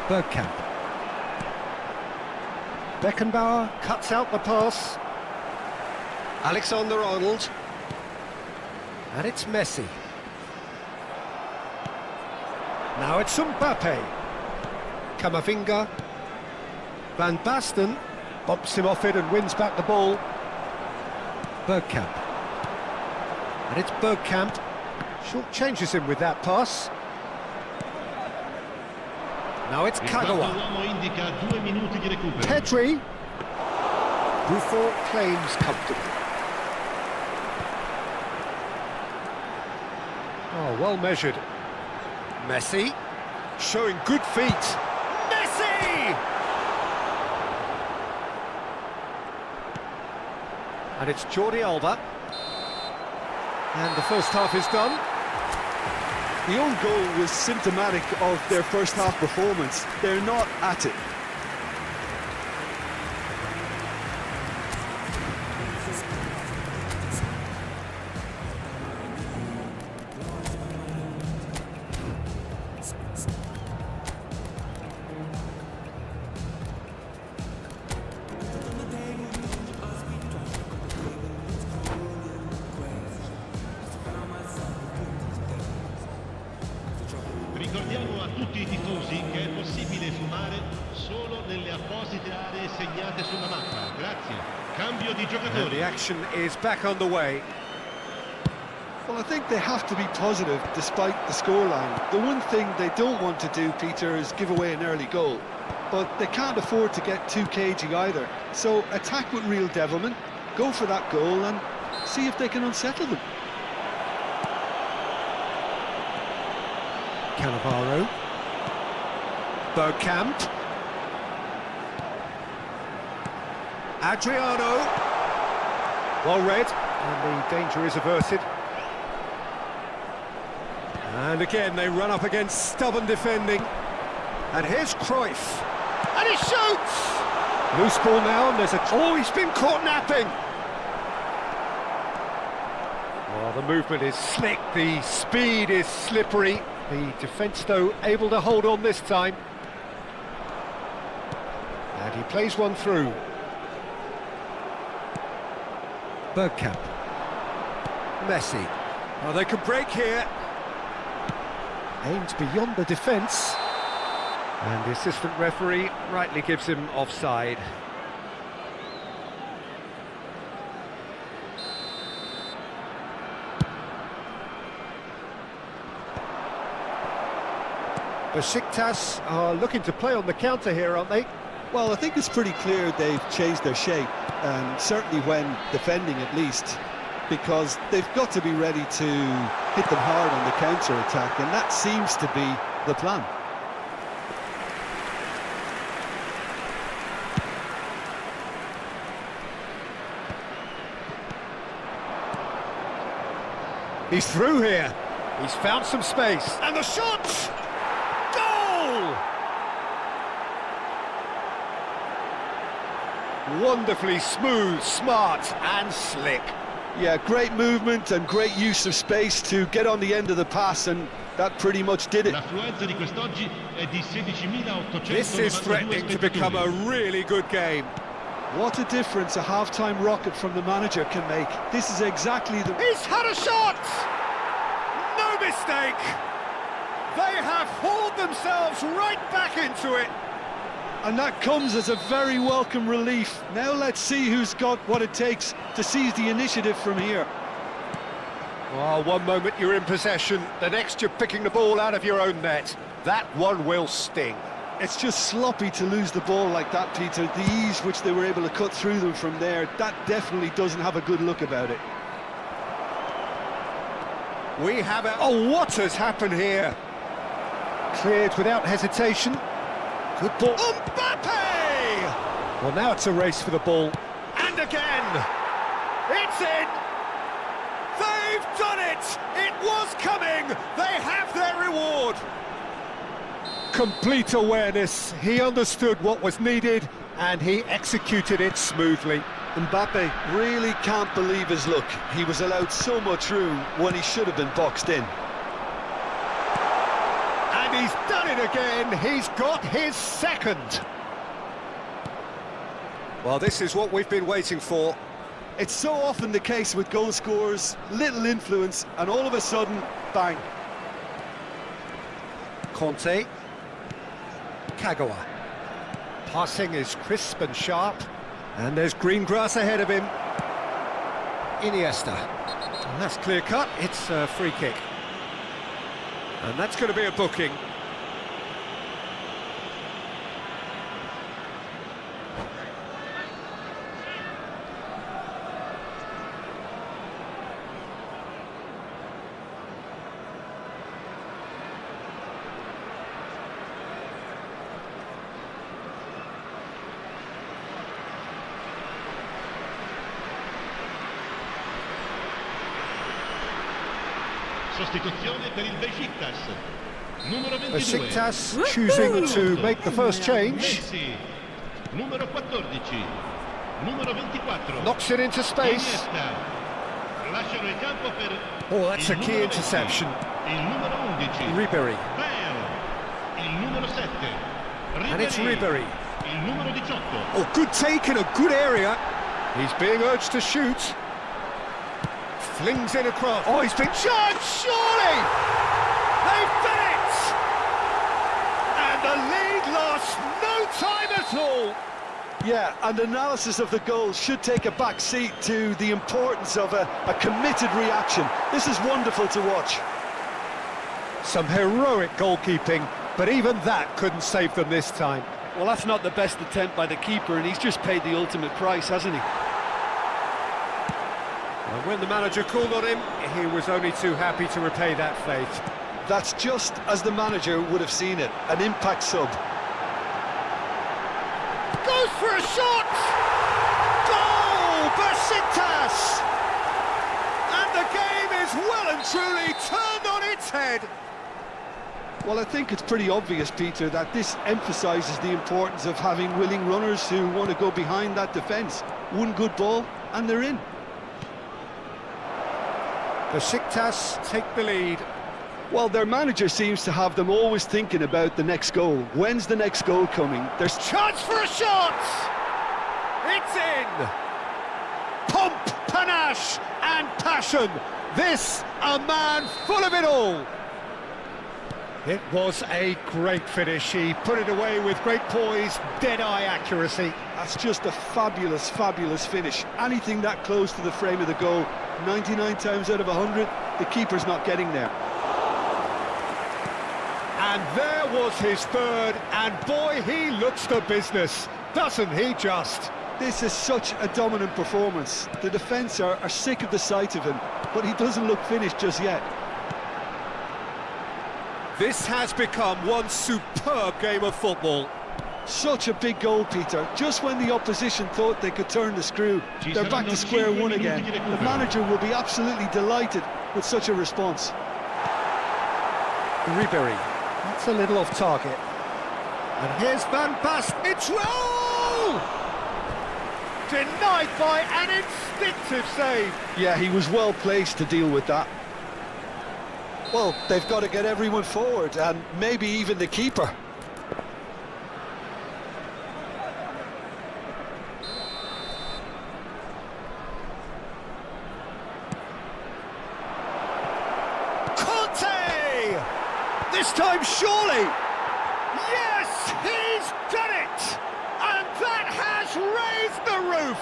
Bergkamp. Beckenbauer cuts out the pass. Alexander-Arnold. And it's Messi. Now it's Mbappe. Camavinga. Van Basten bumps him off it and wins back the ball. Bergkamp. And it's Bergkamp. Short changes him with that pass. Now it's Kagawa. Pedri. Buffon claims comfortably. Oh, well measured. Messi. Showing good feet. Messi! And it's Jordi Alba. And the first half is done. The own goal was symptomatic of their first half performance. They're not at it. Ricordiamo a tutti i tifosi che è possibile fumare solo nelle apposite aree segnate sulla mappa. Grazie. Cambio di And giocatori. the action is back underway. Well, I think they have to be positive despite the scoreline. The one thing they don't want to do, Peter, is give away an early goal. but they can't afford to get too cagey either. So attack with real devilment, go for that goal and see if they can unsettle them. Cannavaro. Bergkamp. Adriano. Well read, and the danger is averted. And again, they run up against stubborn defending. And here's Cruyff. And he shoots! Loose ball now, and there's a... Oh, he's been caught napping! Well, the movement is slick, the speed is slippery. The defence, though, able to hold on this time. And he plays one through. Bergkamp. Messi. Oh, they can break here. Aimed beyond the defence. And the assistant referee rightly gives him offside. Besiktas are looking to play on the counter here, aren't they? Well, I think it's pretty clear they've changed their shape, certainly when defending at least, because they've got to be ready to hit them hard on the counter-attack, and that seems to be the plan. He's through here. He's found some space. And the shot! Goal! Wonderfully smooth, smart and slick. Yeah, great movement and great use of space to get on the end of the pass, and that pretty much did it. L'affluenza di quest'oggi è di 16.892 This is threatening to become a really good game. What a difference a half-time rocket from the manager can make. This is exactly the... He's had a shot! No mistake! They have hauled themselves right back into it. And that comes as a very welcome relief. Now let's see who's got what it takes to seize the initiative from here. Well, one moment you're in possession, the next you're picking the ball out of your own net. That one will sting. It's just sloppy to lose the ball like that, Peter. The ease which they were able to cut through them from there, that definitely doesn't have a good look about it. We have a... Oh, what has happened here? Cleared without hesitation. Good ball. Mbappe! Well, now it's a race for the ball. And again! It's in! They've done it! It was coming! They have their reward! Complete awareness. He understood what was needed and he executed it smoothly. Mbappe really can't believe his luck. He was allowed so much room when he should have been boxed in. And he's done it again. He's got his second. Well, this is what we've been waiting for. It's so often the case with goal scorers, little influence, and all of a sudden, bang. Conte. Kagawa. Passing is crisp and sharp. And there's green grass ahead of him. Iniesta. And that's clear cut. It's a free kick. And that's going to be a booking. Sostituzione per il Besiktas. Numero 22. Besiktas choosing to make the first change. Messi. Numero 14. Numero 24. Knocks it into space. Iniesta. Lasciano il campo per Oh, that's a il key numero interception. 20, il numero 11. Ribery. Bale. Il numero 7. And it's Ribery. Il numero 18. Oh, good take in a good area. He's being urged to shoot. Flings it across. Oh, he's been charged, surely! They've done it! And the lead lost no time at all. Yeah, and analysis of the goal should take a back seat to the importance of a committed reaction. This is wonderful to watch. Some heroic goalkeeping, but even that couldn't save them this time. Well, that's not the best attempt by the keeper, and he's just paid the ultimate price, hasn't he? And when the manager called on him, he was only too happy to repay that faith. That's just as the manager would have seen it, an impact sub. Goes for a shot! Goal! Besiktas! And the game is well and truly turned on its head. Well, I think it's pretty obvious, Peter, that this emphasises the importance of having willing runners who want to go behind that defence. One good ball, and they're in. Besiktas take the lead. Well, their manager seems to have them always thinking about the next goal. When's the next goal coming? There's Chance for a shot! It's in! Pomp, panache and passion. This, a man full of it all. It was a great finish. He put it away with great poise, dead-eye accuracy. That's just a fabulous, fabulous finish. Anything that close to the frame of the goal, 99 times out of 100, the keeper's not getting there. And there was his third, and boy, he looks the business, doesn't he just? This is such a dominant performance. The defence are sick of the sight of him, but he doesn't look finished just yet. This has become one superb game of football. Such a big goal, Peter. Just when the opposition thought they could turn the screw, they're back to square one again. The manager will be absolutely delighted with such a response. Ribery, that's a little off target. And here's Van Basten, it's roll! Denied by an instinctive save. Yeah, he was well placed to deal with that. Well, they've got to get everyone forward, and maybe even the keeper. Conte! This time, surely! Yes, he's done it! And that has raised the roof!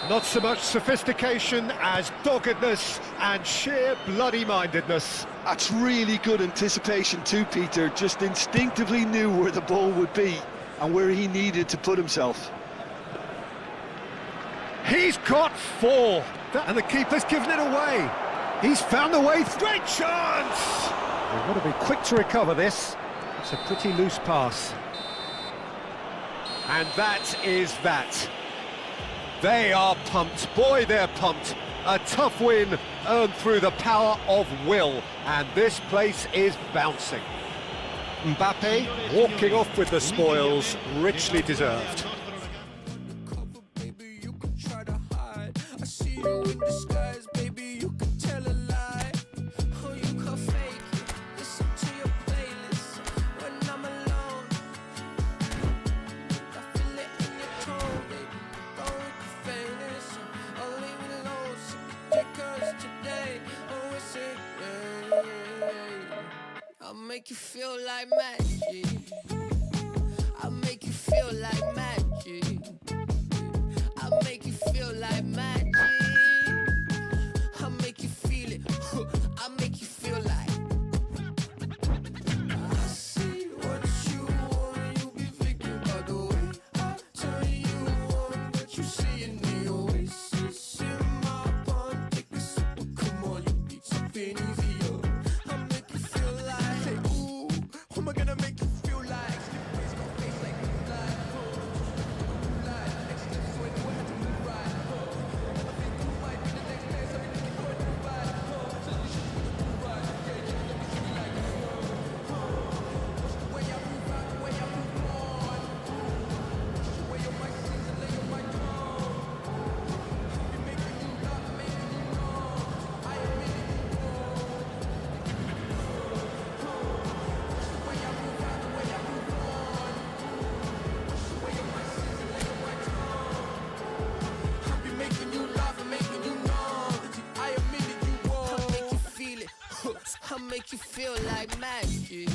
Not so much sophistication as doggedness and sheer bloody-mindedness. That's really good anticipation too, Peter. Just instinctively knew where the ball would be and where he needed to put himself. He's got four, and the keeper's given it away. He's found the way. Great chance! They've got to be quick to recover this. It's a pretty loose pass. And that is that. They are pumped. Boy, they're pumped. A tough win earned through the power of will, and this place is bouncing. Mbappe walking off with the spoils, richly deserved. Cover, baby, you can try to hide. I see you in disguise, baby, you can tell a lie. Oh, you can fake it. Listen to your playlist when I'm alone. I feel it in your tone, baby. Go with the famous. Oh, leave me alone. Because today, oh, it's it. I'll make you feel like magic. I'll make you feel like magic. I'll make you feel like magic. I'll make you feel it. I'll make you feel like. I see what you want. You be thinking about the way I turn you on. But you see in the oasis in my palm. Take a sip, come on, you need something easier. I'll make you feel like, hey, ooh, who am I gonna make you feel like? Slip face, go face like you fly. Like, next step, so I know I had to move right. I think you might be the next man, so I think you're going to ride. So you should move right. Yeah, let me see you like you. The way I move out, the way I move on. The way your mic sings and lay your mic on. You're making you laugh, making you know. I am making you wrong. The way I move out, the way I move on. The way your mic sings and lay your mic on. I'll be making you laugh and making you know. See, I am making you wrong. I'll make you feel it. I'll make you feel like magic.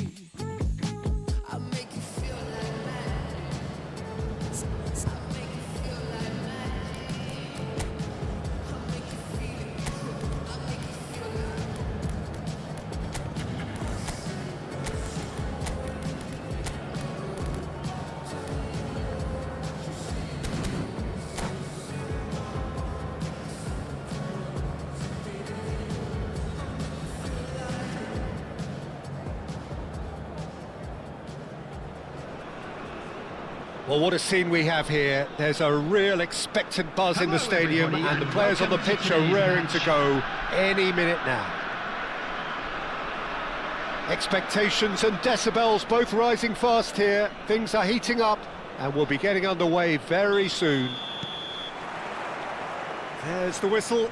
I'll make you feel like magic. I'll make you feel like magic. I'll make you feel it. I'll make you feel like. Well, what a scene we have here. There's a real expectant buzz in the stadium, and the players on the pitch are raring to go any minute now. Expectations and decibels both rising fast here. Things are heating up, and we'll be getting underway very soon. There's the whistle.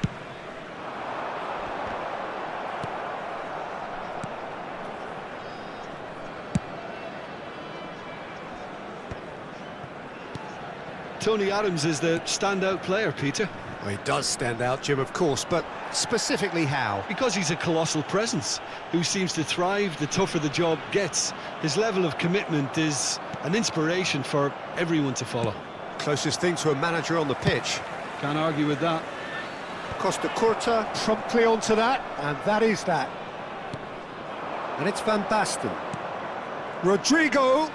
Tony Adams is the standout player, Peter. Well, he does stand out, Jim, of course, but specifically how? Because he's a colossal presence who seems to thrive the tougher the job gets. His level of commitment is an inspiration for everyone to follow. Closest thing to a manager on the pitch. Can't argue with that. Costa Curta promptly onto that, and that is that. And it's Van Basten. Rodrigo,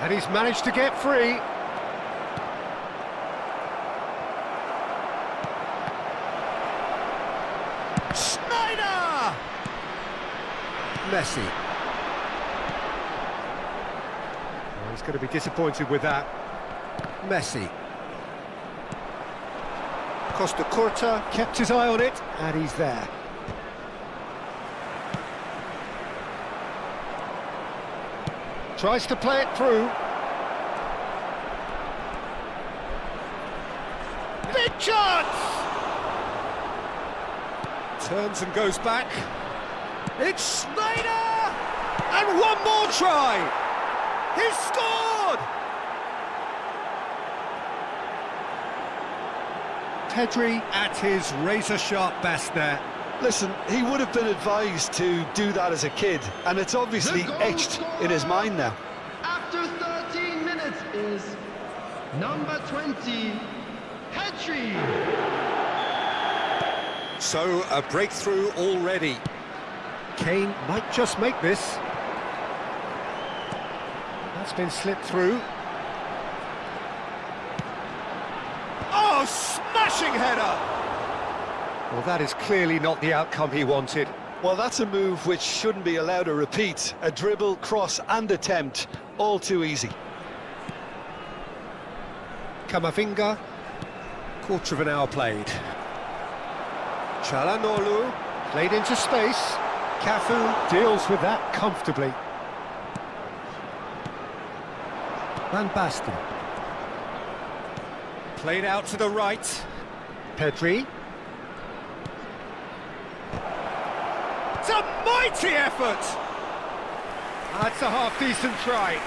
and he's managed to get free. Schneider! Messi. Oh, he's going to be disappointed with that. Messi. Costa Curta kept his eye on it, and he's there. Tries to play it through. Big chance! Turns and goes back. It's Schneider! And one more try! He's scored! Pedri at his razor-sharp best there. Listen, he would have been advised to do that as a kid, and it's obviously etched in his mind now. After 13 minutes is number 20, Pedri. So, a breakthrough already. Kane might just make this. That's been slipped through. Oh, smashing header! Well, that is clearly not the outcome he wanted. Well, that's a move which shouldn't be allowed to repeat. A dribble, cross and attempt, all too easy. Camavinga, quarter of an hour played. Çalhanoğlu, played into space. Cafu deals with that comfortably. Van Basten. Played out to the right. Pedri. It's a mighty effort! That's a half-decent try.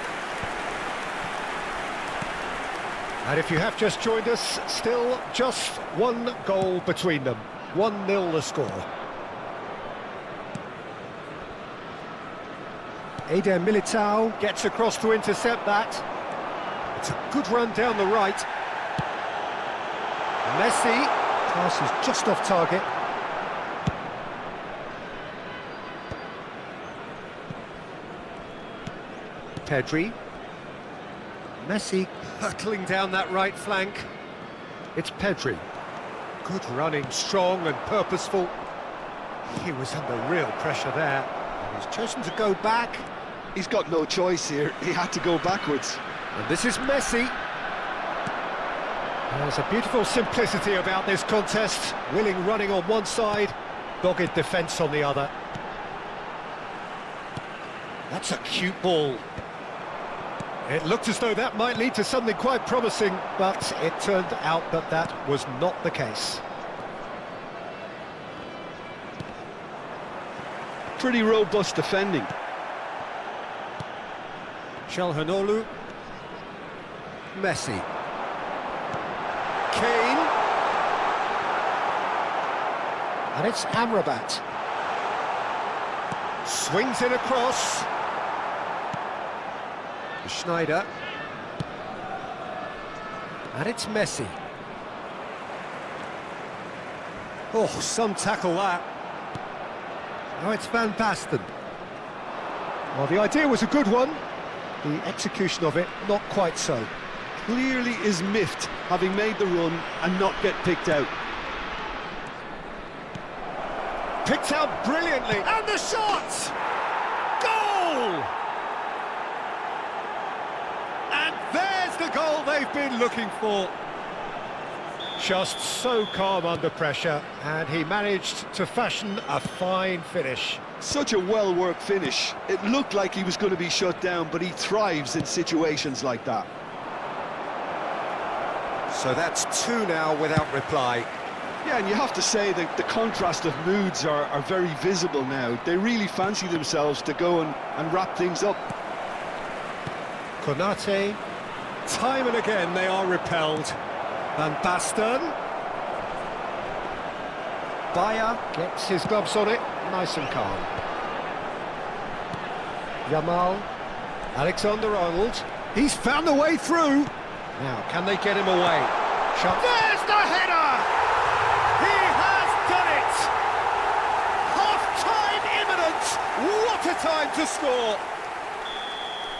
And if you have just joined us, still just one goal between them. 1-0 the score. Eder Militao gets across to intercept that. It's a good run down the right. Messi, pass is just off target. Pedri. Messi hurtling down that right flank. It's Pedri. Good running, strong and purposeful. He was under real pressure there. And he's chosen to go back. He's got no choice here. He had to go backwards. And this is Messi. There's a beautiful simplicity about this contest. Willing running on one side, dogged defence on the other. That's a cute ball. It looked as though that might lead to something quite promising, but it turned out that that was not the case. Pretty robust defending. Çalhanoğlu. Messi. Kane. And it's Amrabat. Swings in across. Schneider. And it's Messi. Oh, some tackle that. Now it's Van Basten. Well, the idea was a good one. The execution of it, not quite so. Clearly is miffed, having made the run and not get picked out. Picked out brilliantly. And the shot! Goal! And there's the goal been looking for. Just so calm under pressure, and he managed to fashion a fine finish. Such a well-worked finish. It looked like he was going to be shut down, but he thrives in situations like that. So that's 2 now without reply. Yeah, and you have to say that the contrast of moods are very visible now. They really fancy themselves to go and wrap things up. Konate, time and again they are repelled. Van Basten. Bayer gets his gloves on it, nice and calm. Yamal, Alexander-Arnold, he's found a way through. Now, can they get him away? Shot. There's the header! He has done it! Half-time imminent! What a time to score!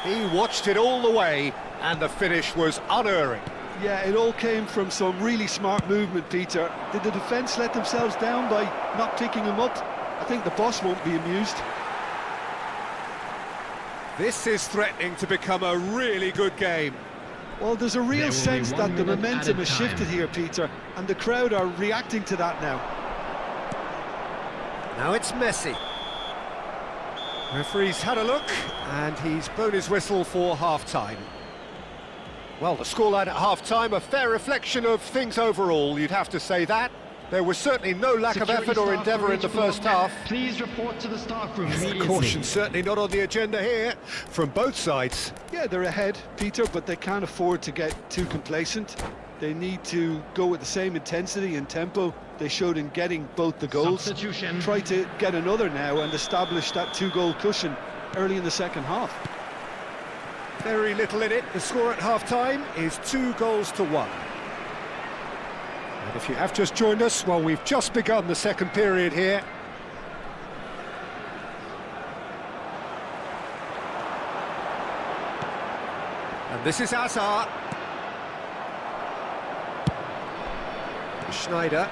He watched it all the way, and the finish was unerring. Yeah, it all came from some really smart movement, Peter. Did the defence let themselves down by not picking him up? I think the boss won't be amused. This is threatening to become a really good game. Well, there's a real sense that the momentum has shifted here, Peter, and the crowd are reacting to that now. Now it's Messi. Referee's had a look, and he's blown his whistle for half-time. Well, the scoreline at half-time, a fair reflection of things overall, you'd have to say that. There was certainly no lack of effort or endeavour in the first half. Please report to the staff room immediately. Caution certainly not on the agenda here, from both sides. Yeah, they're ahead, Peter, but they can't afford to get too complacent. They need to go with the same intensity and tempo they showed in getting both the goals. Substitution. Try to get another now and establish that 2-goal cushion early in the second half. Very little in it. The score at half-time is 2-1. And if you have just joined us, well, we've just begun the second period here. And this is Hazard. Schneider.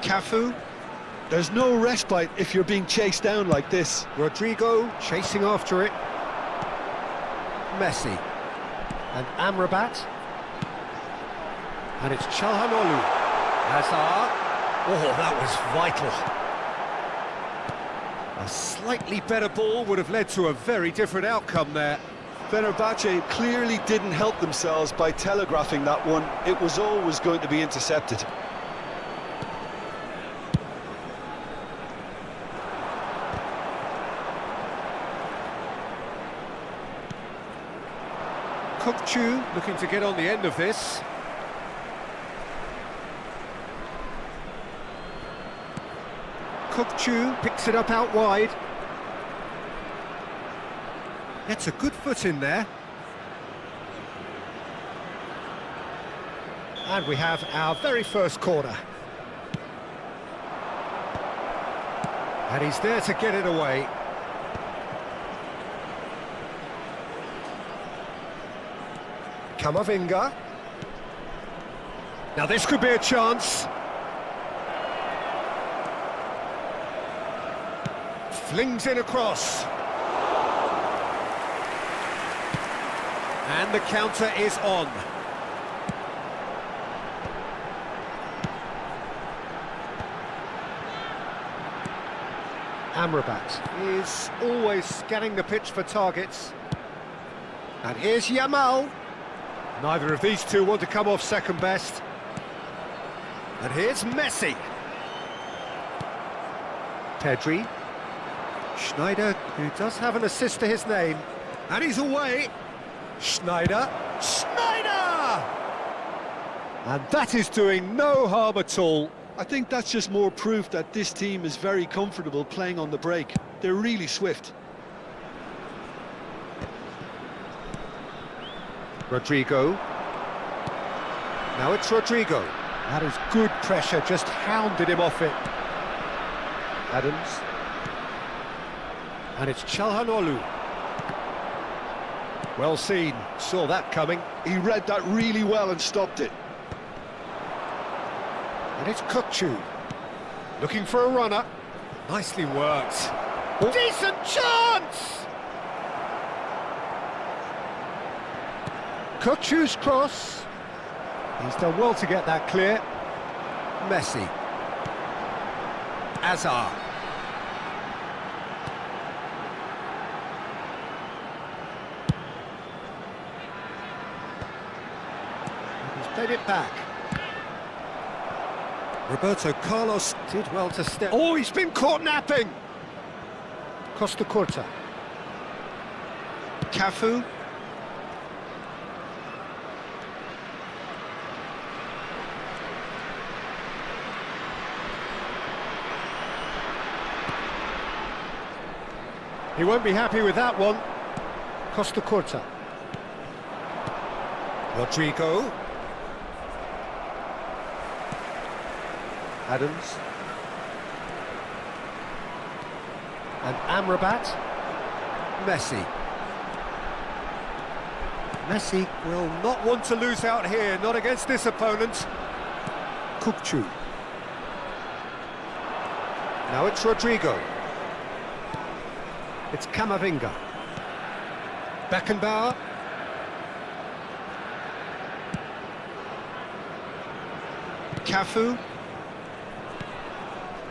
Cafu. There's no respite if you're being chased down like this. Rodrigo chasing after it. Messi. And Amrabat. And it's Çalhanoğlu. Hazard. Oh, that was vital. A slightly better ball would have led to a very different outcome there. Fenerbahce clearly didn't help themselves by telegraphing that one. It was always going to be intercepted. Kukçu looking to get on the end of this. Kukçu picks it up out wide. Gets a good foot in there. And we have our very first corner. And he's there to get it away. Camavinga. Now this could be a chance. Flings in across. And the counter is on. Amrabat is always scanning the pitch for targets. And here's Yamal. Neither of these two want to come off second best. And here's Messi. Pedri. Schneider, who does have an assist to his name. And he's away. Schneider. Schneider! And that is doing no harm at all. I think that's just more proof that this team is very comfortable playing on the break. They're really swift. Rodrigo. Now it's Rodrigo. That is good pressure, just hounded him off it. Adams. And it's Çalhanoğlu. Well seen, saw that coming. He read that really well and stopped it. And it's Kukçu. Looking for a runner. Nicely worked. Decent chance! Kochu's cross. He's done well to get that clear. Messi. Azar. He's played it back. Roberto Carlos did well to step. Oh, he's been caught napping! Costa Curta. Cafu. He won't be happy with that one. Costa Curta. Rodrigo. Adams. And Amrabat. Messi. Messi will not want to lose out here, not against this opponent. Kukcu. Now it's Rodrigo. It's Camavinga. Beckenbauer. Cafu.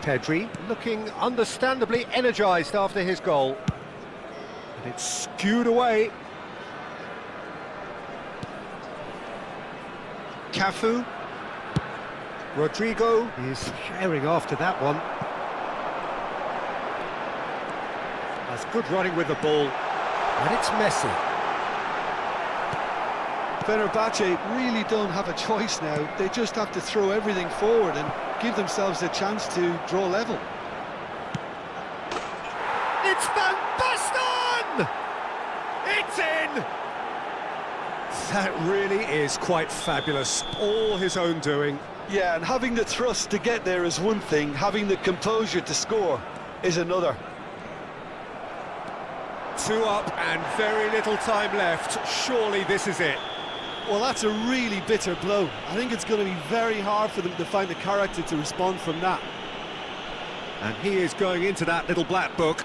Pedri looking understandably energised after his goal. And it's skewed away. Cafu. Rodrigo is sharing after that one. That's good running with the ball. And it's Messi. Fenerbahce really don't have a choice now. They just have to throw everything forward and give themselves a chance to draw level. It's Van Basten! It's in! That really is quite fabulous. All his own doing. Yeah, and having the thrust to get there is one thing, having the composure to score is another. 2 up and very little time left. Surely this is it. Well, that's a really bitter blow. I think it's going to be very hard for them to find the character to respond from that. And he is going into that little black book.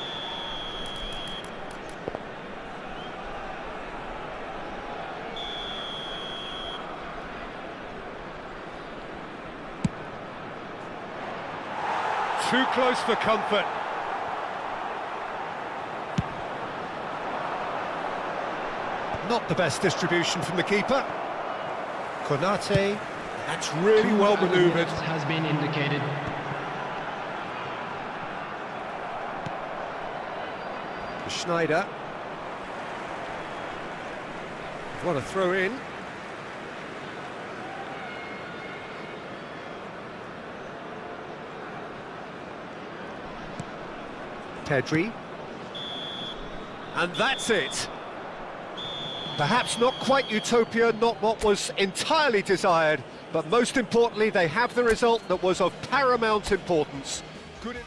Too close for comfort. Not the best distribution from the keeper. Konate, that's really well manoeuvred. Has been indicated. Schneider. What a throw in. Pedri. And that's it. Perhaps not quite utopia, not what was entirely desired, but most importantly, they have the result that was of paramount importance. Good.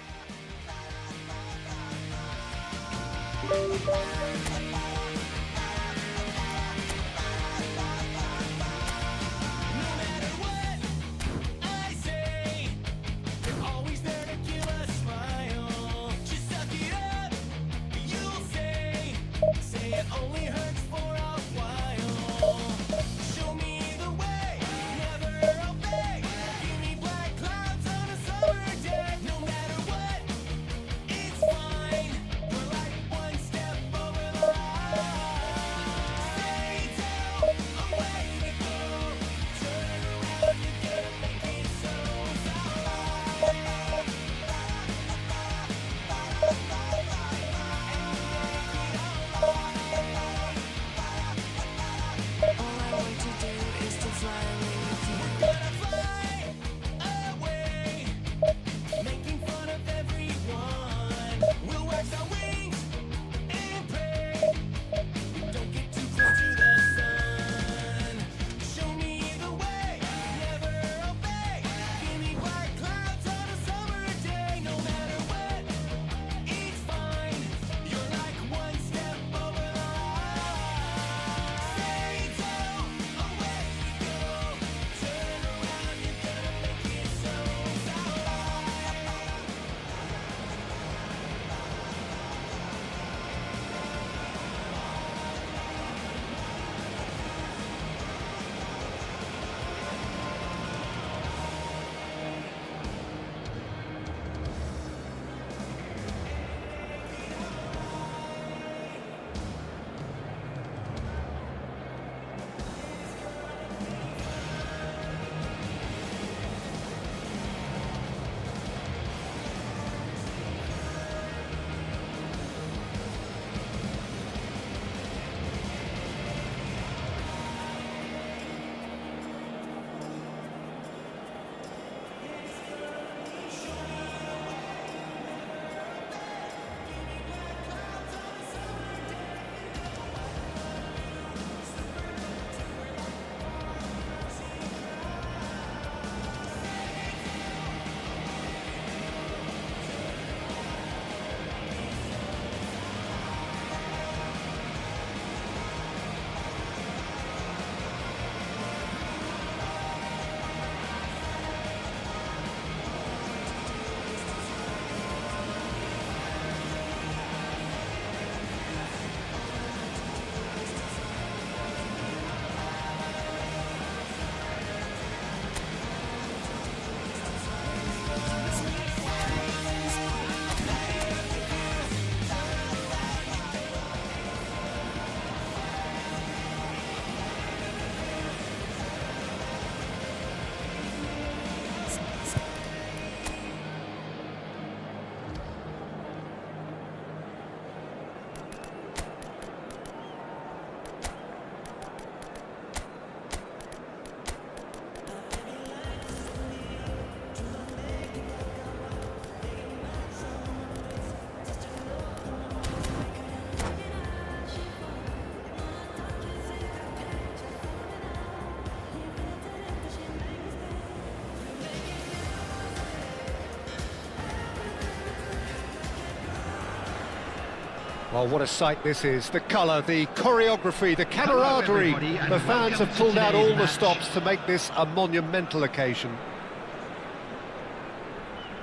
Well, what a sight this is. The colour, the choreography, the camaraderie. everybody, and The fans welcome have to pulled out today's all the match. stops to make this a monumental occasion.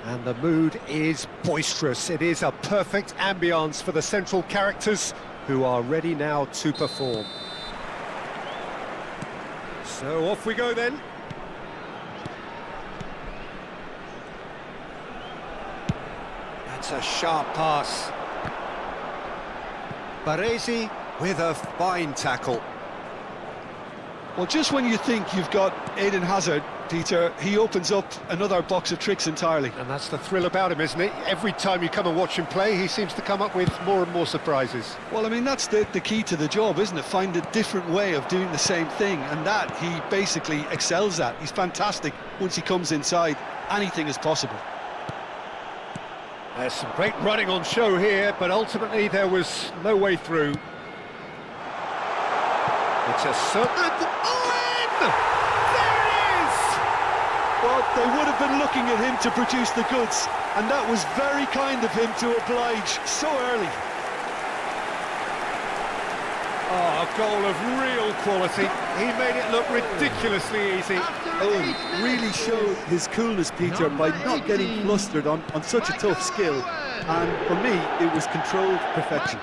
And the mood is boisterous. It is a perfect ambience for the central characters who are ready now to perform. So off we go then. That's a sharp pass. Baresi with a fine tackle. Well, just when you think you've got Eden Hazard, Peter, he opens up another box of tricks entirely. And that's the thrill about him, isn't it? Every time you come and watch him play, he seems to come up with more and more surprises. Well, I mean, that's the key to the job, isn't it? Find a different way of doing the same thing, and that he basically excels at. He's fantastic. Once he comes inside, anything is possible. There's some great running on show here, but ultimately there was no way through. It's a certain... Owen! There it is! Well, they would have been looking at him to produce the goods, and that was very kind of him to oblige so early. Oh, a goal of real quality. He made it look ridiculously easy. Owen really showed his coolness, Peter, by not getting flustered on such a tough skill. And for me, it was controlled perfection.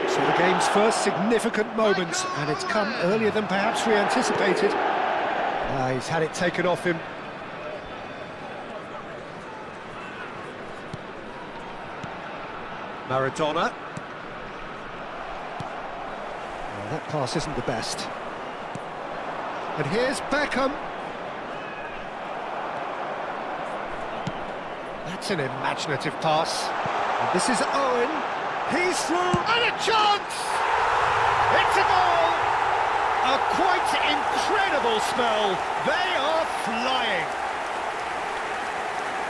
So the game's first significant moment, and it's come earlier than perhaps we anticipated. He's had it taken off him. Maradona. Well, that pass isn't the best. And here's Beckham. That's an imaginative pass. And this is Owen. He's through, and a chance! It's a goal! A quite incredible spell. They are flying.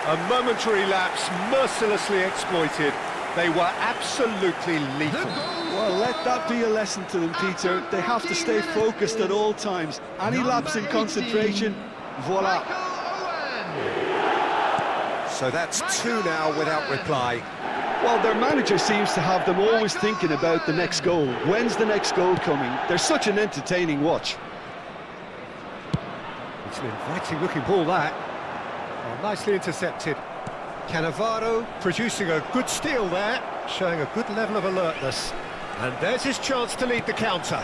A momentary lapse, mercilessly exploited. They were absolutely lethal. Well, let that be a lesson to them, Peter. They have to stay focused at all times. Any lapse in concentration, voila. So that's two now without reply. Well, their manager seems to have them always thinking about the next goal. When's the next goal coming? They're such an entertaining watch. It's an inviting looking ball, that. Oh, nicely intercepted. Cannavaro producing a good steal there, showing a good level of alertness. And there's his chance to lead the counter.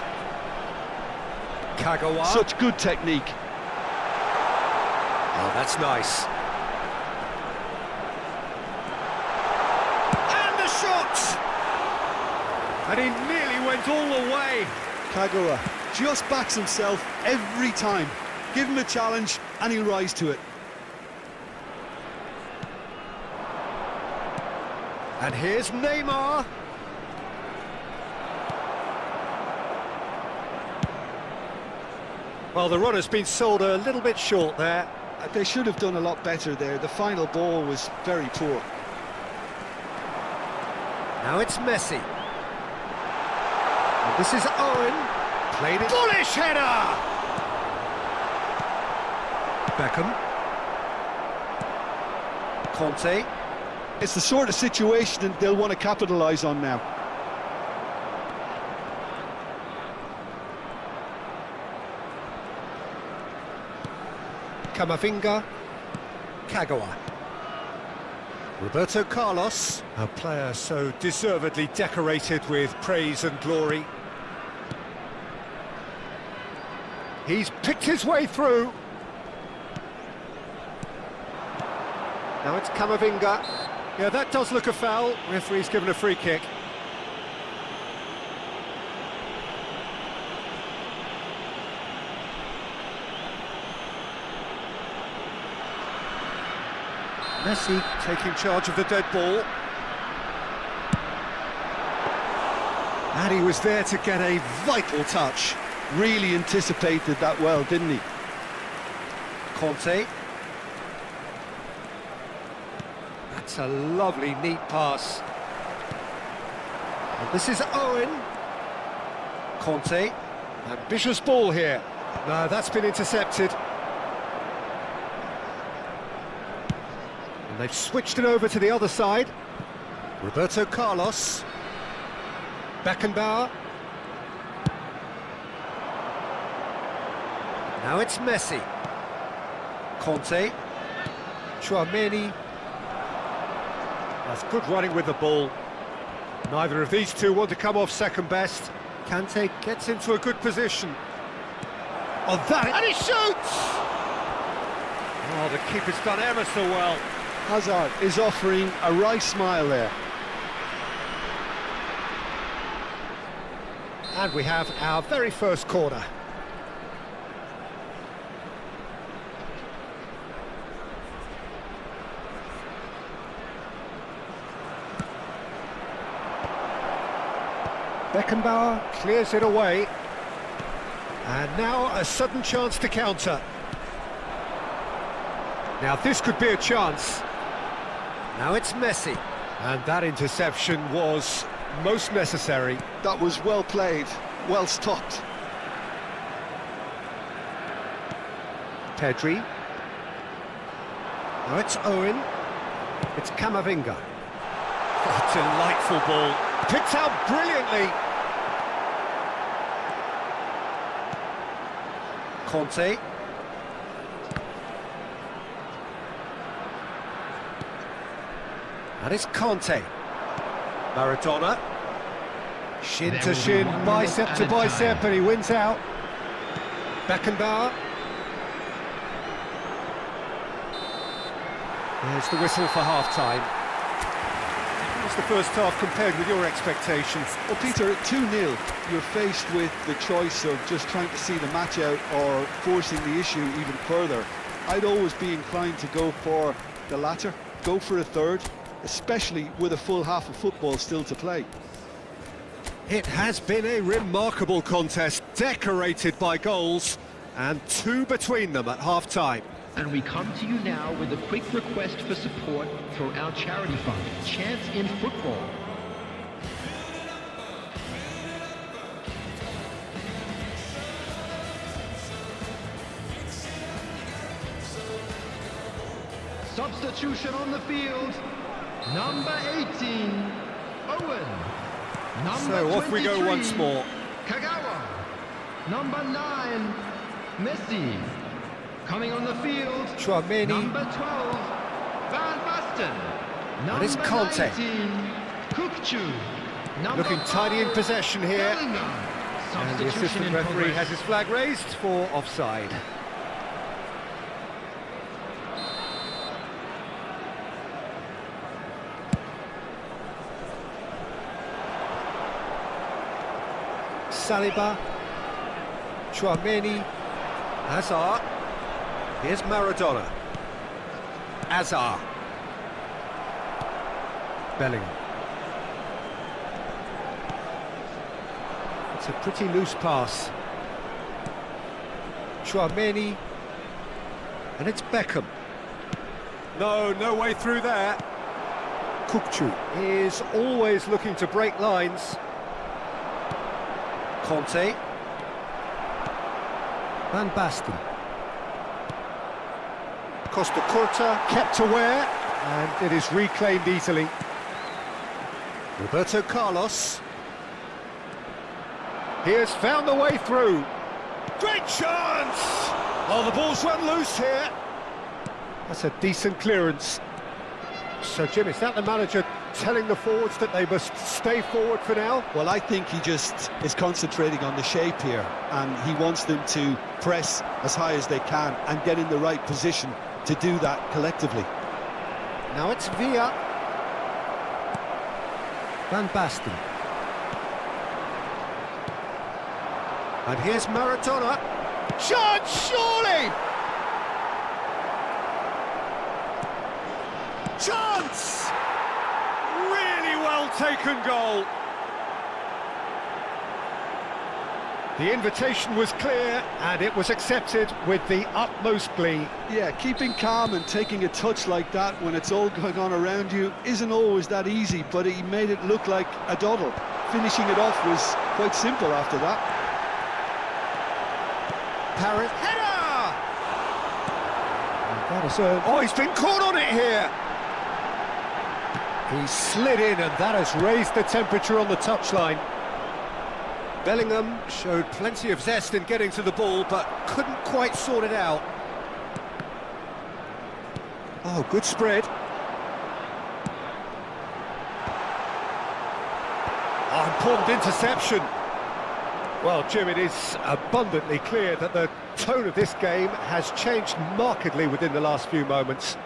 Kagawa. Such good technique. Oh, that's nice. And the shot! And he nearly went all the way. Kagawa just backs himself every time. Give him a challenge and he'll rise to it. And here's Neymar. Well, the run has been sold a little bit short there. They should have done a lot better there. The final ball was very poor. Now it's Messi. And this is Owen. Played it. Bullish header! Beckham. Conte. It's the sort of situation that they'll want to capitalise on now. Camavinga. Kagawa. Roberto Carlos, a player so deservedly decorated with praise and glory. He's picked his way through. Now it's Camavinga. Yeah, that does look a foul. Referee's given a free kick. Messi taking charge of the dead ball. And he was there to get a vital touch. Really anticipated that well, didn't he? Conte. That's a lovely, neat pass. And this is Owen. Conte. Ambitious ball here. No, that's been intercepted. And they've switched it over to the other side. Roberto Carlos. Beckenbauer. Now it's Messi. Conte. Tchouaméni. That's good running with the ball. Neither of these two want to come off second best. Kante gets into a good position. Oh, and he shoots! Oh, the keeper's done ever so well. Hazard is offering a wry smile there. And we have our very first corner. Beckenbauer clears it away. And now a sudden chance to counter. Now this could be a chance. Now it's Messi. And that interception was most necessary. That was well played, well stopped. Pedri. Now it's Owen. It's Camavinga. Oh, delightful ball. Picked out brilliantly. Conte. And it's Conte. Maradona. Shin to shin, bicep to bicep, and he wins out. Beckenbauer. There's the whistle for half-time. How's the first half compared with your expectations? Well, Peter, at 2-0, you're faced with the choice of just trying to see the match out or forcing the issue even further. I'd always be inclined to go for the latter, go for a third, especially with a full half of football still to play. It has been a remarkable contest, decorated by goals, and two between them at half-time. And we come to you now with a quick request for support for our charity fund, Chance in Football. Substitution on the field, number 18, Owen. Number So off we go 23, once more. Kagawa. Number 9, Messi. Coming on the field, Tchouaméni. number 12, Van Basten. Number it's Conte. 19, Kukçu. Number Looking tidy in 5, possession here. Bellingham. And the Substitution assistant in referee progress. has his flag raised for offside. Saliba, Tchouaméni, Hazard. Here's Maradona. Hazard. Bellingham. It's a pretty loose pass. Tchouaméni. And it's Beckham. No way through there. Kukçu is always looking to break lines. Conte. Van Basten. Costa Curta kept aware, and it is reclaimed easily. Roberto Carlos. He has found the way through. Great chance! Oh, the ball's run loose here. That's a decent clearance. So, Jim, is that the manager telling the forwards that they must stay forward for now? Well, I think he just is concentrating on the shape here, and he wants them to press as high as they can and get in the right position to do that collectively. Now it's Villa. Van Basten. And here's Maradona. Chance, surely! Chance! Really well taken goal. The invitation was clear, and it was accepted with the utmost glee. Yeah, keeping calm and taking a touch like that when it's all going on around you isn't always that easy, but he made it look like a doddle. Finishing it off was quite simple after that. Paris header! And that is oh, he's been caught on it here. He slid in, and that has raised the temperature on the touchline. Bellingham showed plenty of zest in getting to the ball, but couldn't quite sort it out. Oh, good spread. Oh, important interception. Well, Jim, it is abundantly clear that the tone of this game has changed markedly within the last few moments.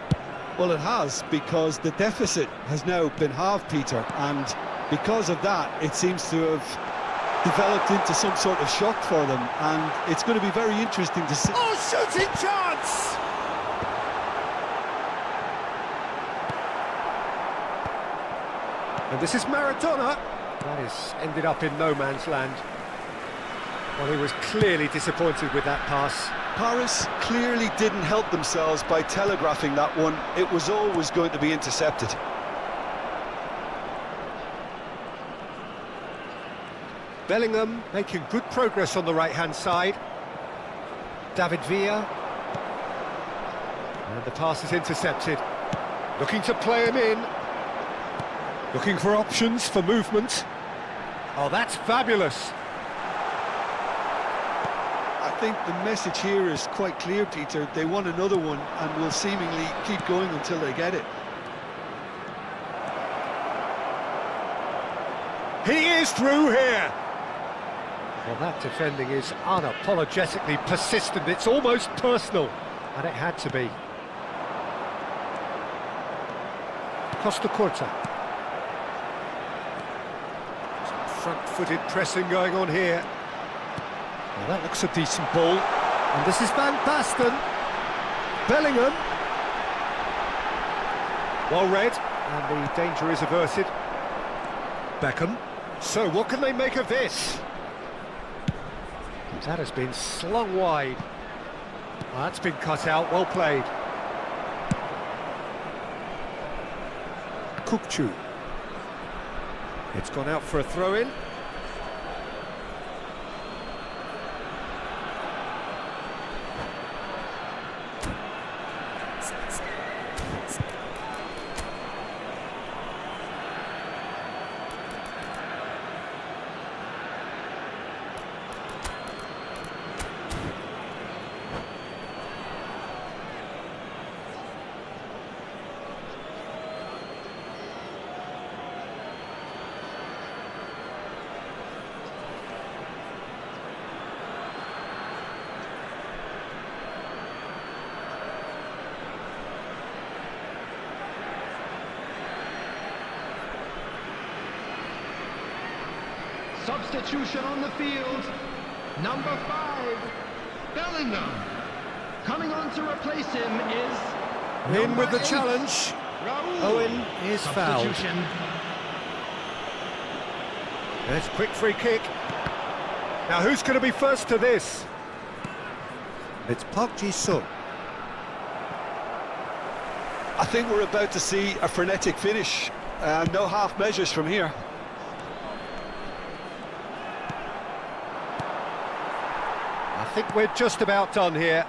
Well, it has, because the deficit has now been halved, Peter, and because of that, it seems to have developed into some sort of shock for them, and it's going to be very interesting to see. Oh, shooting chance! And this is Maradona. That has ended up in no man's land. Well, he was clearly disappointed with that pass. Paris clearly didn't help themselves by telegraphing that one. It was always going to be intercepted. Bellingham making good progress on the right-hand side. David Villa. And the pass is intercepted. Looking to play him in. Looking for options for movement. Oh, that's fabulous. I think the message here is quite clear, Peter. They want another one and will seemingly keep going until they get it. He is through here. Well, that defending is unapologetically persistent. It's almost personal, and it had to be. Costa Corta. Some front-footed pressing going on here. Well, that looks a decent ball. And this is Van Basten. Bellingham. Well read, and the danger is averted. Beckham. So, what can they make of this? That has been slung wide. Well, that's been cut out, well played. Kukçu. It's gone out for a throw-in. Substitution on the field. Number 5, Bellingham. Coming on to replace him is... In with the 8, challenge. Raul. Owen is fouled. Substitution. There's a quick free kick. Now who's going to be first to this? It's Park Ji-sung. I think we're about to see a frenetic finish. No half measures from here. I think we're just about done here.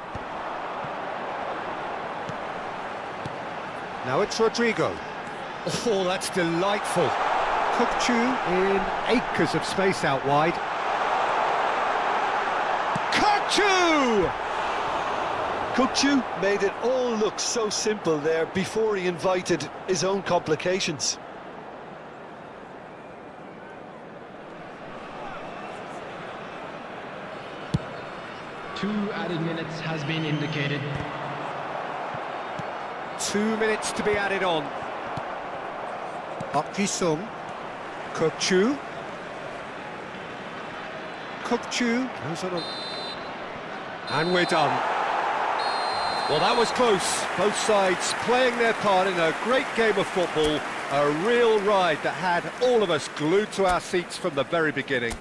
Now it's Rodrigo. Oh, that's delightful. Kukçu in acres of space out wide. Kukçu! Kukçu made it all look so simple there before he invited his own complications. Two added minutes has been indicated. 2 minutes to be added on. Park Ji-sung. Kukçu. Kukçu goes on. And we're done. Well, that was close. Both sides playing their part in a great game of football. A real ride that had all of us glued to our seats from the very beginning.